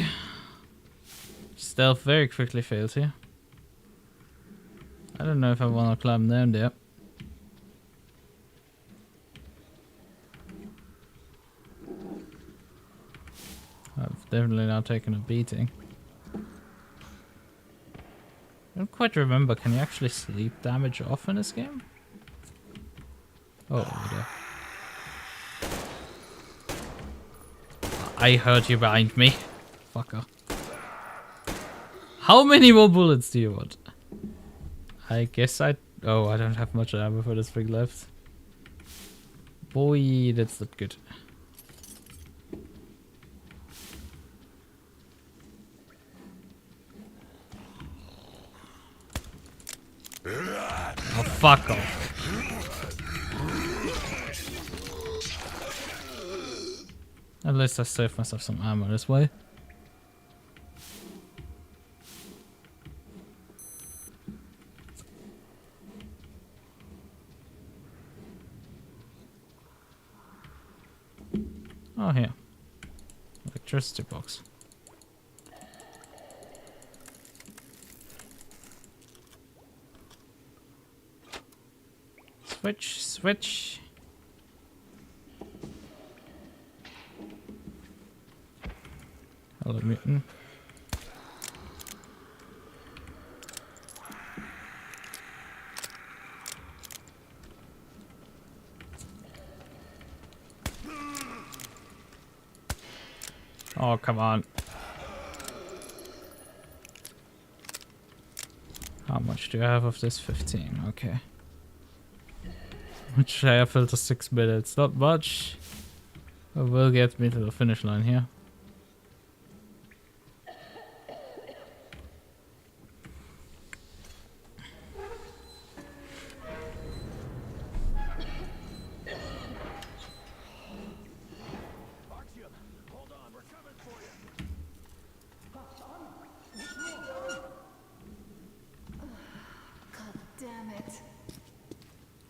Stealth very quickly fails here. I don't know if I want to climb down there. I've definitely now taken a beating. I don't quite remember, can you actually sleep damage off in this game? Oh, over there. I heard you behind me. Fucker. How many more bullets do you want? I guess oh, I don't have much ammo for this thing left. Boy, that's not good. Oh, fuck off. At least I saved myself some ammo this way. Oh, here. Electricity box. Switch, switch. Hello, mutant. Oh, come on. How much do I have of this? 15, okay. Which I have filter 6 minutes, not much. But will get me to the finish line here.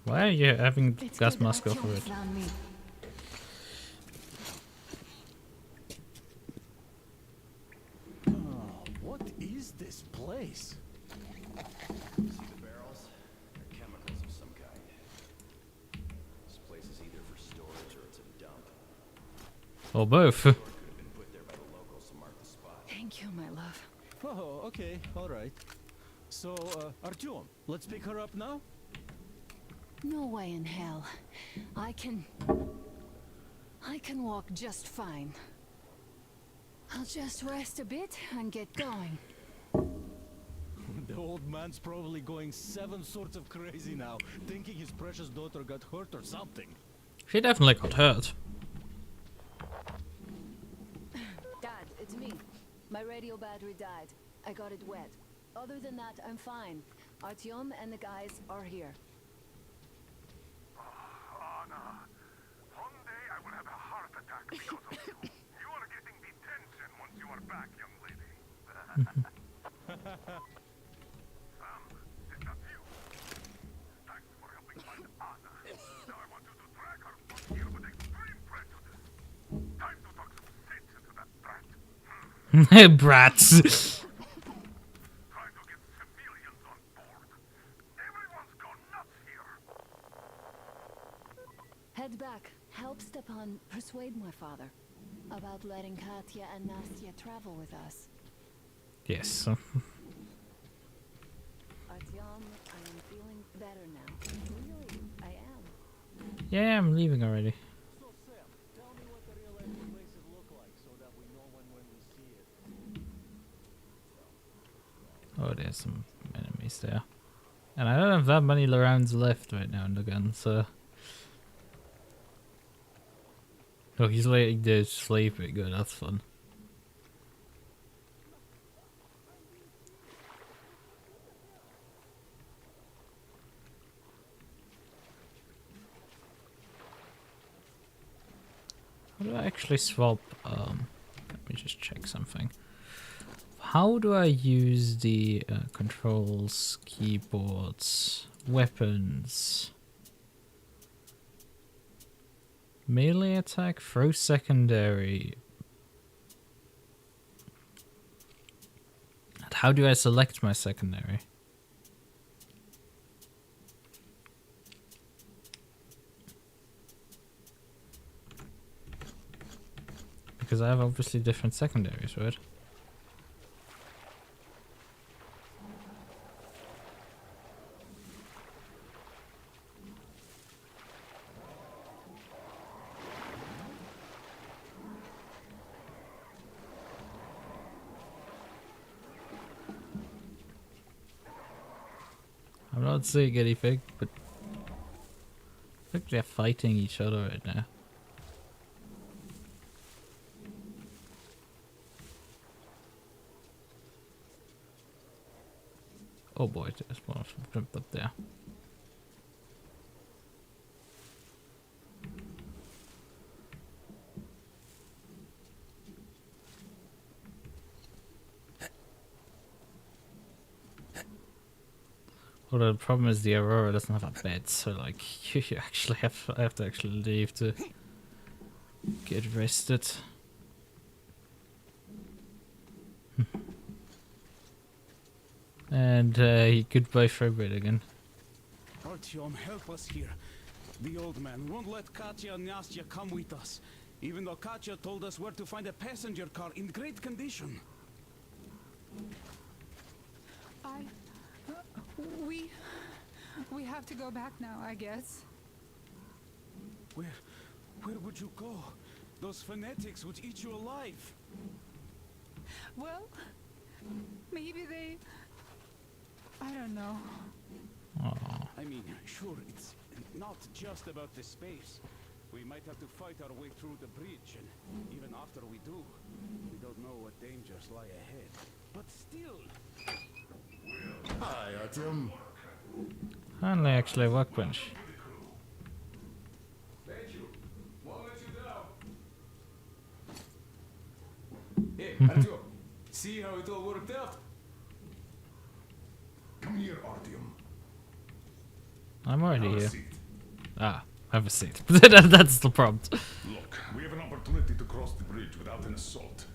Why are you having gas mask over it? What is this place? See the barrels? They're chemicals of some kind. This place is either for storage or it's a dump. Or both. Could have been put there by the locals to mark the spot. Thank you, my love. Oh, okay, all right. So, Artyom, let's pick her up now? No way in hell. I can walk just fine. I'll just rest a bit and get going. The old man's probably going 7 sorts of crazy now, thinking his precious daughter got hurt or something. She definitely got hurt. My radio battery died. I got it wet. Other than that, I'm fine. Artyom and the guys are here. Anna, one day I will have a heart attack because of you. You are getting detention once you are back, young lady. Sam, is that you? Thanks for helping find Anna. Now I want you to drag her out here with extreme prejudice. Time to talk some sense into that brat. Brats. Trying to get civilians on board. Everyone's gone nuts here. Head back. Help Stepan persuade my father about letting Katya and Nastya travel with us. Yes. Artyom, I am feeling better now. Really, I am. Yeah, I'm leaving already. So Sam, tell me what the real life places look like so that we know when we see it. Oh, there's some enemies there. And I don't have that many rounds left right now in the gun, so... Oh, he's letting the sleeping. Good, that's fun. How do I actually swap? Let me just check something. How do I use the controls, keyboards, weapons? Melee attack, throw secondary. And how do I select my secondary? Because I have obviously different secondaries, right? I'm not seeing anything, but I think they're fighting each other right now. Oh boy, there's one of them jumped up there. Although the problem is the Aurora doesn't have a bed, so like you actually I have to actually leave to get rested. And goodbye Ferrari again. Artyom, help us here. The old man won't let Katya and Nastya come with us, even though Katya told us where to find a passenger car in great condition. We have to go back now, I guess. Where would you go? Those fanatics would eat you alive. Well, maybe they... I don't know. I mean, sure, it's not just about the space. We might have to fight our way through the bridge, and even after we do, we don't know what dangers lie ahead. But still... Hi, Artyom. Finally, actually a workbench. Thank you. Won't let you down. Hey, Artyom, see how it all worked out? Come here, Artyom. I'm already Have a here. seat. Ah, have a seat. That's the prompt. Look, we have an opportunity to cross the bridge without an assault.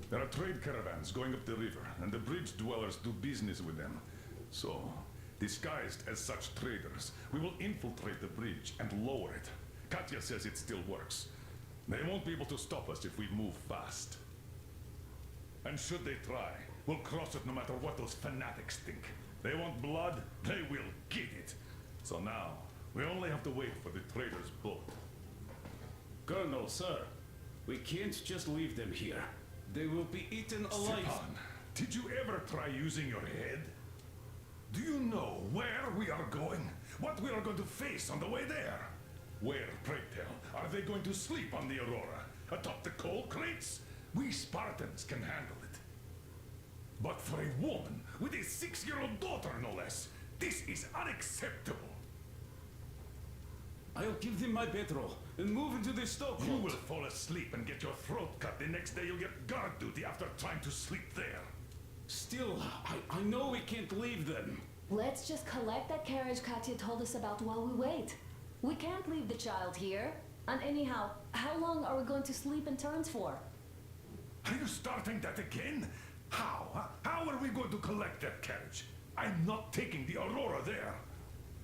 There are trade caravans going up the river, and the bridge dwellers do business with them. So, disguised as such traders, we will infiltrate the bridge and lower it. Katya says it still works. They won't be able to stop us if we move fast. And should they try, we'll cross it no matter what those fanatics think. They want blood, they will get it. So now, we only have to wait for the trader's boat. Colonel, sir, we can't just leave them here. They will be eaten alive. Stepan, did you ever try using your head? Do you know where we are going? What we are going to face on the way there? Where, pray tell, are they going to sleep on the Aurora? Atop the coal crates? We Spartans can handle it. But for a woman with a 6-year-old daughter, no less, this is unacceptable. I'll give them my petrol and move into the stoke. You will fall asleep and get your throat cut. The next day you'll get guard duty after trying to sleep there. Still, I know we can't leave them. Let's just collect that carriage Katya told us about while we wait. We can't leave the child here. And anyhow, how long are we going to sleep in turns for? Are you starting that again? How? Huh? How are we going to collect that carriage? I'm not taking the Aurora there.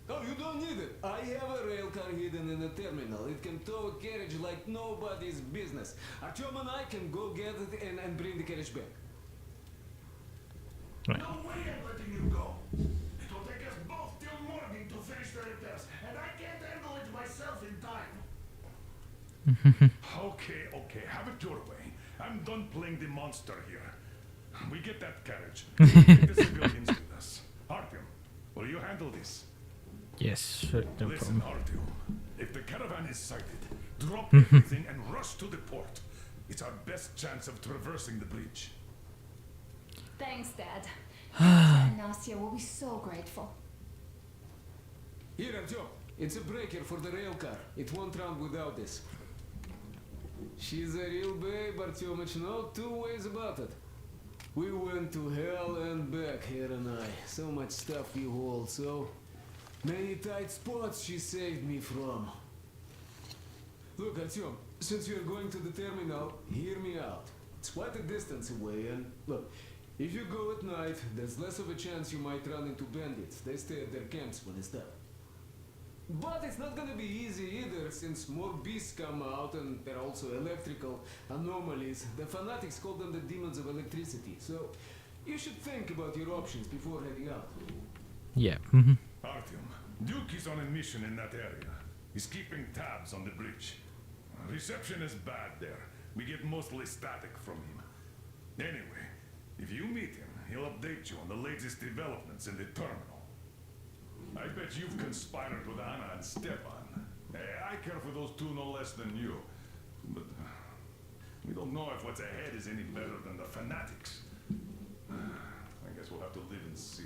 Oh, you don't need it. I have a rail car hidden in the terminal. It can tow a carriage like nobody's business. Artyom and I can go get it and bring the carriage back. Right. No way I'm letting you go. It will take us both till morning to finish the repairs, and I can't handle it myself in time. Okay, have it your way. I'm done playing the monster here. We get that carriage. Take the civilians with us. Artyom, will you handle this? Yes, sure, no Listen, problem. Artyom, if the caravan is sighted, drop everything and rush to the port. It's our best chance of traversing the bridge. Thanks, Dad. And Nastya will be so grateful. Here, Artyom. It's a breaker for the rail car. It won't run without this. She's a real babe, Artyomich. No two ways about it. We went to hell and back, her and I. So much stuff you hold, so many tight spots she saved me from. Look, Artyom, since you're going to the terminal, hear me out. It's quite a distance away, and look, if you go at night, there's less of a chance you might run into bandits. They stay at their camps when it's dark. But it's not gonna be easy either, since more beasts come out and there are also electrical anomalies. The fanatics call them the demons of electricity, so you should think about your options before heading out. Yeah. Artyom, Duke is on a mission in that area. He's keeping tabs on the bridge. Reception is bad there. We get mostly static from him. Anyway, if you meet him, he'll update you on the latest developments in the terminal. I bet you've conspired with Anna and Stepan. I care for those two no less than you. But we don't know if what's ahead is any better than the fanatics. I guess we'll have to live and see.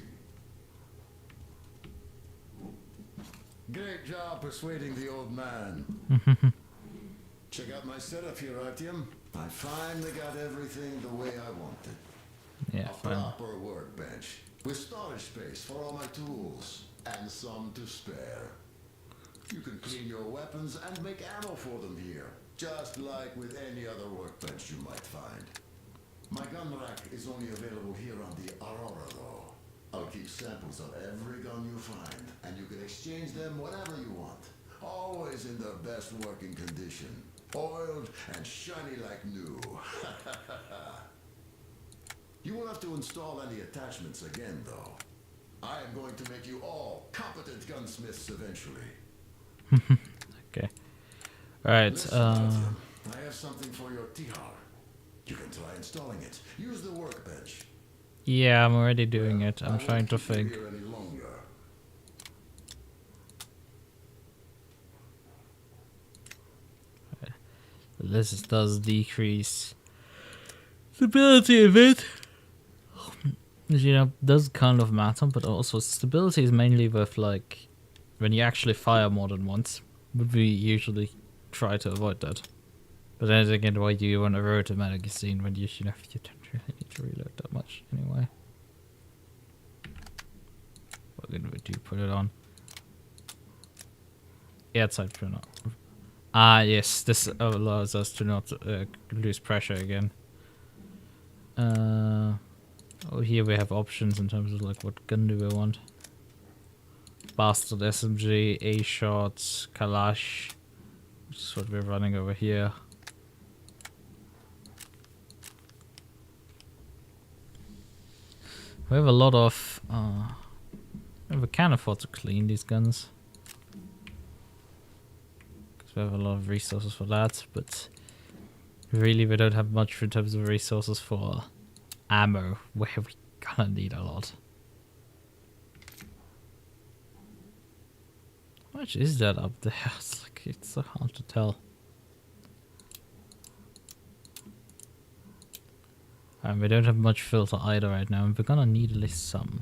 Great job persuading the old man. Check out my setup here, Artyom. I finally got everything the way I wanted. Yeah, a proper workbench with storage space for all my tools and some to spare. You can clean your weapons and make ammo for them here, just like with any other workbench you might find. My gun rack is only available here on the Aurora, though. I'll keep samples of every gun you find, and you can exchange them whenever you want. Always in their best working condition. Oiled and shiny like new. You won't have to install any attachments again, though. I am going to make you all competent gunsmiths eventually. Okay. Alright, Listen, Artyom, I have something for your Tihar. You can try installing it. Use the workbench. yeah, I'm already doing it. I'm trying to think. Here any longer. This does decrease stability a bit. You know, does kind of matter, but also stability is mainly with like when you actually fire more than once. Would we usually try to avoid that? But then again, why do you want to reload a magazine when you know you don't really need to reload that much anyway? What good would you put it on? Yeah, it's like not. Ah, yes, this allows us to not lose pressure again. Oh, here we have options in terms of like what gun do we want. Bastard SMG, A-shots, Kalash, which is what we're running over here. We have a lot of... we can afford to clean these guns. Because we have a lot of resources for that, but really we don't have much in terms of resources for ammo, where we gonna need a lot. How much is that up there? It's like, it's so hard to tell. And we don't have much filter either right now, and we're gonna need at least some.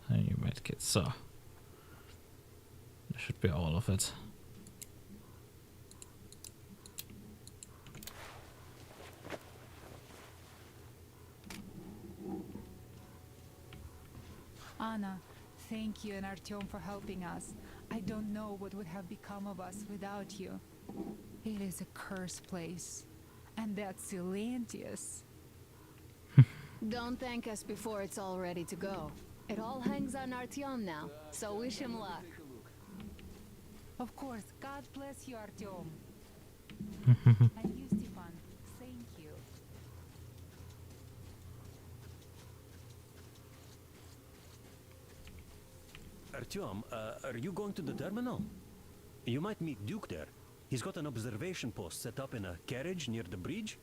And you might get so. That should be all of it. Anna, thank you and Artyom for helping us. I don't know what would have become of us without you. It is a cursed place. And that's Silantius. Don't thank us before it's all ready to go. It all hangs on Artyom now, so wish him luck. Of course, God bless you, Artyom. And you, Stepan, thank you. Artyom, are you going to the terminal? You might meet Duke there. He's got an observation post set up in a carriage near the bridge.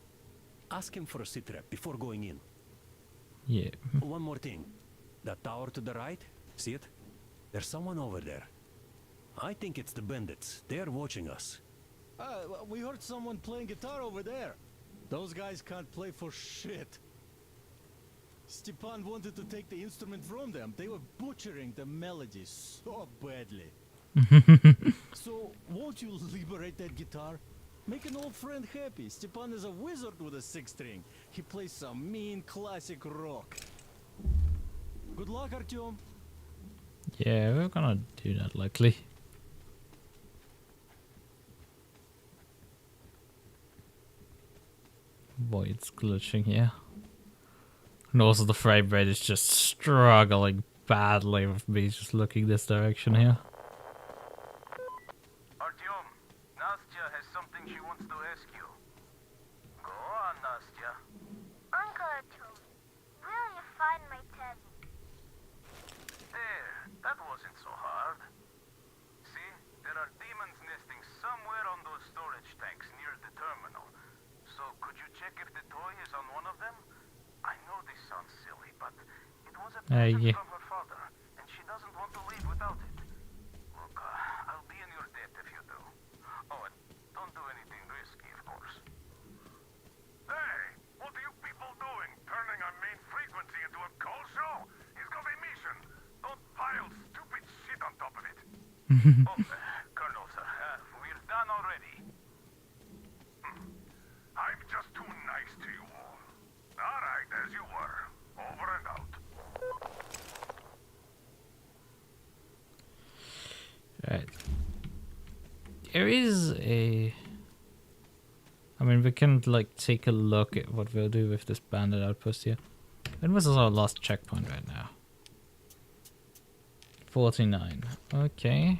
Ask him for a sit rep before going in. Yeah. One more thing. That tower to the right, see it? There's someone over there. I think it's the bandits. They're watching us. We heard someone playing guitar over there. Those guys can't play for shit. Stepan wanted to take the instrument from them. They were butchering the melodies so badly. So, won't you liberate that guitar? Make an old friend happy. Stepan is a wizard with a 6-string. He plays some mean classic rock. Good luck, Artyom. Yeah, we're gonna do that likely. Boy, it's glitching here. And also the frame rate is just struggling badly with me just looking this direction here. Artyom, Nastya has something she wants to ask you. Go on, Nastya. Uncle Artyom, will you find my teddy? There, that wasn't so hard. See, there are demons nesting somewhere on those storage tanks near the terminal. So could you check if the toy is on one of them? I know this sounds silly, but it was a present yeah. from her father, and she doesn't want to leave without it. Look, I'll be in your debt if you do. Oh, and don't do anything risky, of course. Hey, what are you people doing? Turning our main frequency into a call show? He's got a mission. Don't pile stupid shit on top of it. Colonel, sir, we're done already. I'm just too nice to you all. All right, as you were. Over and out. Right. There is a... I mean, we can like take a look at what we'll do with this bandit outpost here. And this is our last checkpoint right now. 49. Okay.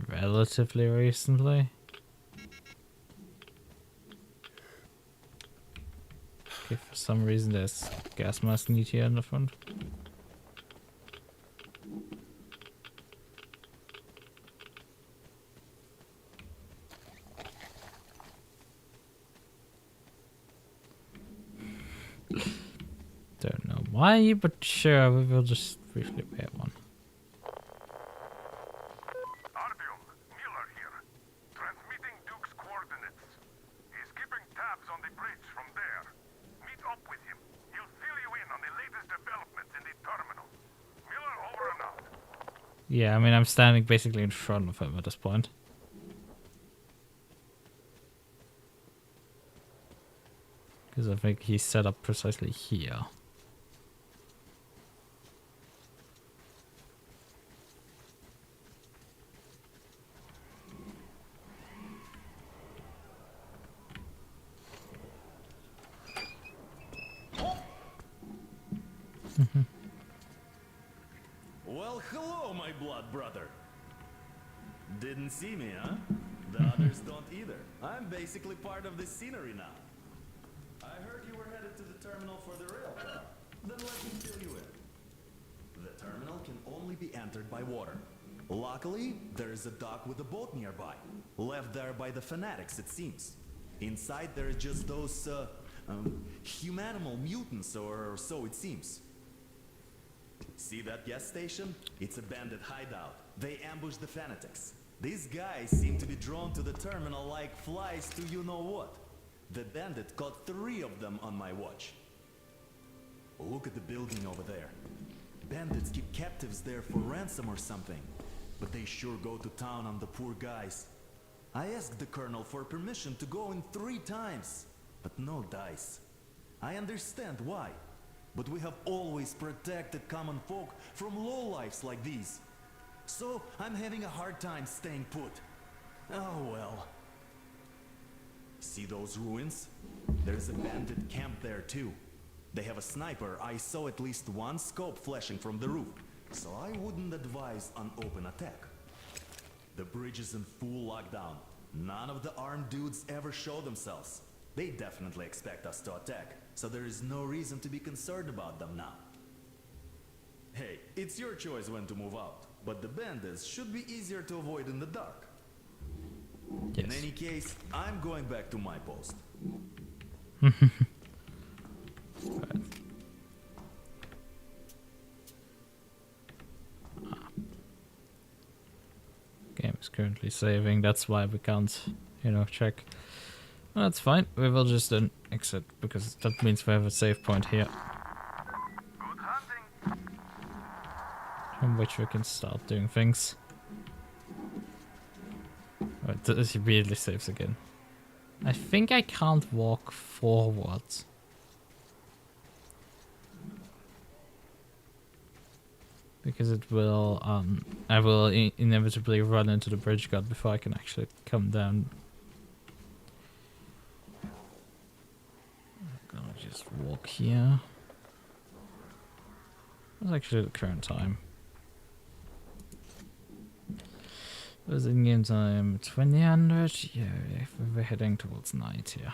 Relatively recently. Okay, for some reason there's gas mask need here in the front. Don't know why, but sure, we will just briefly wear one. Artyom, Miller here. Transmitting Duke's coordinates. He's keeping tabs on the bridge from there. Meet up with him. He'll fill you in on the latest developments in the terminal. Miller, over and out. Yeah, I mean, I'm standing basically in front of him at this point. Because I think he's set up precisely here. Well, hello, my blood brother. Didn't see me, huh? The others don't either. I'm basically part of the scenery now. I heard you were headed to the terminal for the rail car. Then let me fill you in. The terminal can only be entered by water. Luckily, there is a dock with a boat nearby. Left there by the fanatics, it seems. Inside there are just those, humanimal mutants, or so it seems. See that gas station? It's a bandit hideout. They ambush the fanatics. These guys seem to be drawn to the terminal like flies to you-know-what. The bandit caught 3 of them on my watch. Look at the building over there. Bandits keep captives there for ransom or something. But they sure go to town on the poor guys. I asked the colonel for permission to go in 3 times, but no dice. I understand why, but we have always protected common folk from lowlifes like these. So I'm having a hard time staying put. Oh well. See those ruins? There's a bandit camp there too. They have a sniper. I saw at least 1 scope flashing from the roof, so I wouldn't advise an open attack. The bridge is in full lockdown. None of the armed dudes ever show themselves. They definitely expect us to attack, so there is no reason to be concerned about them now. Hey, it's your choice when to move out, but the bandits should be easier to avoid in the dark. Yes. In any case, I'm going back to my post. Right. Game is currently saving, that's why we can't, you know, check. Well, that's fine, we will just then exit, because that means we have a save point here. From which we can start doing things. Right, this immediately saves again. I think I can't walk forward. Because it will, I will inevitably run into the bridge guard before I can actually come down. I'm gonna just walk here. What's actually the current time? Was in game time 2000? Yeah, we're heading towards night here.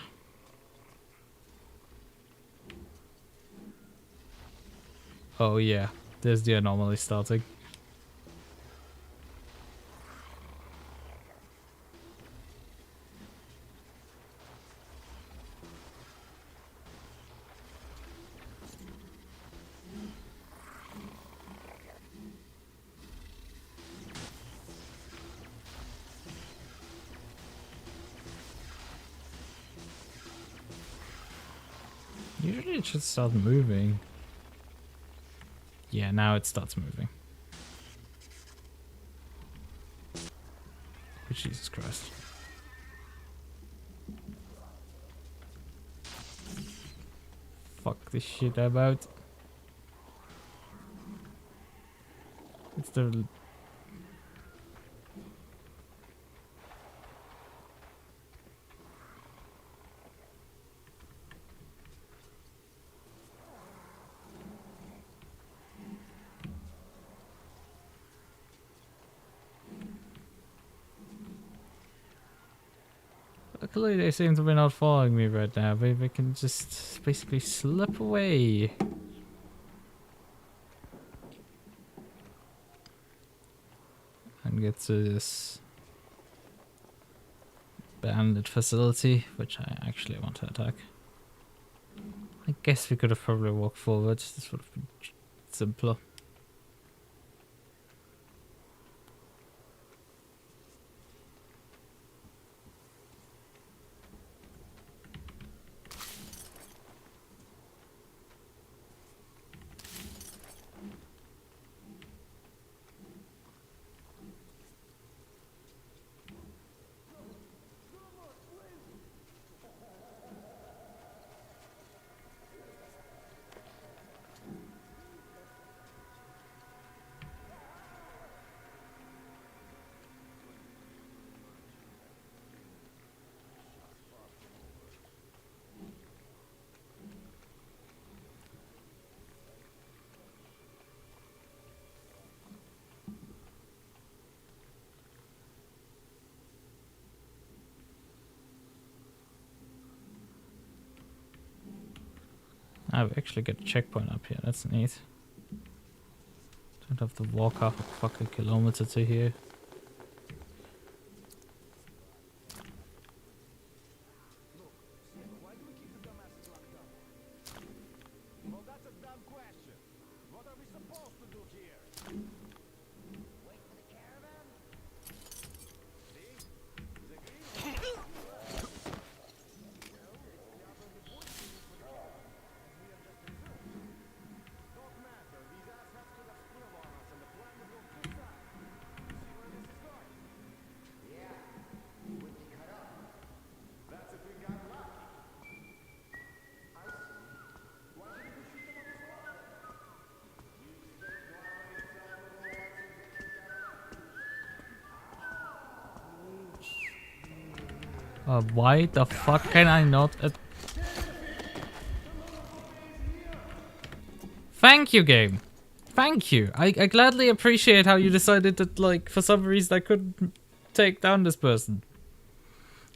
Oh yeah. There's the anomaly starting. Usually it should start moving. Yeah, now it starts moving. Oh, Jesus Christ. Fuck this shit about. It's the... Luckily they seem to be not following me right now. We can just basically slip away. And get to this bandit facility, which I actually want to attack. I guess we could have probably walked forward. This would have been simpler. Ah, we actually get a checkpoint up here, that's neat. Don't have to walk half a fucking kilometer to here. Well, that's a dumb question. What are we supposed to do here? Wait for the caravan? Why the fuck can I not... Thank you, game. Thank you. I gladly appreciate how you decided that, like, for some reason I couldn't take down this person.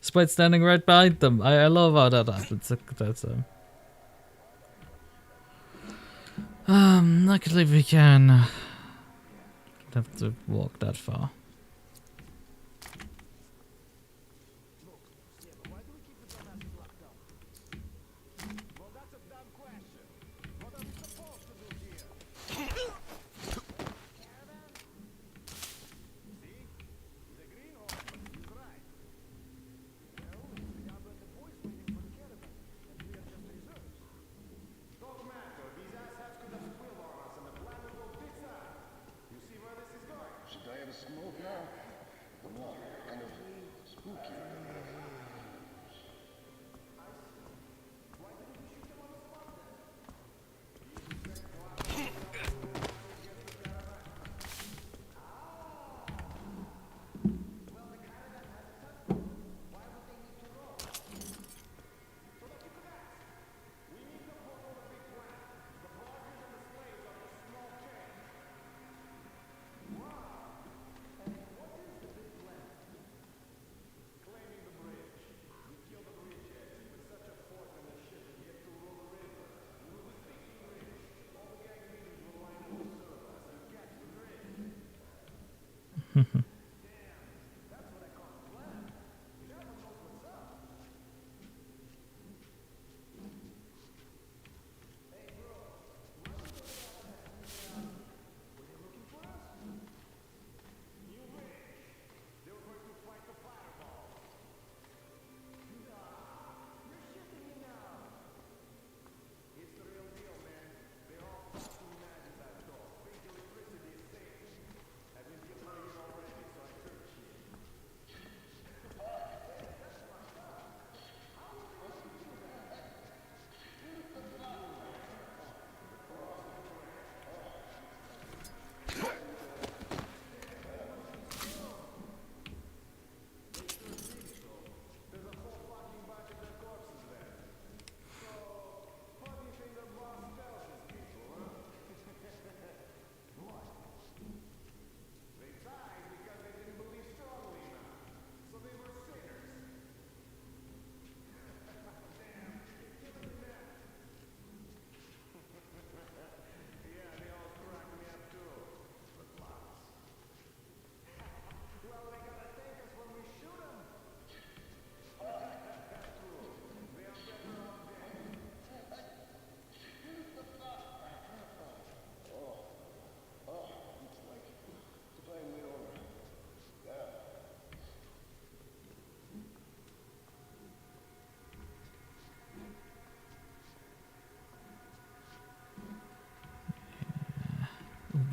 Despite standing right behind them. I love how that happens. That's luckily we can... Don't have to walk that far.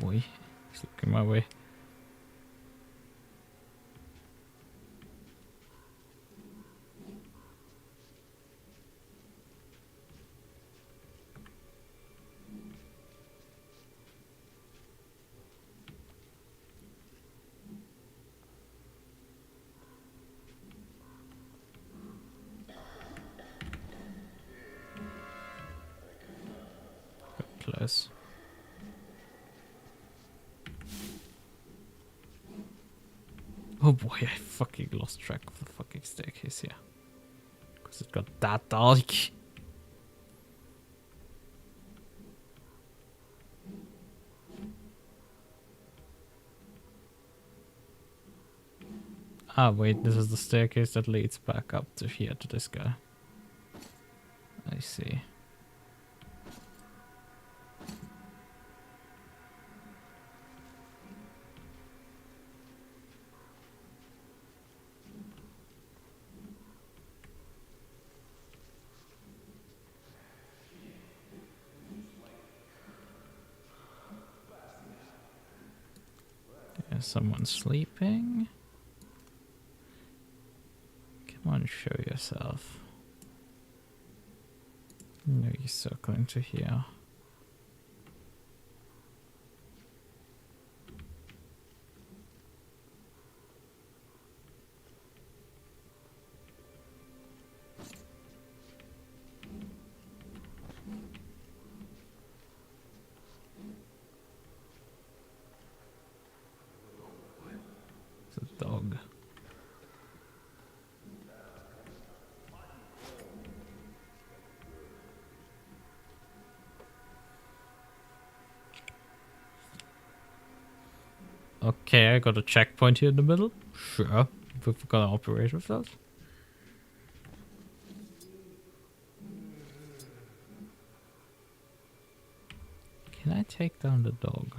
Boy, he's looking my way. Got close. Oh boy, I fucking lost track of the fucking staircase here. Because it got that dark. Ah wait, this is the staircase that leads back up to here to this guy. I see. Someone sleeping? Come on, show yourself. No, you're circling to here. dog. Okay, I got a checkpoint here in the middle. Sure, we've got to operate with that. Can I take down the dog?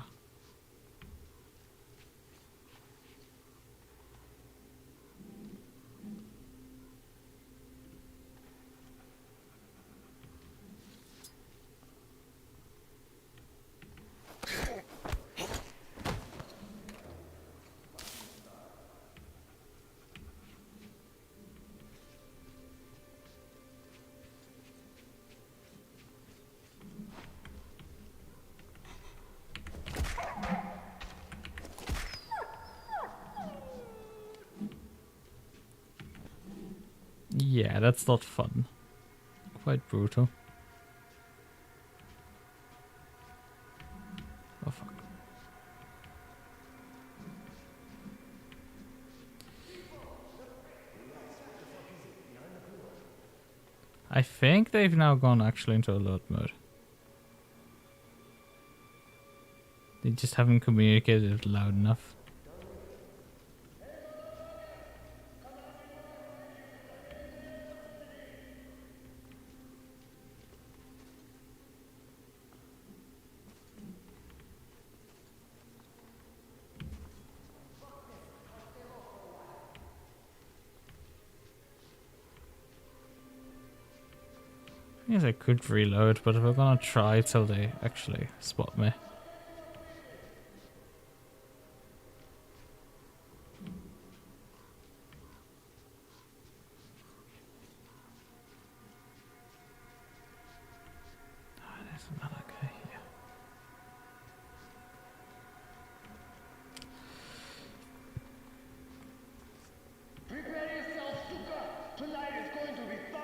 Yeah, that's not fun. Quite brutal. Oh fuck. I think they've now gone actually into alert mode. They just haven't communicated it loud enough. I guess I could reload, but we're gonna try till they actually spot me. Oh, there's another guy here. Prepare yourself, Lukas. Tonight is going to be fun.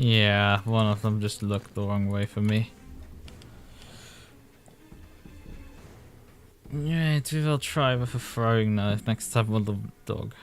Yeah, one of them just looked the wrong way for me. Yeah, we will try with a throwing knife next time with the dog.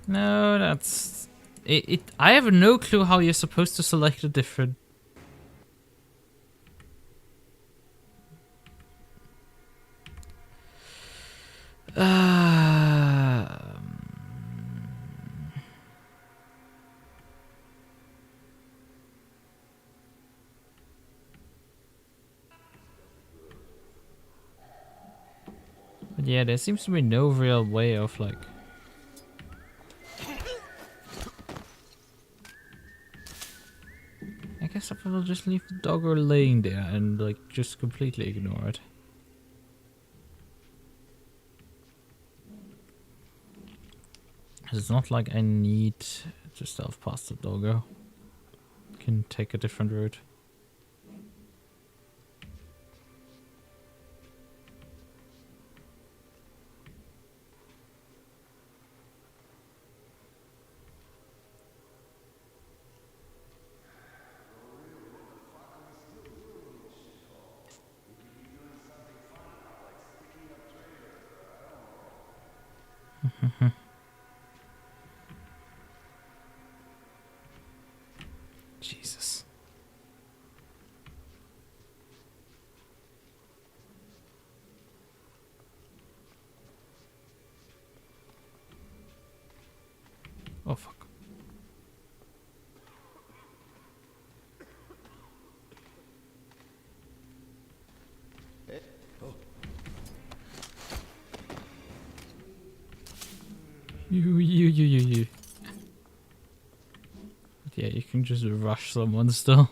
No, that's it. I have no clue how you're supposed to select a different. But yeah, there seems to be no real way of like. I guess I will just leave the dog laying there and like just completely ignore it. It's not like I need to stealth past the doggo. Can take a different route. Jesus. Oh fuck. You. But Yeah, you can just rush someone still.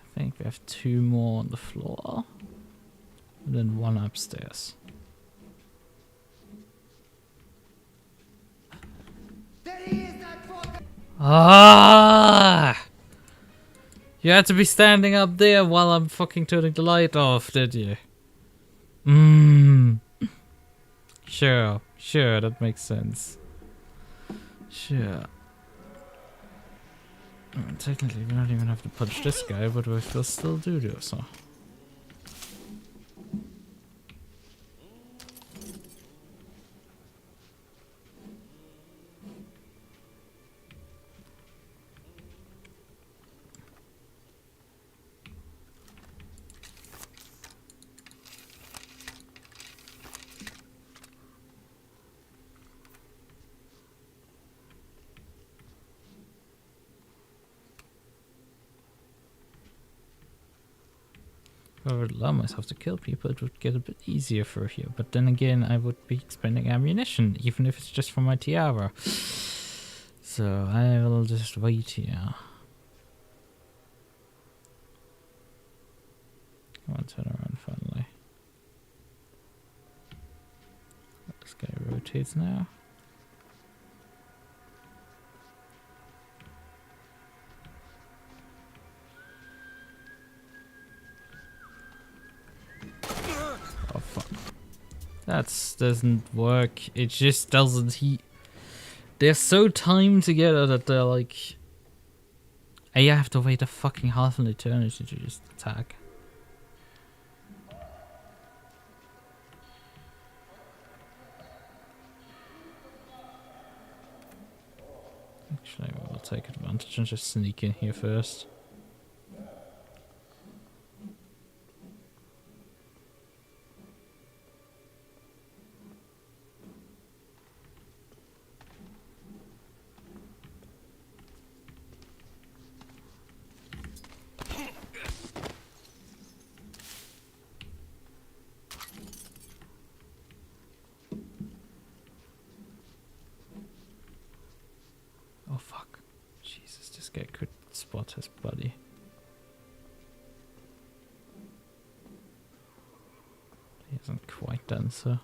I think we have 2 more on the floor. And then 1 upstairs. Ah! You had to be standing up there while I'm fucking turning the light off, did you? Sure, that makes sense. Sure. Technically, we don't even have to punch this guy, but we'll still do so. If I would allow myself to kill people, it would get a bit easier for here. But then again, I would be expending ammunition, even if it's just for my tiara. So I will just wait here. Come on, turn around finally. This guy rotates now. Oh fuck. That doesn't work. It just doesn't. They're so timed together that they're like. I have to wait a fucking half an eternity to just attack. Actually, we'll take advantage and just sneak in here first. Oh fuck. Jesus, this guy could spot his buddy. He hasn't quite done so.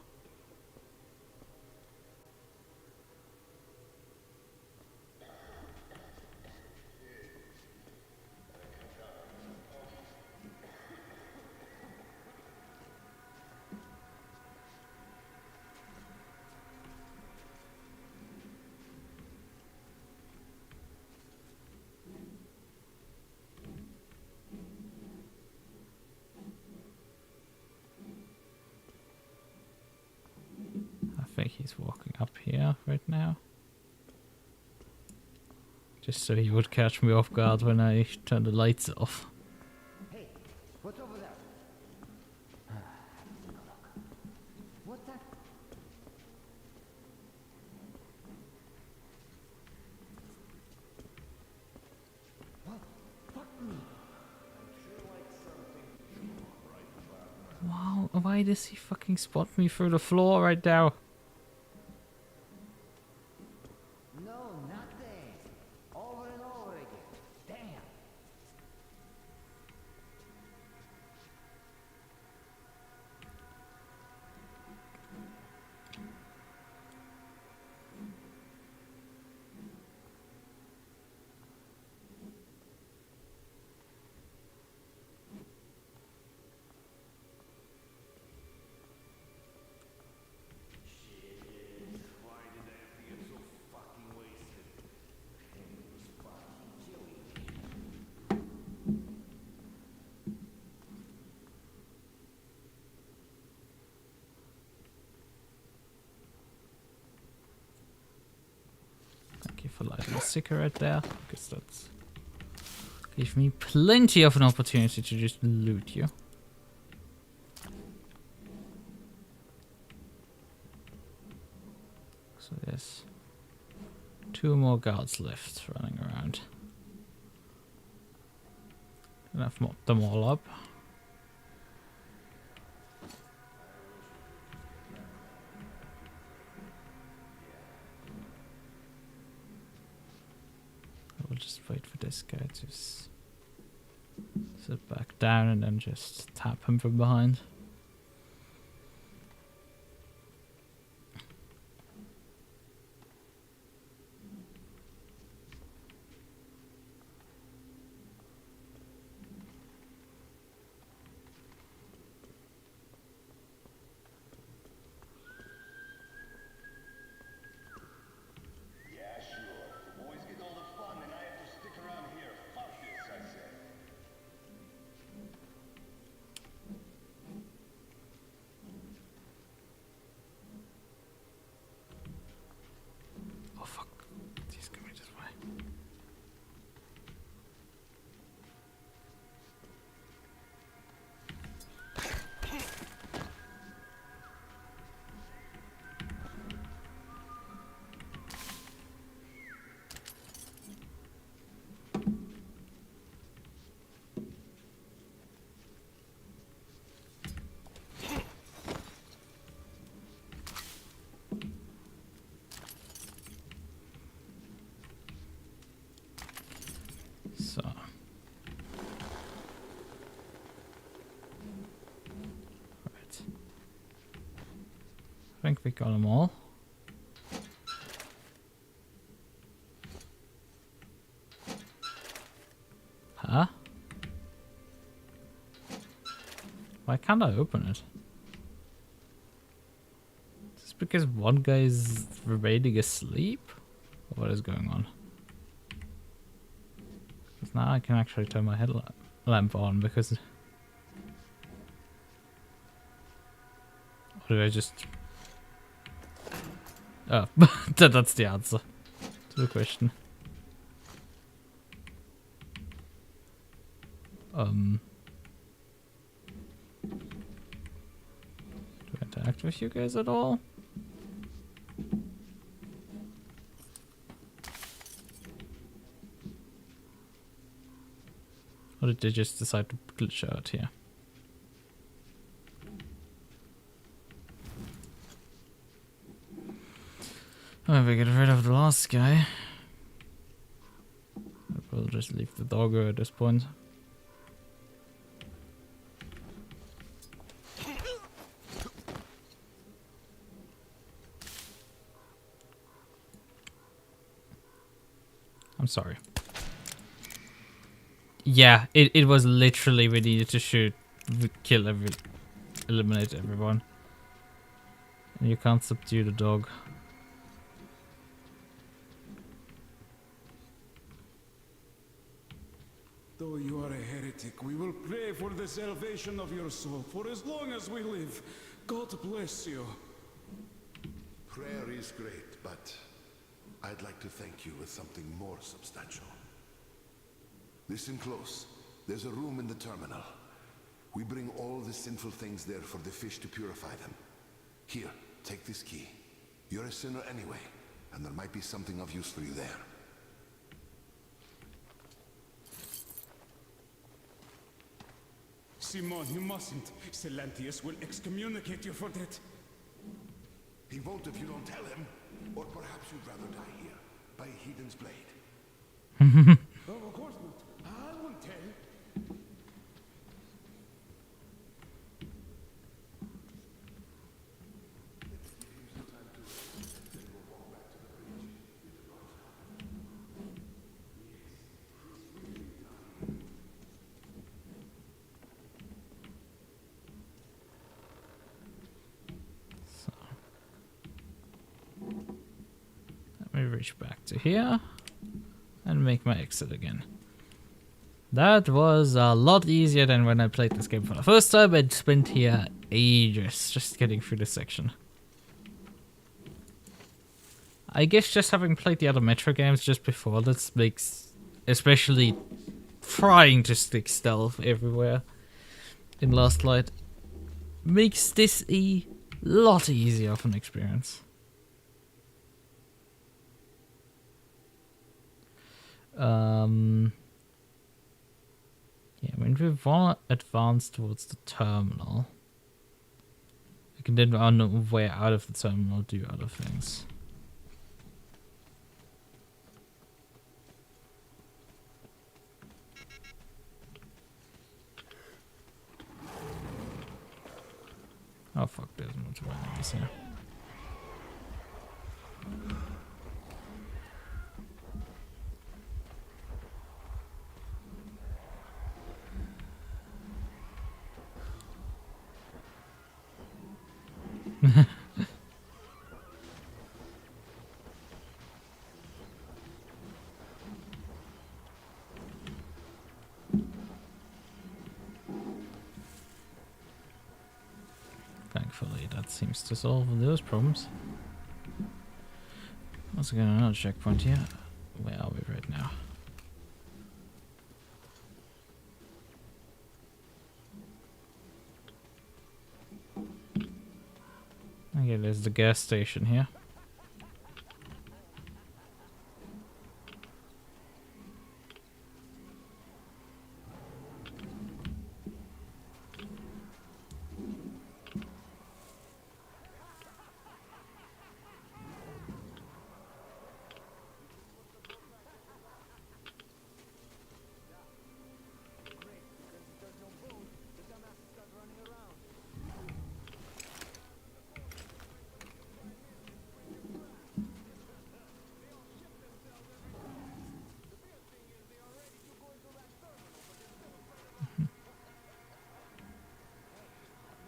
I think he's walking up here right now. Just so he would catch me off guard when I turn the lights off. Hey, what's over there? What's that? What? Fuck me. Wow, why does he fucking spot me through the floor right now? No, nothing. Over and over again. Damn. Thank you for lighting a cigarette there, because that's gave me plenty of an opportunity to just loot you. So there's 2 more guards left running around. And I've mopped them all up. Just sit back down and then just tap him from behind. So. Right. I think we got them all. Huh? Why can't I open it? Is this because one guy is remaining asleep? Or what is going on? Because now I can actually turn my headlamp on because... Or do I just... Oh, that's the answer to the question. Do I interact with you guys at all? Or did they just decide to glitch out here? Oh, if we get rid of the last guy, we'll just leave the doggo at this point. I'm sorry. Yeah, it was literally we needed to shoot, kill eliminate everyone. And you can't subdue the dog. Though you are a heretic, we will pray for the salvation of your soul for as long as we live. God bless you. Prayer is great, but I'd like to thank you with something more substantial. Listen close. There's a room in the terminal. We bring all the sinful things there for the fish to purify them. Here, take this key. You're a sinner anyway, and there might be something of use for you there. Simon, you mustn't. Silantius will excommunicate you for that. He won't if you don't tell him. Or perhaps you'd rather die here, by a heathen's blade. Oh, of course not. I won't tell. Reach back to here and make my exit again. That was a lot easier than when I played this game for the first time and spent here ages just getting through this section. I guess just having played the other Metro games just before this makes, especially trying to stick stealth everywhere in Last Light, makes this a lot easier of an experience. Yeah, when we want to advance towards the terminal, we can then on the way out of the terminal do other things. Oh fuck, there's multiple enemies here. Thankfully, that seems to solve those problems. Once again, another checkpoint here. Where are we right now? Okay, there's the gas station here.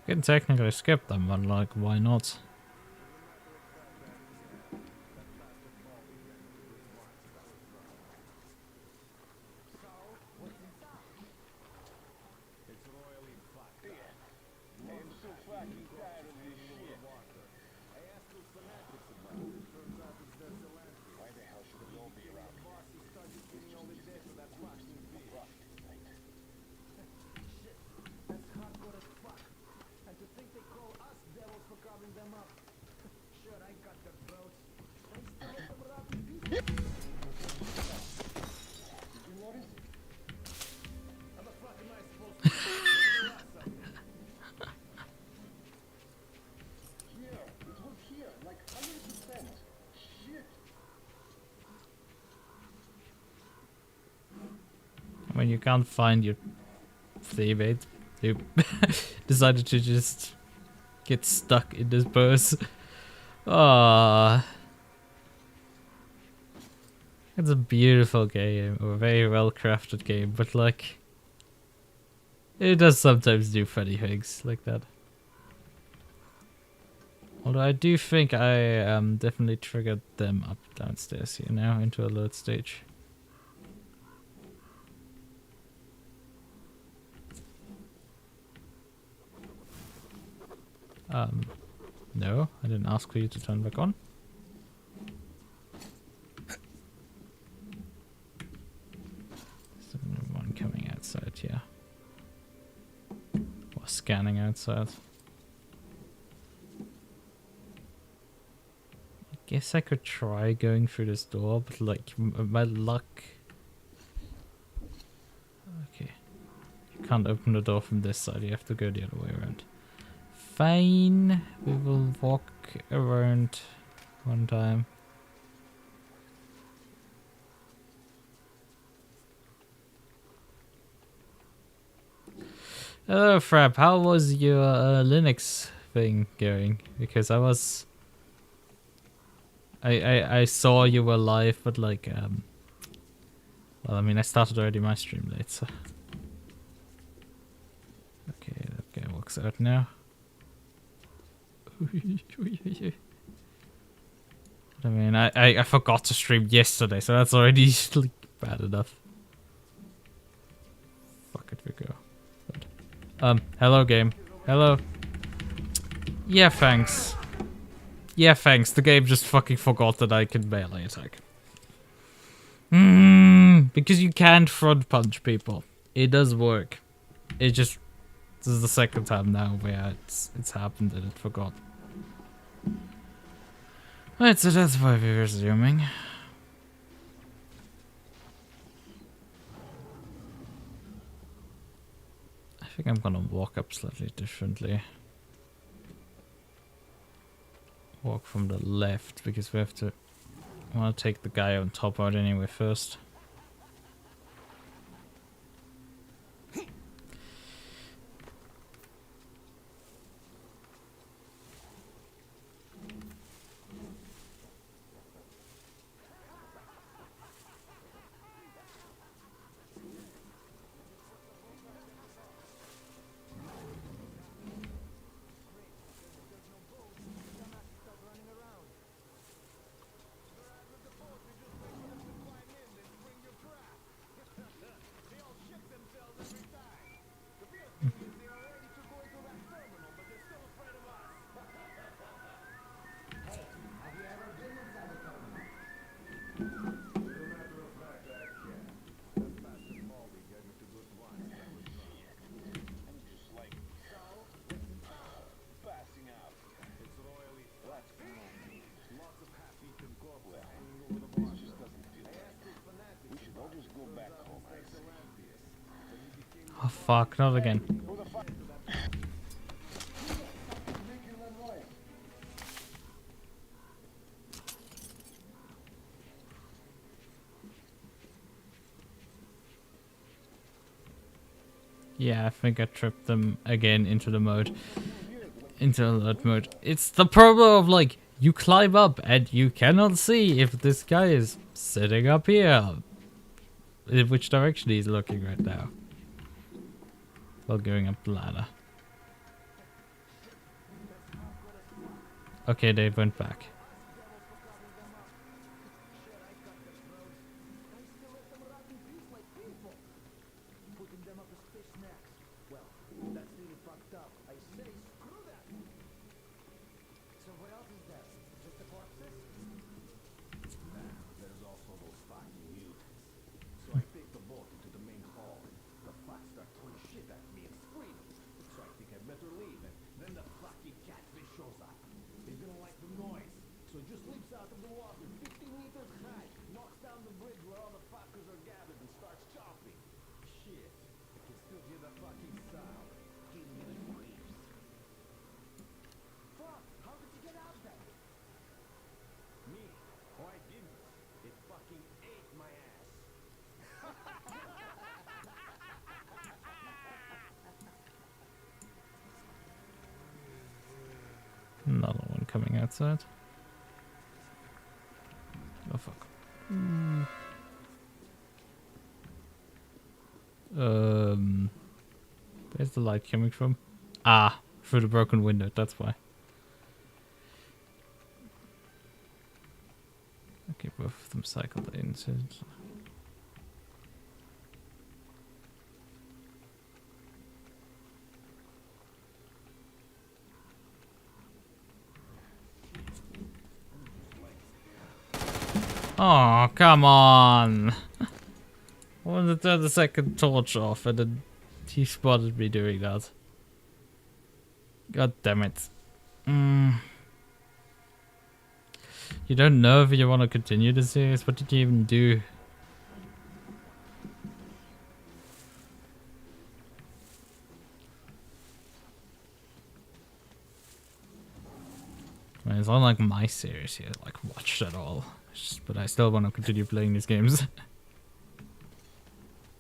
Can technically skip them, but like, why not? When you can't find your teammate, you decided to just get stuck in this bus. Ah, it's a beautiful game, a very well crafted game, but like, it does sometimes do funny things like that. Although I do think I definitely triggered them up downstairs here now into a load stage. No, I didn't ask for you to turn back on. There's one coming outside here. Or scanning outside. I guess I could try going through this door, but like, my luck... Okay. You can't open the door from this side, you have to go the other way around. Fine, we will walk around one time. Hello, Frap. How was your Linux thing going? Because I saw you were live, but like, well, I mean, I started already my stream late, so. Okay, that guy walks out now. I mean, I forgot to stream yesterday, so that's already like, bad enough. Fuck it, we go. But, hello game. Hello. Yeah, thanks. Yeah, thanks. The game just fucking forgot that I can melee attack. Because you can't front punch people. It does work. It just... This is the second time now where it's happened and it forgot. Right, so that's why we're resuming. I think I'm gonna walk up slightly differently. Walk from the left because we have to... I want to take the guy on top out anyway first. Oh fuck, not again. Yeah, I think I tripped them again into the mode. Into alert mode. It's the problem of like, you climb up and you cannot see if this guy is sitting up here. In which direction he's looking right now. While going up the ladder. Okay, they went back. Another one coming outside. Oh fuck. Where's the light coming from? Ah, through the broken window, that's why. Okay, both of them cycled into. Oh, come on. I wanted to turn the second torch off and then he spotted me doing that. God damn it. You don't know if you want to continue the series? What did you even do? I mean, it's not like my series here, like watched at all. But I still want to continue playing these games.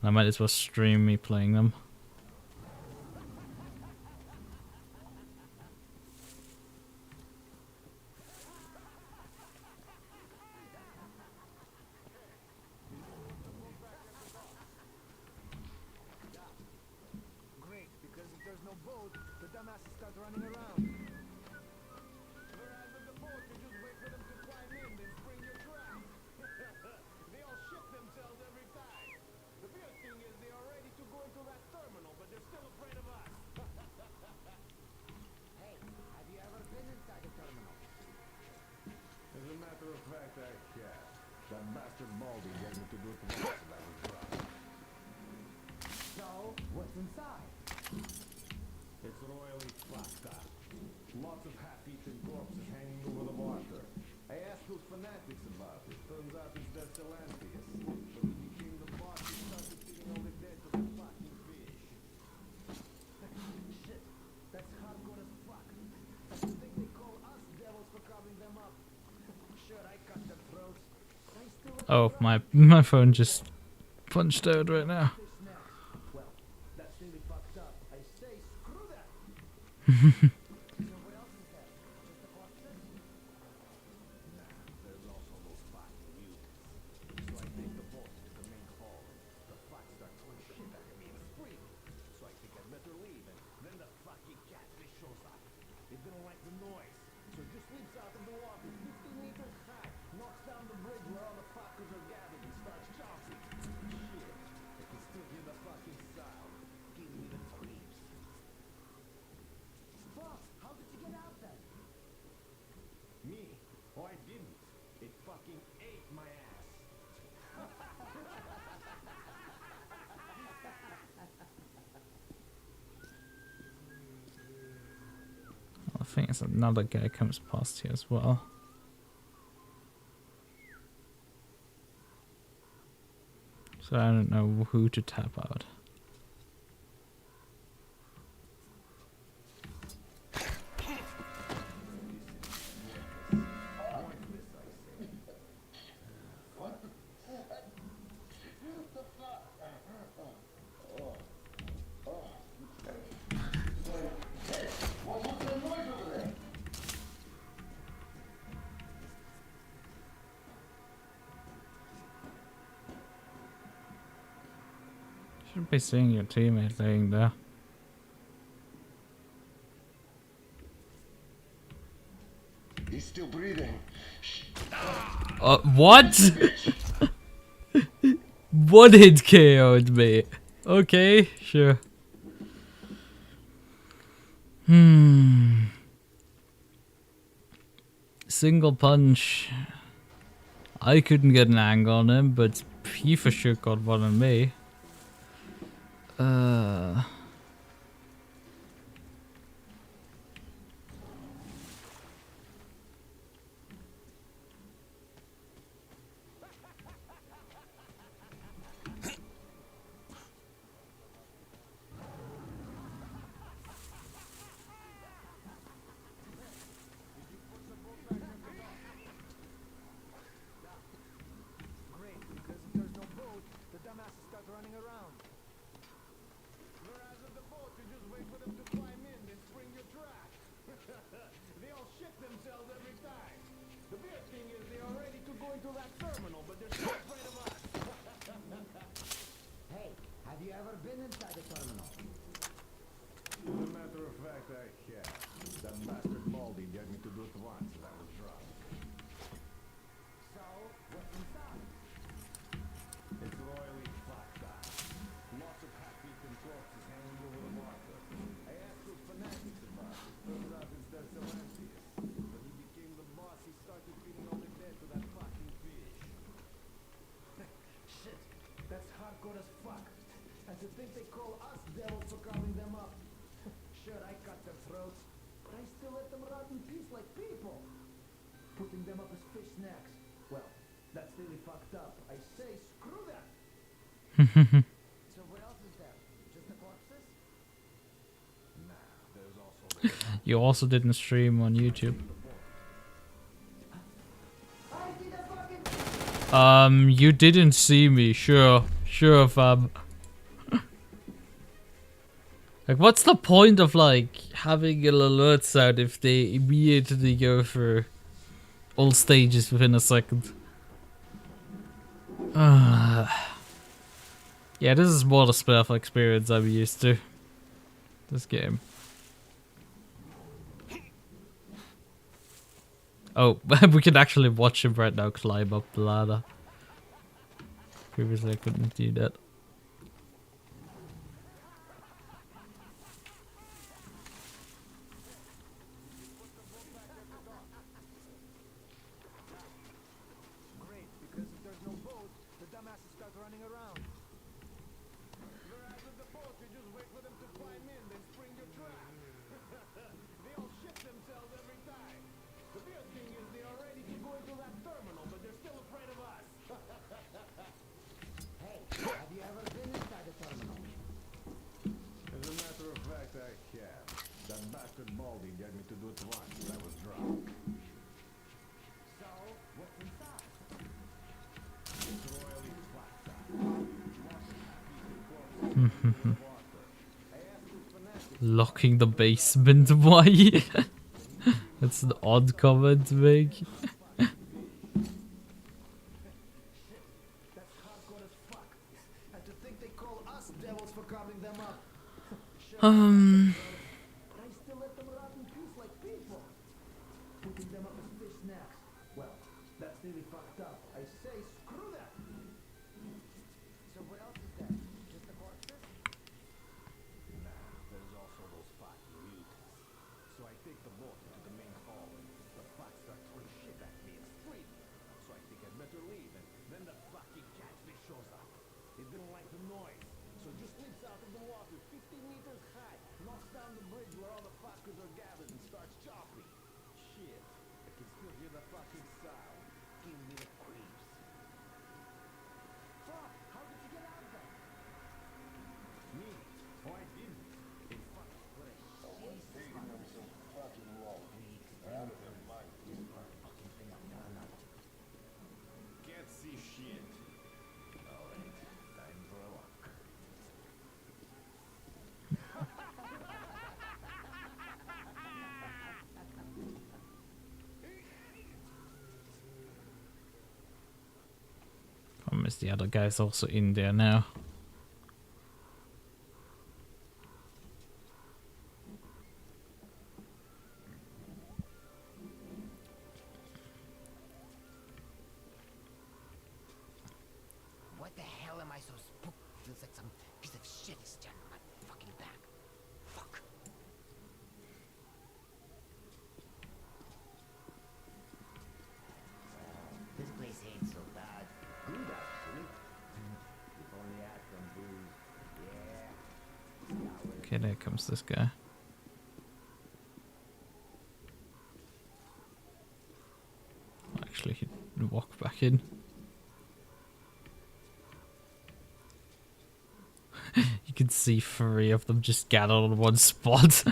I might as well stream me playing them. Great, because if there's no boat, the dumbasses start running around. Whereas with the boat, you just wait for them to climb in, then spring your trap. They all shit themselves every time. The weird thing is they are ready to go into that terminal, but they're still afraid of us. Hey, have you ever been inside a terminal? As a matter of fact, I have. That bastard Baldy gave me to do it once and I was drunk. So, what's inside? It's royally fucked up. Lots of half-eaten corpses hanging over the water. I asked those fanatics about it. Turns out it's their Salantius. So he became the boss and started feeding all the dead to the fucking fish. Shit, that's hardcore as fuck. I think they call us devils for covering them up. Sure, I cut their throats. Oh, my phone just punched out right now. Well, that's really fucked up. I say, screw that. So what else is there? Just the corpses? Nah, there's also those fucking mutants. So I take the boat to the main hall. The fuck start throwing shit at me in a spree. So I think I'd better leave, and then the fucking catfish shows up. It didn't like the noise, so it just leaps out of the water 50 meters high, knocks down the bridge where all the fuckers are gathered and starts chopping. Shit, I can still hear the fucking sound. Give me the creeps. Boss, how did you get out then? Me? Oh, I didn't. It fucking ate my ass. I think it's another guy comes past here as well. So I don't know who to tap out. Should be seeing your teammate laying there. He's still breathing. What? One hit KO'd me. Okay, sure. Single punch. I couldn't get an angle on him, but he for sure got one on me. Great, because if there's no boat, the dumbasses start running around. Whereas with the boat, you just wait for them to climb in, then spring your trap. They all shit themselves every time. The weird thing is they are ready to go into that terminal, but they're still afraid of us. Hey, have you ever been inside the terminal? As a matter of fact, I have. That bastard Baldy got me to do it once and I was drunk. So, what's inside? It's royally fucked up. Lots of half-eaten corpses hanging over the water. I asked those fanatics about it. Turns out it's their Sabrent. When he became the boss, he started feeding all the dead to that fucking fish. Shit, that's hardcore as fuck. And to think they call us devils for carving them up. Sure, I cut their throats, but I still let them rot in peace like people. Putting them up as fish snacks. Well, that's really fucked up. I say, screw that! So what else is there? Just the corpses? Nah, there's also... You also didn't stream on YouTube. You didn't see me, sure, fam. Like, what's the point of, like, having an alert sound if they immediately go through all stages within a second? Yeah, this is more the stealth experience I'm used to. This game. Oh, we can actually watch him right now climb up the ladder. Previously I couldn't do that. Great, because if there's no boat, the dumbasses start running around. Whereas with the boat, you just wait for them to climb in, then spring your trap. They all shit themselves every time. The weird thing is they are ready to go into that terminal, but they're still afraid of us. Hey, have you ever been inside the terminal? As a matter of fact, I have. That bastard Baldy got me to do it once and I was drunk. So, what's inside? It's royally fucked up. Lots of half-eaten corpses hanging over the water. I asked those fanatics... Locking the basement, why? That's an odd comment to make. That's hardcore as fuck. And to think they call us devils for carving them up. Sure, but I still let them rot in peace like people. Putting them up as fish snacks. Well, that's really fucked up. I say, screw that! So what else is there? Just the corpses? Nah, there's also those fucking mutants. So I take the boat into the main hall and the fuck start throwing shit at me and screaming. So I think I'd better leave and then the fucking catfish shows up. It didn't like the noise, so it just leaps out of the water 50 meters high, knocks down the bridge where all the fuckers are gathered and starts chopping. Shit, I can still hear the fucking sound. Give me the creeps. Fuck! How did you get out of there? Me? Oh, I didn't. In fact, what a shit. Taking them so fucking long. Out of their mind. Fucking thing I'm done now. Can't see shit. Alright, time for a walk. Problem is the other guy's also in there now. Okay, there comes this guy. Actually, he can walk back in. You can see 3 of them just gathered on one spot.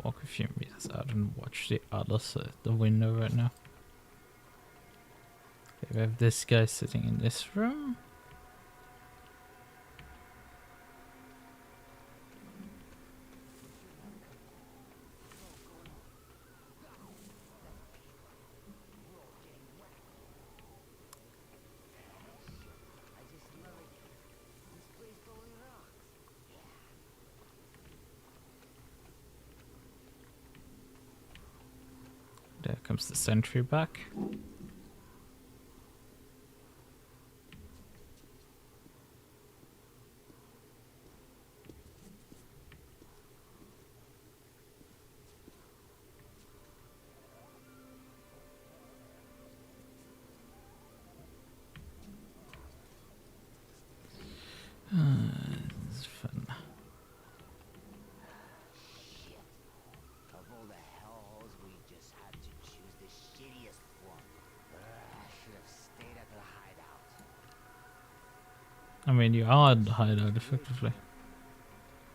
Walk a few meters out and watch the other side, the window right now. Okay, we have this guy sitting in this room. There comes the sentry back. This is fun. Of all the hellholes, we just had to choose the shittiest one. I should have stayed at the hideout. I mean, you are in the hideout, effectively.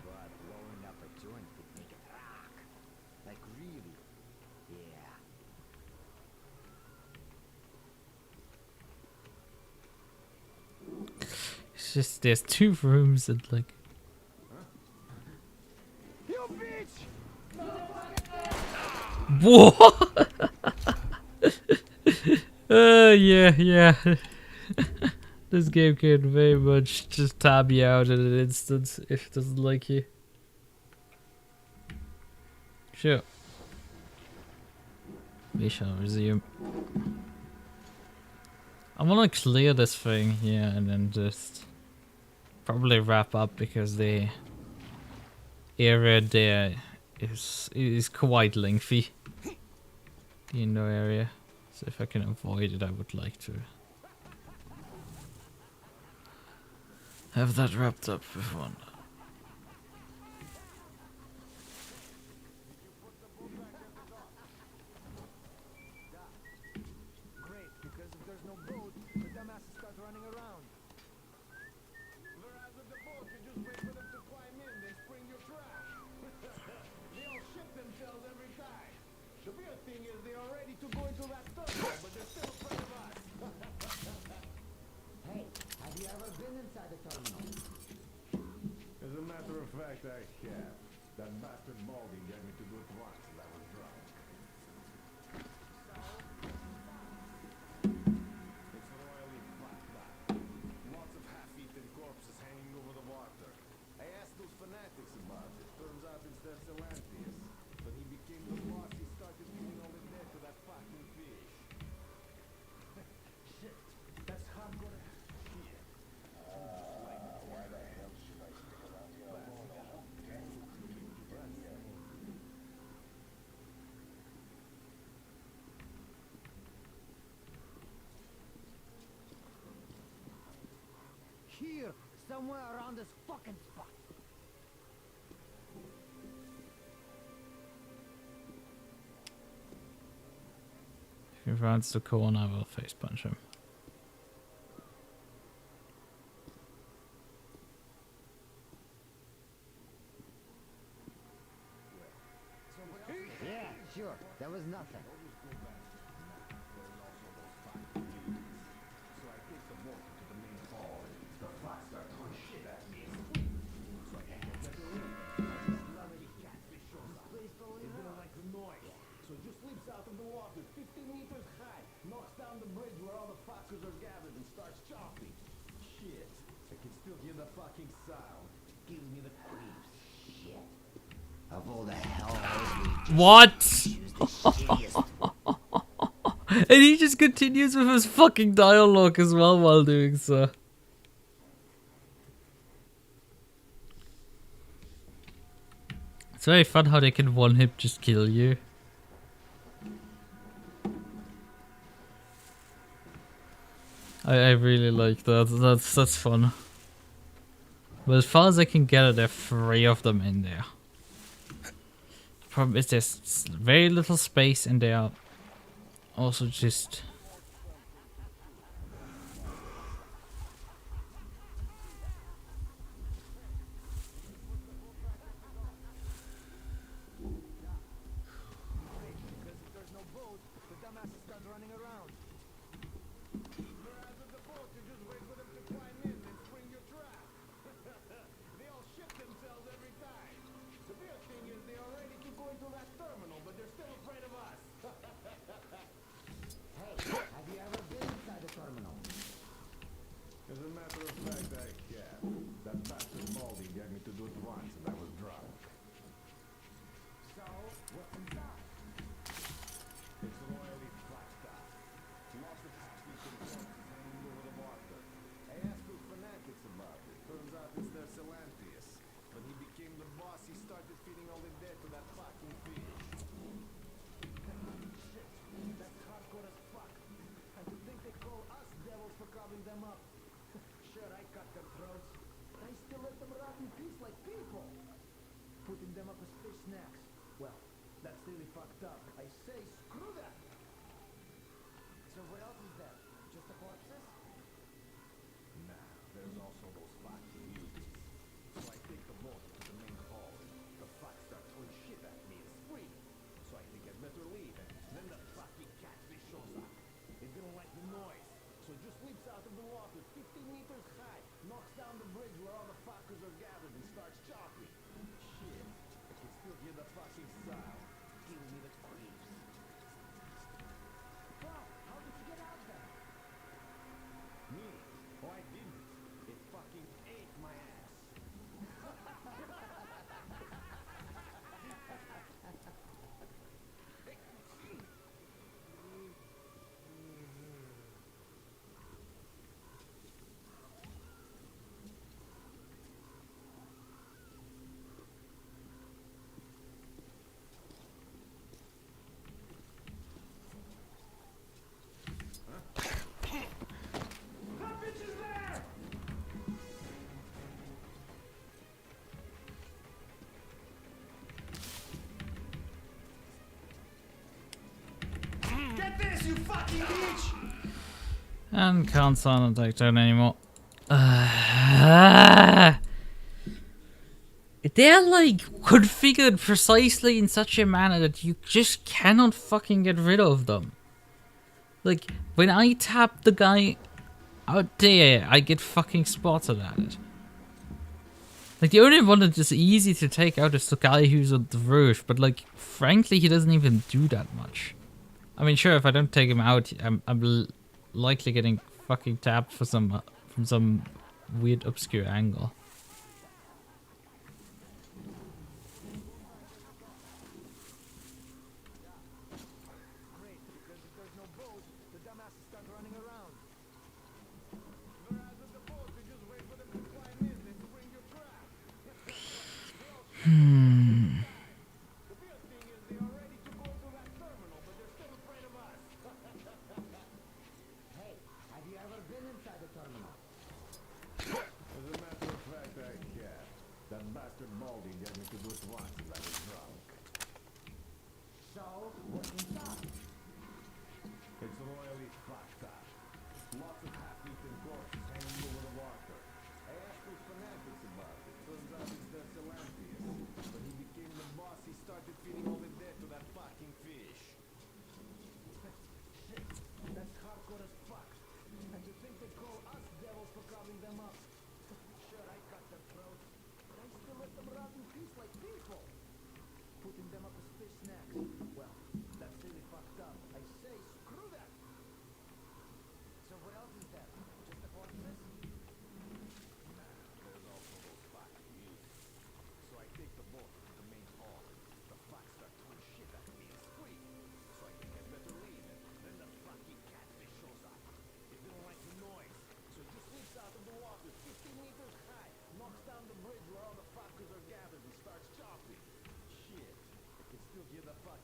But blowing up a joint could make it rock. Like really. Yeah. It's just, there's 2 rooms and like... You bitch! What? Yeah. This game can very much just tab you out in an instant if it doesn't like you. Sure. We shall resume. I want to clear this thing here and then just probably wrap up because the area there is quite lengthy. The indoor area. So if I can avoid it, I would like to have that wrapped up with one. Great, because if there's no boat, the dumbasses start running around. Whereas with the boat, you just wait for them to climb in, they spring your trash. They all shit themselves every time. The real thing is they are ready to go into that terminal, but they're still afraid of us. Hey, have you ever been inside the terminal? As a matter of fact, I have. That bastard Baldy got me to do it once and I was drunk. It's royally fucked up. Lots of half-eaten corpses hanging over the water. I asked those fanatics about it. Turns out it's their Salantius. When he became the boss, he started giving all the dead to that fucking fish. Shit, that's hardcore. Shit. Why the hell should I stick around here alone? Here, somewhere around this fucking spot. If he runs the corner, I will face punch him. Yeah, sure, that was nothing. So I take the boat to the main hall. The fox starts throwing shit at me. So I can't get the ring. None of these catfish shows up. They don't like the noise. So it just leaps out of the water 50 meters high, knocks down the bridge where all the fuckers are gathered and starts chopping. Shit. I can still hear the fucking sound. Gives me the creeps. Shit. What? And he just continues with his fucking dialogue as well while doing so. It's very fun how they can one hit just kill you. I really like that. That's fun. But as far as I can gather, there are 3 of them in there. The problem is there's very little space and they are also just... As a matter of fact, I have. That bastard Baldy got me to do it once and I was drunk. So, what's inside? It's royally fucked up. Lots of half-eaten corpses hanging over the water. I asked those fanatics about it. Turns out it's their Salantius. When he became the boss, he started feeding all the dead to that fucking fish. Shit, that's hardcore as fuck. And to think they call us devils for carving them up. Sure, I cut their throats. I still let them rot in peace like people. Putting them up as fish snacks. Well, that's really fucked up. I say, screw that! So what else is there? Just the corpses? Nah, there's also those fucking beauties. So I take the boat to the main hall and the fuck start throwing shit at me and screaming. So I think I'd better leave and then the fucking catfish shows up. It didn't like the noise. So it just leaps out of the water 50 meters high, knocks down the bridge where all the fuckers are gathered and starts chopping. Shit, I can still hear the fucking sound. Giving me the creeps. Wow, how did you get out there? Me? Oh, I didn't. It fucking ate my ass. Get this, you fucking bitch! And can't silent takedown anymore. They're like configured precisely in such a manner that you just cannot fucking get rid of them. Like when I tap the guy out there, I get fucking spotted at it. Like the only one that's just easy to take out is the guy who's on the roof, but like frankly he doesn't even do that much. I mean sure, if I don't take him out, I'm likely getting fucking tapped for some from some weird obscure angle.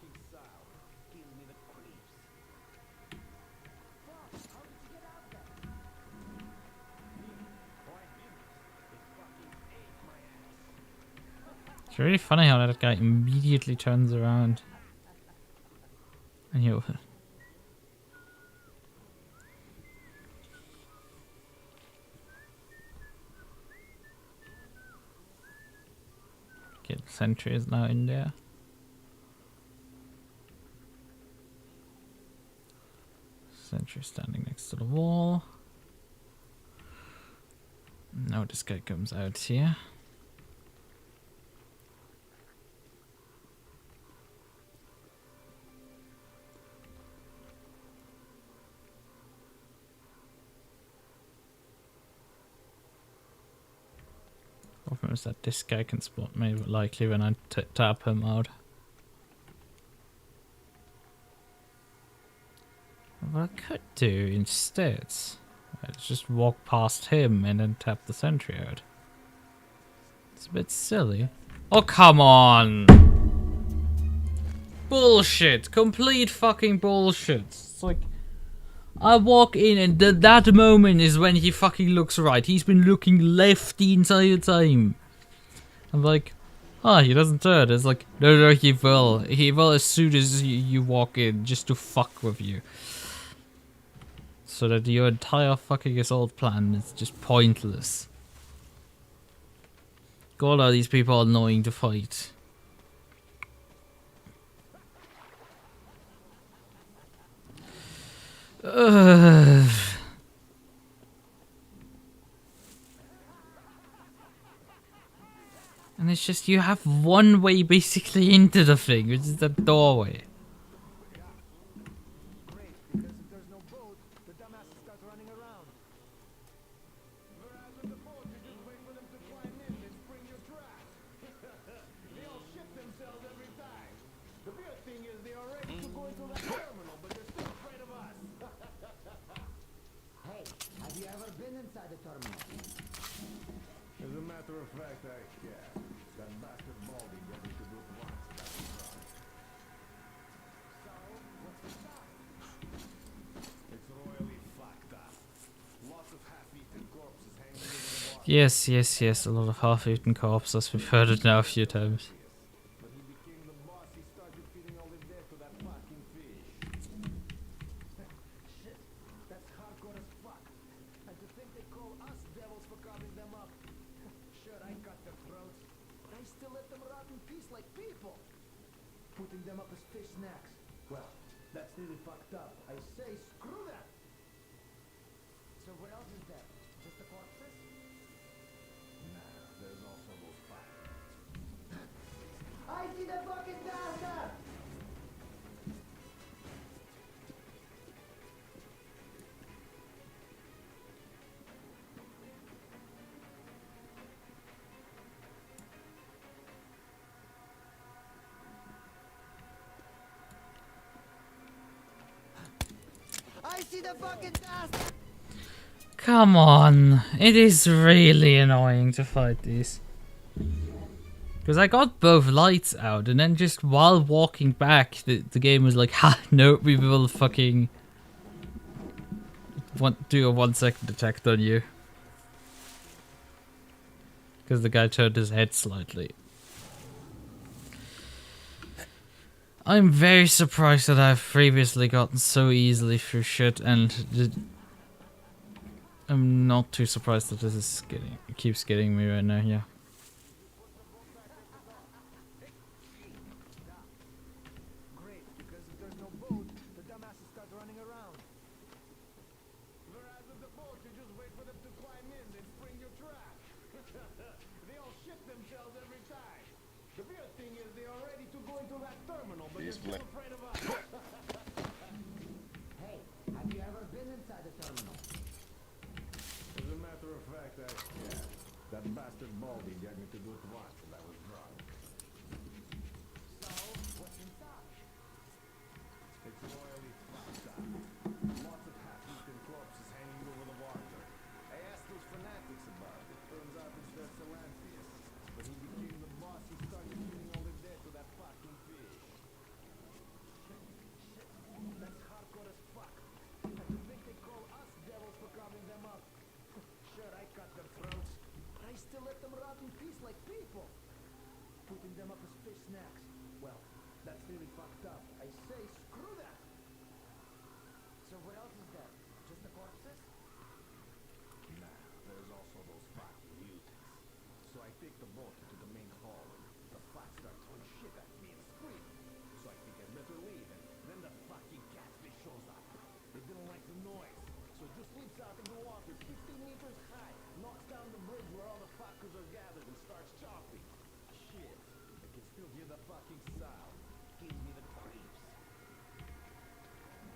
fucking sound. Give me the creeps. Fuck, how did you get out there? It's really funny how that guy immediately turns around. And he'll... Okay, the sentry is now in there. Sentry standing next to the wall. Now this guy comes out here. Problem is that this guy can spot me likely when I tap him out. What I could do instead, is just walk past him and then tap the sentry out. It's a bit silly. Oh, come on! Bullshit! Complete fucking bullshit. It's like, I walk in and that moment is when he fucking looks right. He's been looking left the entire time. I'm like, ah, he doesn't turn. It's like, no, he will. He will as soon as you walk in, just to fuck with you. So that your entire fucking assault plan is just pointless. God, are these people annoying to fight. And it's just, you have one way basically into the thing, which is the doorway. Yes, a lot of half-eaten corpses. We've heard it now a few times. Putting them up as fish snacks. Well, that's really fucked up. I say screw that! So what else is there? Just the corpses? Nah, there's also those fires. I see the fucking bastard! I see the fucking bastard! Come on, it is really annoying to fight these. Because I got both lights out and then just while walking back, the game was like, ha, no, we will fucking do a 1 second attack on you. Because the guy turned his head slightly. I'm very surprised that I've previously gotten so easily through shit, and I'm not too surprised that this is keeps getting me right now, yeah. Great, because if there's no boat, the dumbasses start running around. Whereas with the boat, you just wait for them to climb in, then spring your trap. They all shit themselves every time. The weird thing is they are ready to go into that terminal, but they're still afraid of us. Hey, have you ever been inside a terminal? As a matter of fact, that bastard Baldy got me to do it once and I was drunk. So, what's inside? It's royally fucked up. Lots of half-eaten corpses hanging over the water. I asked those fanatics about it. Turns out it's their Salantius. But he became the boss, he started giving all the dead to that fucking fish. take the boat to the main hall, and the fuck starts throwing shit at me and screaming. So I think I'd better leave, and then the fucking catfish shows up. They didn't like the noise, so just leaps out of the water 50 meters high, knocks down the bridge where all the fuckers are gathered, and starts chopping. Shit, I can still hear the fucking sound. Gives me the creeps.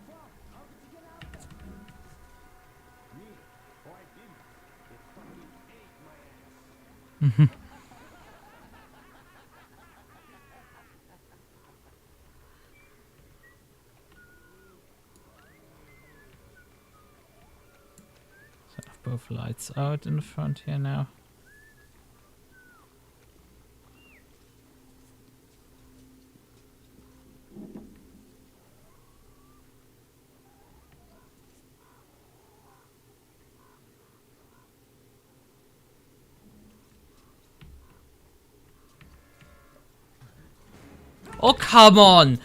Fuck, how did you get out there? Me? Oh, I didn't. It fucking ate my ass. So I have both lights out in the front here now. Oh, come on!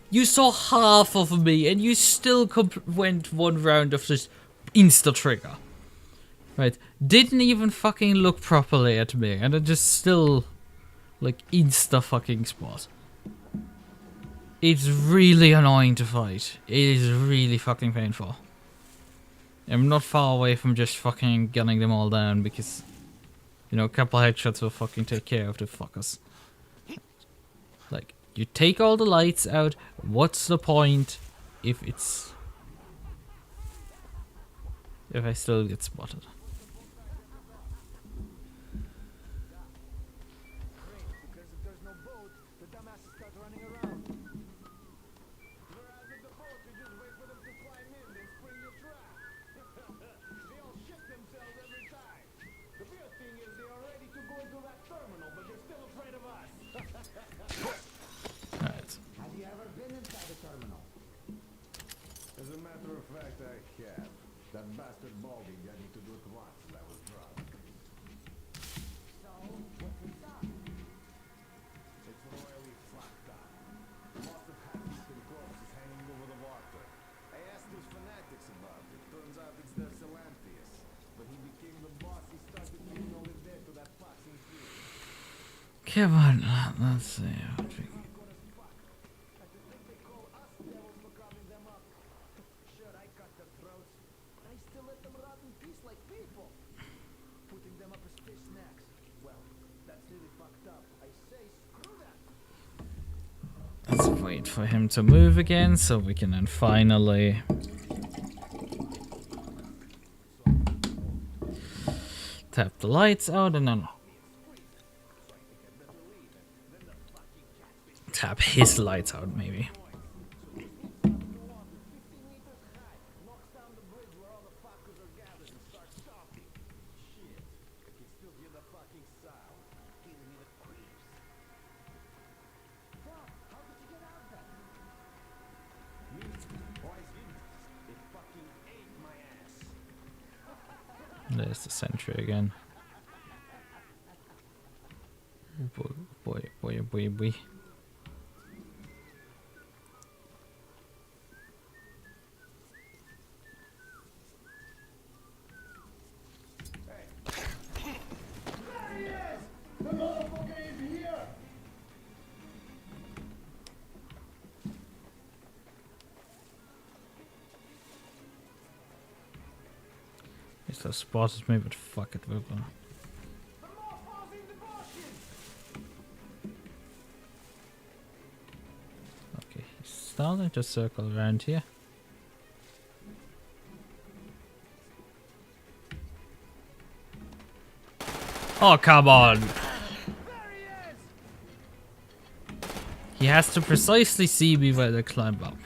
You saw half of me and you still went one round of this insta-trigger. Right, didn't even fucking look properly at me and it just still, like, insta-fucking spot. It's really annoying to fight. It is really fucking painful. I'm not far away from just fucking gunning them all down because, you know, a couple headshots will fucking take care of the fuckers. Like, you take all the lights out, what's the point if I still get spotted? Because if there's no boat, the dumbasses start running around. Whereas with the boat, you just wait for them to climb in, then spring your trap. They all shit themselves every time. The weird thing is they are ready to go into that terminal, but they're still afraid of us. Have you ever been inside a terminal? As a matter of fact, I have. That bastard Baldy got me to do it once and I was drunk. So, what's inside? It's royally fucked up. Lots of half-eaten corpses hanging over the water. I asked those fanatics about it. Turns out it's their Salantius. When he became the boss, he started giving all his dead to that fucking field. Come on, let's see. Putting them up as fish snacks. Well, that's really fucked up. I say screw that. Let's wait for him to move again so we can then finally tap the lights out and then tap his lights out maybe. There's the sentry again. Boy. He's still spotted me, but fuck it, we're gonna. Okay, he's starting to circle around here. Oh, come on! He has to precisely see me when I climb up.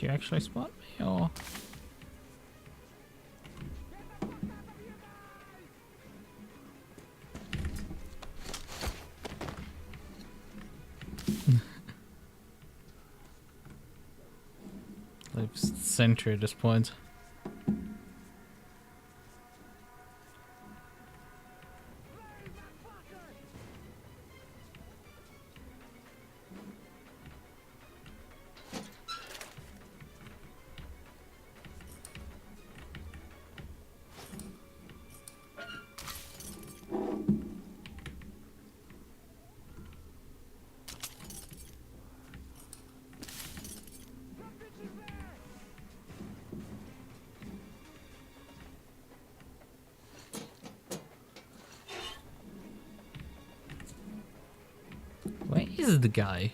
Did you actually spot me, or? Like sentry at this point. Where is the guy?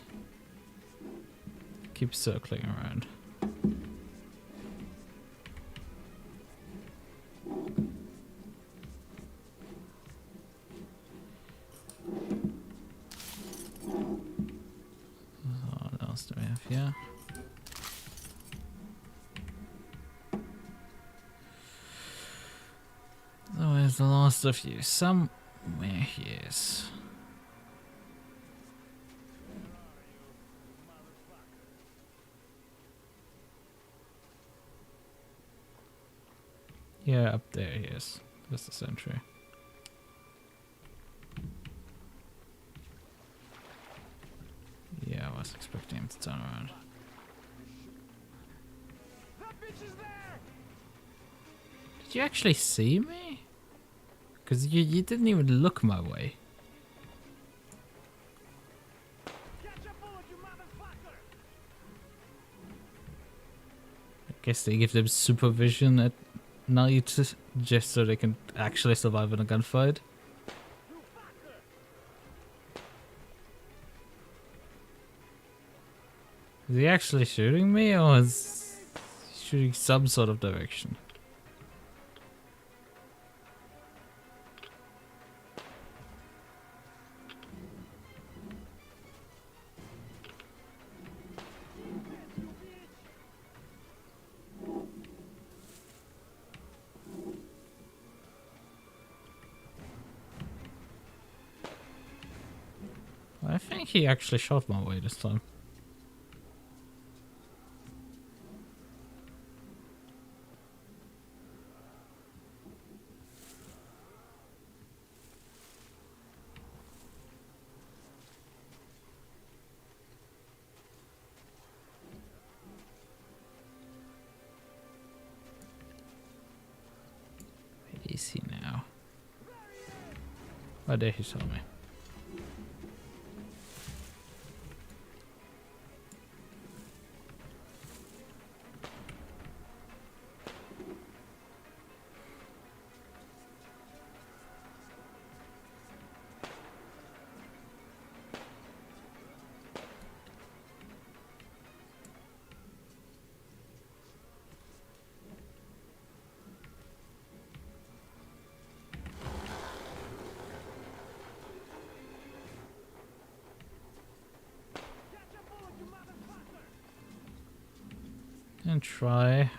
Keep circling around. What else do we have here? So where's the last of you? Somewhere he is. Yeah, up there he is. That's the sentry. Yeah, I was expecting him to turn around. Did you actually see me? Because you didn't even look my way. I guess they give them supervision at night just so they can actually survive in a gunfight. Is he actually shooting me, or is he shooting some sort of direction? I think he actually shot my way this time. Where is he now? Oh, there he saw me. And try.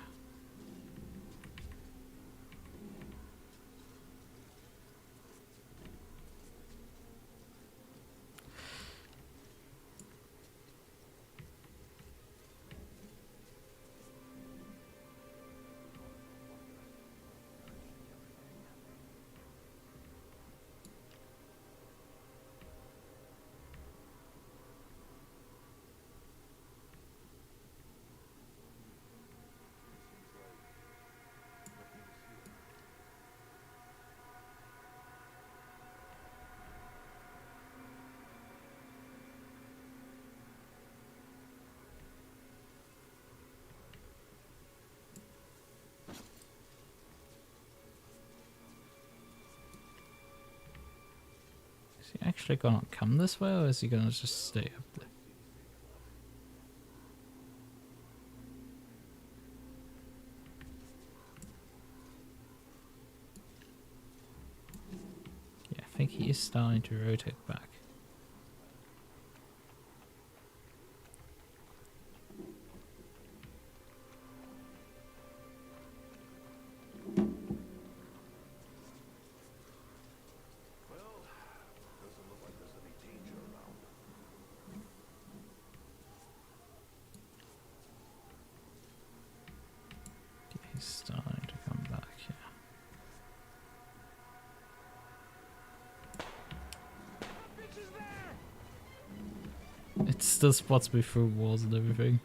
Is he actually gonna come this way, or is he gonna just stay up there? Yeah, I think he is starting to rotate back. He's starting to come back here. It still spots me through walls and everything.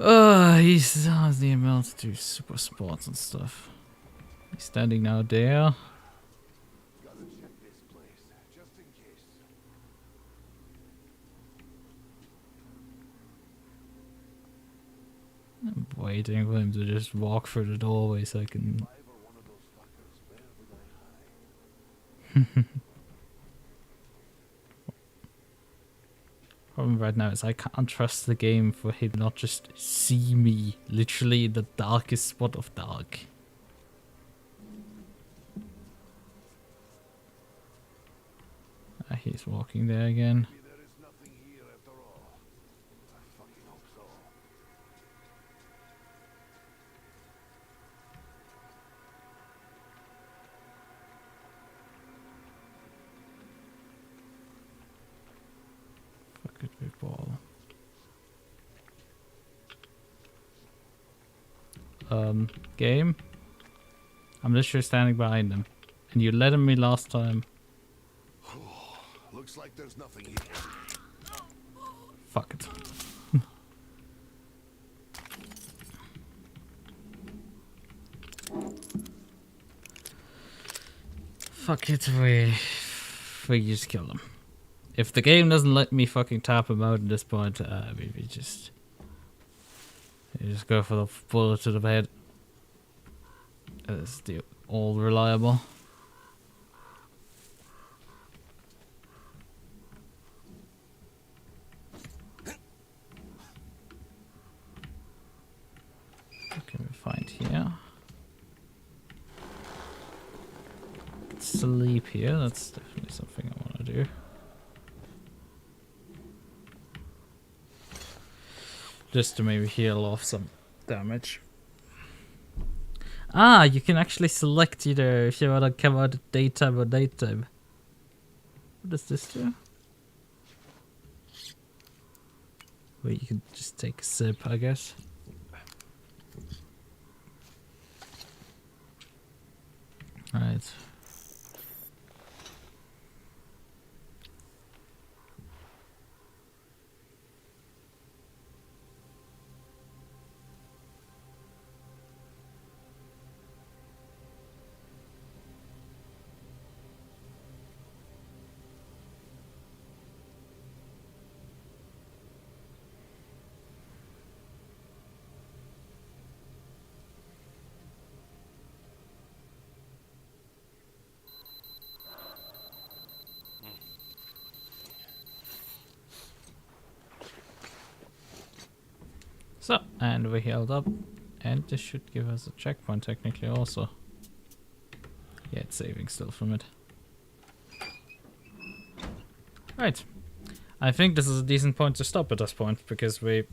Oh, he has the ML to do super spots and stuff. He's standing now there. Gotta check this place, just in case. I'm waiting for him to just walk through the doorway so I can... Problem right now is I can't trust the game for him not just see me literally in the darkest spot of dark. He's walking there again. Fuck it, big ball. Game? I'm literally standing behind him. And you let me last time. Looks like there's nothing here. Fuck it. Fuck it, we just kill him. If the game doesn't let me fucking tap him out at this point, we just go for the bullet to the head. That's the all reliable. What can we find here? Sleep here, that's definitely something I want to do. Just to maybe heal off some damage. Ah, you can actually select either if you want to come out at daytime or nighttime. What does this do? Well, you can just take a sip, I guess. Right. So, and we healed up, and this should give us a checkpoint technically also. Yeah, it's saving still from it. Right. I think this is a decent point to stop at this point, because we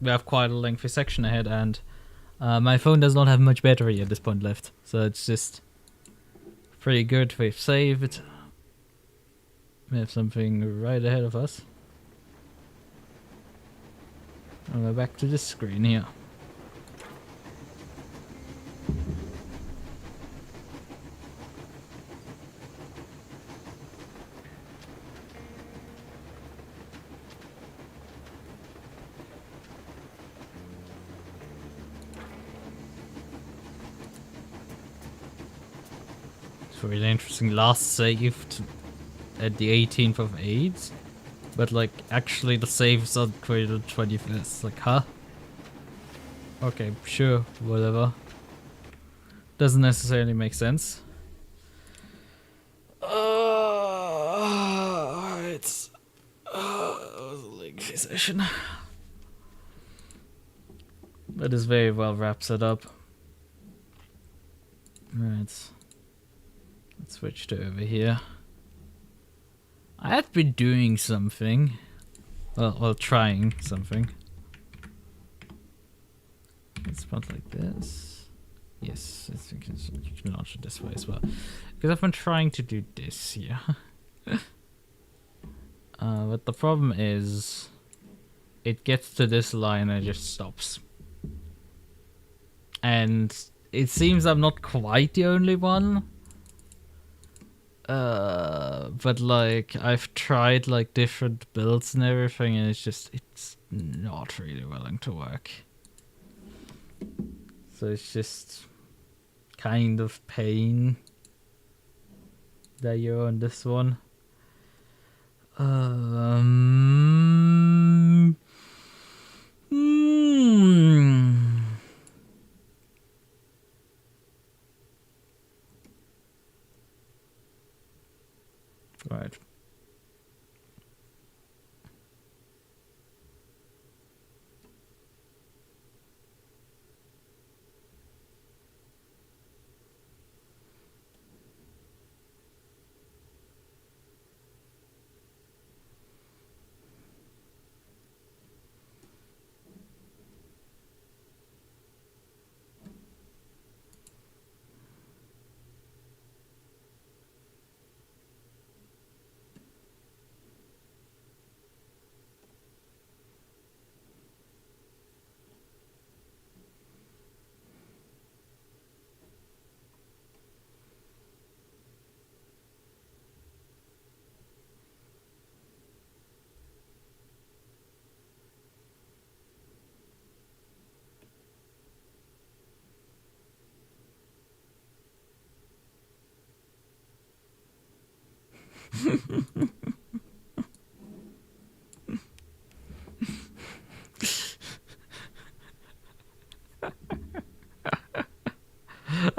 have quite a lengthy section ahead, and my phone does not have much battery at this point left. So it's just pretty good. We've saved. We have something right ahead of us. I'll go back to the screen here. It's really interesting. Last saved at the 18th of 8. But like, actually the saves are created 21st. Like, huh? Okay, sure, whatever. Doesn't necessarily make sense. Alright. That was a lengthy session. But this very well wraps it up. Right. Let's switch to over here. I had been doing something. Well, trying something. Let's spot like this. Yes, you can launch it this way as well. Because I've been trying to do this here. But the problem is, it gets to this line and it just stops. And it seems I'm not quite the only one. But like I've tried like different builds and everything, and it's not really willing to work. So it's just kind of pain that you're on this one. Right.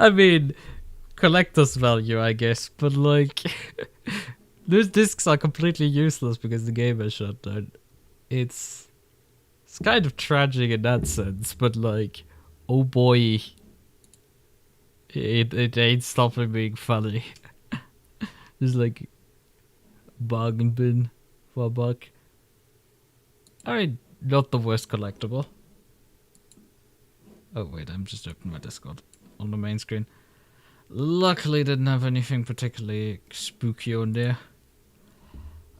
I mean, collector's value, I guess, but like, those discs are completely useless because the game is shut down. It's kind of tragic in that sense, but like, oh boy, it ain't stopping being funny. Just like bargain bin for $1. I mean, not the worst collectible. Oh wait, I'm just opening my Discord on the main screen. Luckily didn't have anything particularly spooky on there.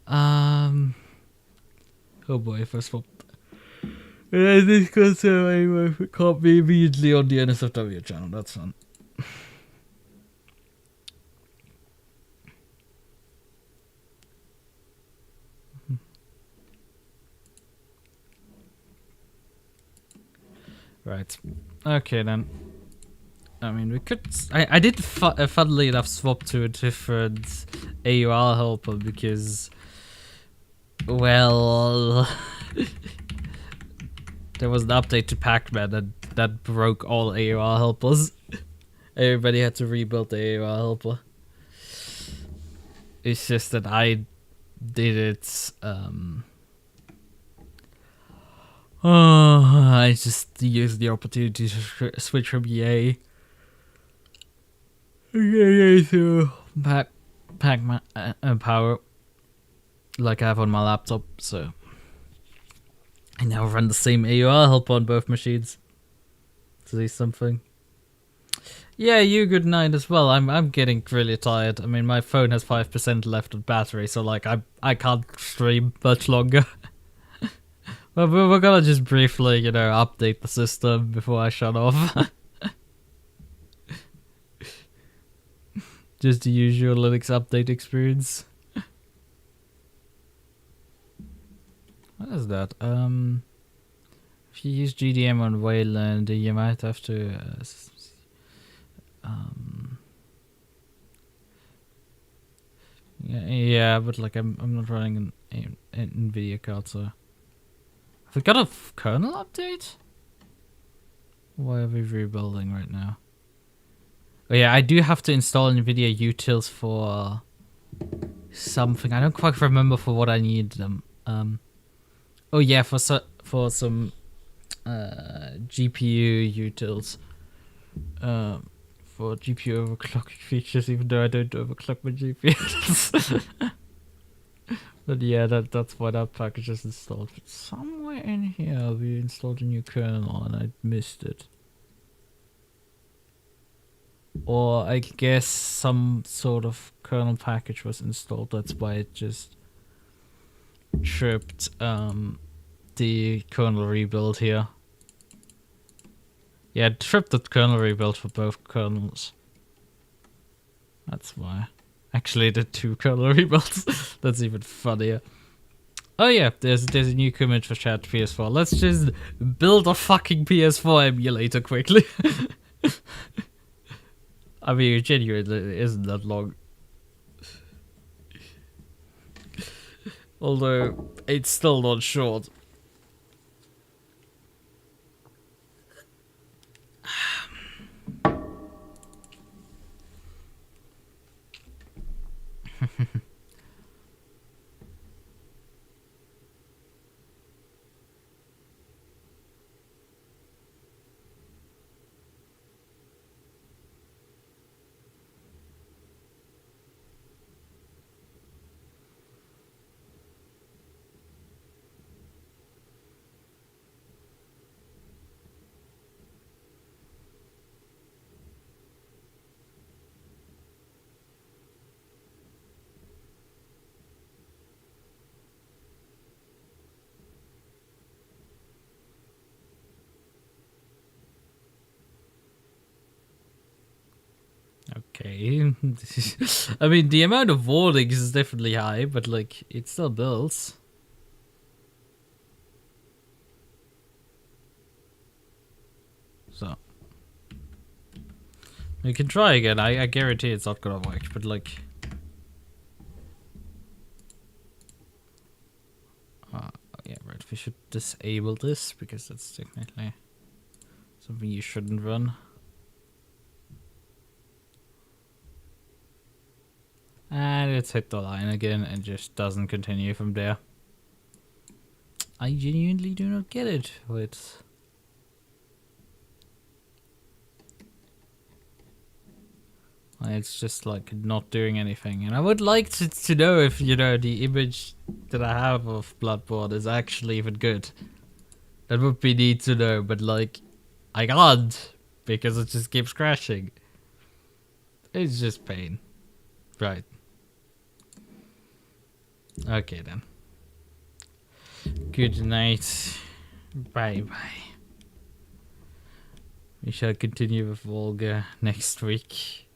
Oh boy, if I swapped. This console can't be immediately on the NSFW channel, that's fun. Right. Okay then. I mean, we could. I did funnily enough swap to a different AUR helper because, well, there was an update to Pac-Man that broke all AUR helpers. Everybody had to rebuild the AUR helper. It's just that I did it. I just used the opportunity to switch from EA. To Pac-Man Power, like I have on my laptop, so I now run the same AUR help on both machines. To see something. Yeah, you good night as well. I'm getting really tired. I mean, my phone has 5% left of battery, so like I can't stream much longer. But we're gonna just briefly, you know, update the system before I shut off. Just the usual Linux update experience. What is that? If you use GDM on Wayland, you might have to. Yeah, but like I'm not running an NVIDIA card, so. Have we got a kernel update? Why are we rebuilding right now? Oh yeah, I do have to install NVIDIA utils for something. I don't quite remember for what I need them. Oh yeah, for some GPU utils. For GPU overclocking features, even though I don't overclock my GPUs. But yeah, that's why that package is installed. But somewhere in here we installed a new kernel and I missed it. Or I guess some sort of kernel package was installed, that's why it just tripped the kernel rebuild here. Yeah, tripped the kernel rebuild for both kernels. That's why. Actually, the 2 kernel rebuilds. That's even funnier. Oh yeah, there's a new commit for chat PS4. Let's just build a fucking PS4 emulator quickly. I mean, genuinely, it isn't that long. Although, it's still not short. Okay. I mean, the amount of warnings is definitely high, but like, it still builds. So. We can try again. I guarantee it's not gonna work, but like... yeah, right. We should disable this, because that's technically something you shouldn't run. And it's hit the line again and just doesn't continue from there. I genuinely do not get it. Wait. It's just like not doing anything. And I would like to know if, you know, the image that I have of Bloodborne is actually even good. That would be neat to know, but like, I can't because it just keeps crashing. It's just pain. Right. Okay then. Good night. Bye bye. We shall continue with Volga next week.